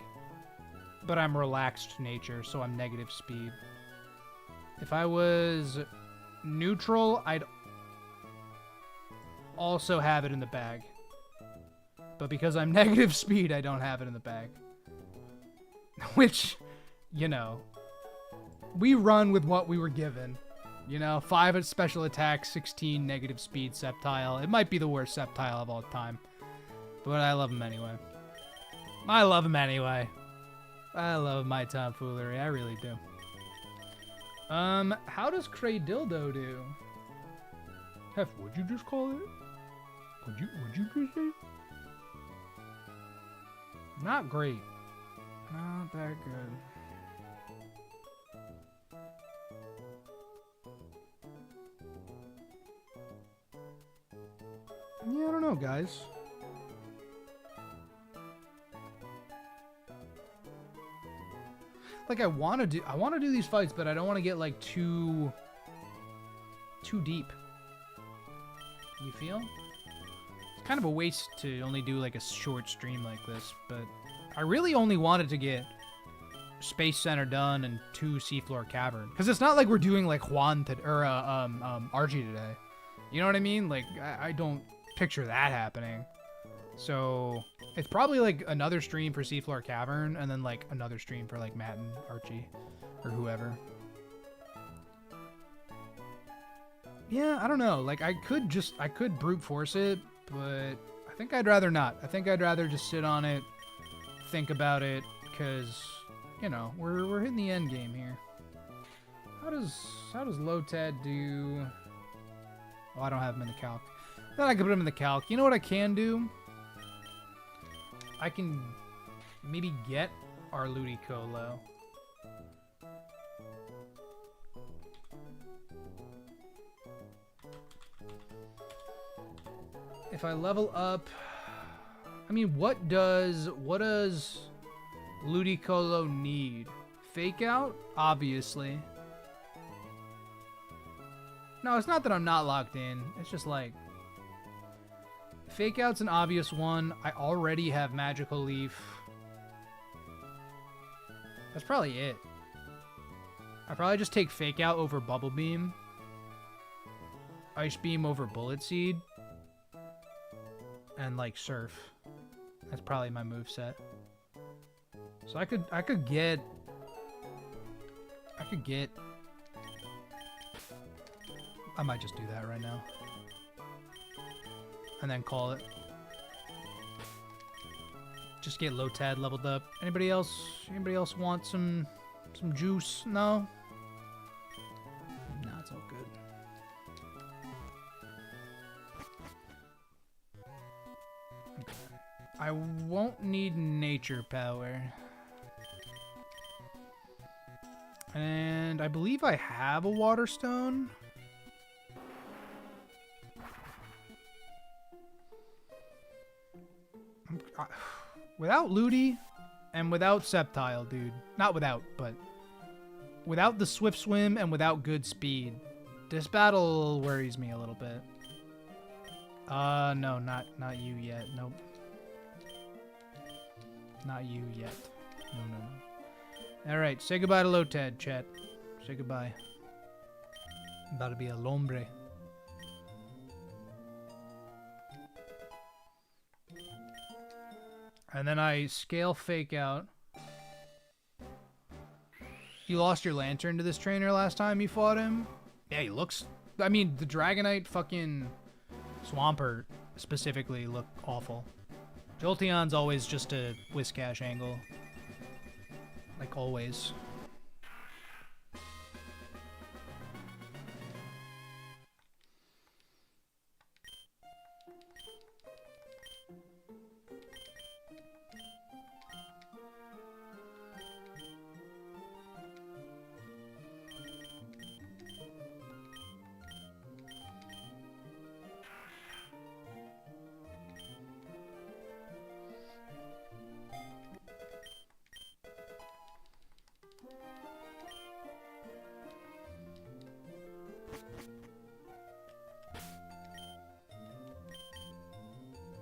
S1: But I'm relaxed nature, so I'm negative speed. If I was neutral, I'd also have it in the bag. But because I'm negative speed, I don't have it in the bag. Which, you know, we run with what we were given. You know, 5 special attack, 16 negative speed Sceptile. It might be the worst Sceptile of all time. But I love him anyway. I love him anyway. I love my tomfoolery. I really do. How does Kraydildo do? Hef, what'd you just call it? What'd you just say? Not great. Not that good. Yeah, I don't know, guys. Like, I want to do these fights, but I don't want to get, like, too deep. You feel? It's kind of a waste to only do, like, a short stream like this, but I really only wanted to get Space Center done and 2 Seafloor Cavern. Because it's not like we're doing, like, Hoenn or Archie today. You know what I mean? Like, I don't picture that happening. So it's probably like another stream for Seafloor Cavern and then like another stream for like Matt and Archie or whoever. Yeah, I don't know. Like I could brute force it, but I think I'd rather not. I think I'd rather just sit on it, think about it, because you know we're hitting the end game here. How does low Ted do? Oh, I don't have him in the calc. Then I can put him in the calc. You know what I can do? I can maybe get our Ludicolo. If I level up, I mean, what does Ludicolo need? Fake out, obviously. No, it's not that I'm not locked in. It's just like Fake Out's an obvious one. I already have Magical Leaf. That's probably it. I probably just take Fake Out over Bubble Beam. Ice Beam over Bullet Seed. And like Surf. That's probably my moveset. So I could get I might just do that right now. And then call it. Just get Lotad leveled up. Anybody else want some juice? No? No, it's all good. Okay. I won't need nature power. And I believe I have a water stone. Without Ludi and without Sceptile, dude. Not without, but without the Swift Swim and without good speed, this battle worries me a little bit. No, not you yet. Nope. Not you yet. No. Alright, say goodbye to Lotad, chat. Say goodbye. About to be a lombre. And then I scale Fake Out. You lost your Lantern to this trainer last time you fought him? Yeah, he looks... I mean, the Dragonite fucking Swampert specifically look awful. Jolteon's always just a Whiscash angle. Like always.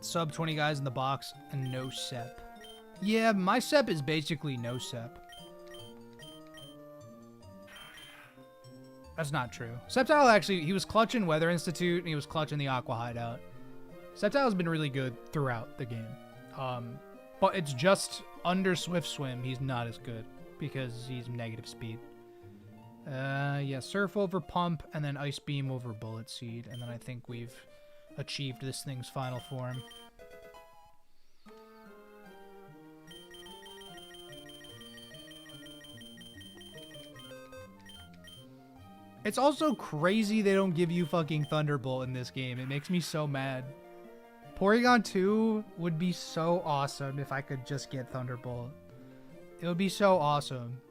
S1: Sub 20 guys in the box and no Sep. Yeah, my Sep is basically no Sep. That's not true. Sceptile actually, he was clutching Weather Institute and he was clutching the Aqua Hideout. Sceptile's been really good throughout the game. But it's just under Swift Swim, he's not as good because he's negative speed. Yeah, Surf over Pump and then Ice Beam over Bullet Seed. And then I think we've achieved this thing's final form. It's also crazy they don't give you fucking Thunderbolt in this game. It makes me so mad. Porygon 2 would be so awesome if I could just get Thunderbolt. It would be so awesome.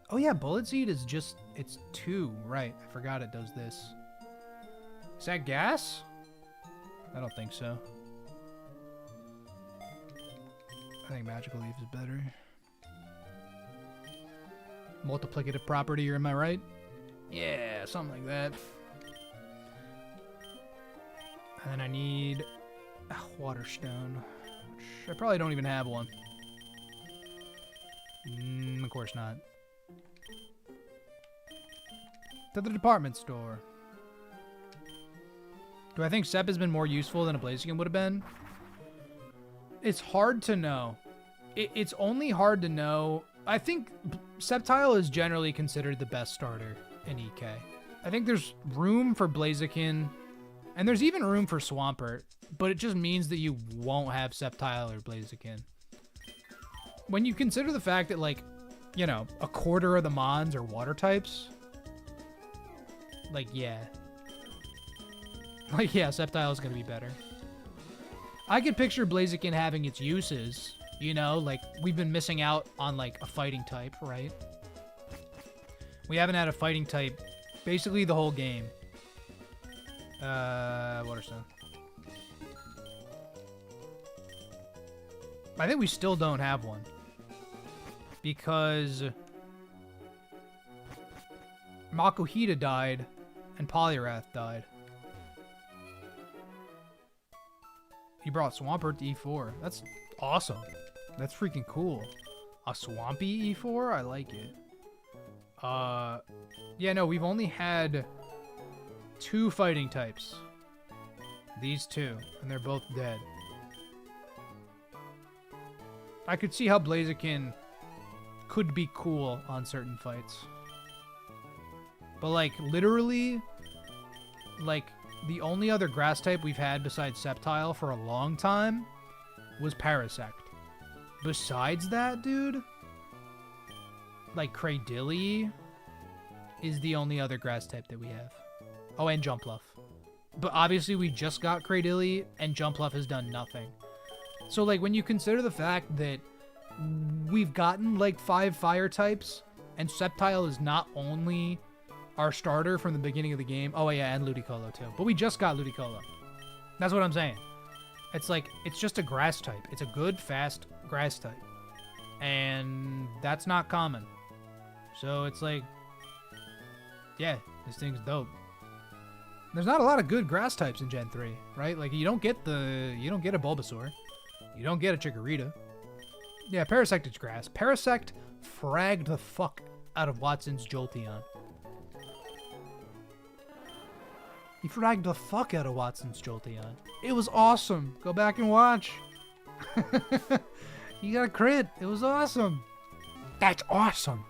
S1: Oh yeah, Bullet Seed is just... It's 2. Right, I forgot it does this. Is that gas? I don't think so. I think Magical Leaf is better. Multiplicative property, am I right? Yeah, something like that. And then I need a Waterstone, which I probably don't even have one. Of course not. To the department store. Do I think Sep has been more useful than a Blaziken would have been? It's hard to know. It's only hard to know. I think Sceptile is generally considered the best starter in EK. I think there's room for Blaziken, and there's even room for Swampert, but it just means that you won't have Sceptile or Blaziken. When you consider the fact that, like, you know, a quarter of the Mons are water types, like, yeah. Like, yeah, Sceptile is going to be better. I could picture Blaziken having its uses, you know, like, we've been missing out on, like, a fighting type, right? We haven't had a fighting type basically the whole game. Waterstone. I think we still don't have one. Because Makuhita died and Poliwrath died. He brought Swampert to E4. That's awesome. That's freaking cool. A Swampy E4? I like it. Yeah, no, we've only had 2 fighting types. These 2, and they're both dead. I could see how Blaziken could be cool on certain fights. But, like, literally, like, the only other grass type we've had besides Sceptile for a long time was Parasect. Besides that, dude, like, Cradily is the only other grass type that we have. Oh, and Jumpluff. But obviously we just got Cradily, and Jumpluff has done nothing. So, like, when you consider the fact that we've gotten, like, 5 fire types, and Sceptile is not only our starter from the beginning of the game. Oh, yeah, and Ludicolo, too. But we just got Ludicolo. That's what I'm saying. It's like, it's just a grass type. It's a good, fast grass type. And that's not common. So it's like, yeah, this thing's dope. There's not a lot of good grass types in Gen 3, right? Like, you don't get a Bulbasaur. You don't get a Chikorita. Yeah, Parasect is grass. Parasect fragged the fuck out of Watson's Jolteon. He fragged the fuck out of Watson's Jolteon. It was awesome. Go back and watch. He got a crit. It was awesome. That's awesome.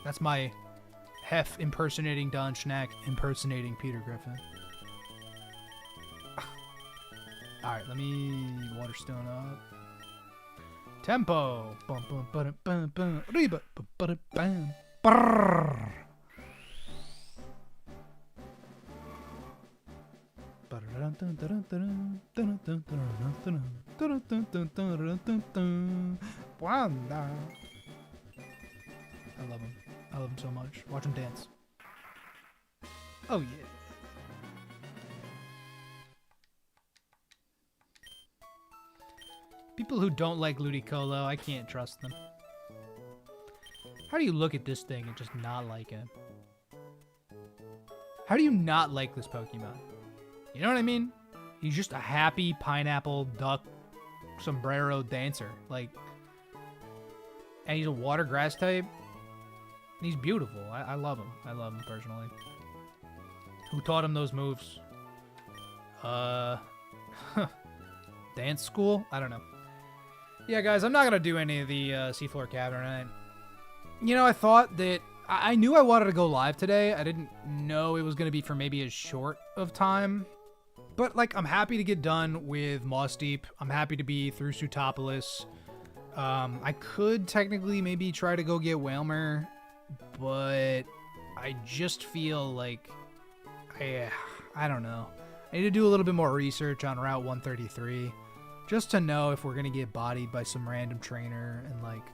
S1: That's my Hef impersonating Don Schnack impersonating Peter Griffin. Alright, let me Waterstone up. Tempo. Bum, bum, ba, bum, bum. Reba, ba, ba, bam. Brrr. Wanda. I love him. I love him so much. Watch him dance. Oh, yeah. People who don't like Ludicolo, I can't trust them. How do you look at this thing and just not like him? How do you not like this Pokemon? You know what I mean? He's just a happy pineapple duck sombrero dancer. Like, and he's a water grass type. And he's beautiful. I love him. I love him personally. Who taught him those moves? Dance school? I don't know. Yeah, guys, I'm not going to do any of the Seafloor Cavern. You know, I thought that... I knew I wanted to go live today. I didn't know it was going to be for maybe as short of time. But, like, I'm happy to get done with Moss Deep. I'm happy to be through Sutopolis. I could technically maybe try to go get Whalmer, but I just feel like... I don't know. I need to do a little bit more research on Route 133. Just to know if we're going to get bodied by some random trainer and, like,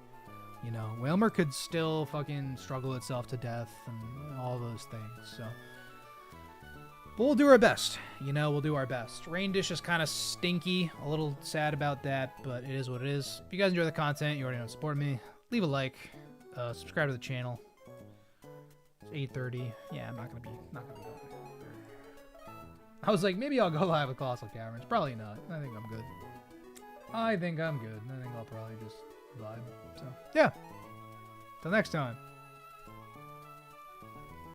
S1: you know, Whalmer could still fucking struggle itself to death and all those things, so. But we'll do our best. You know, we'll do our best. Rain Dish is kind of stinky. A little sad about that, but it is what it is. If you guys enjoy the content, you already know to support me. Leave a like. Subscribe to the channel. It's 8:30. Yeah, I'm not gonna be going. I was like, maybe I'll go live with Colossal Caverns. Probably not. I think I'm good. I think I'll probably just vibe. So, yeah. Till next time.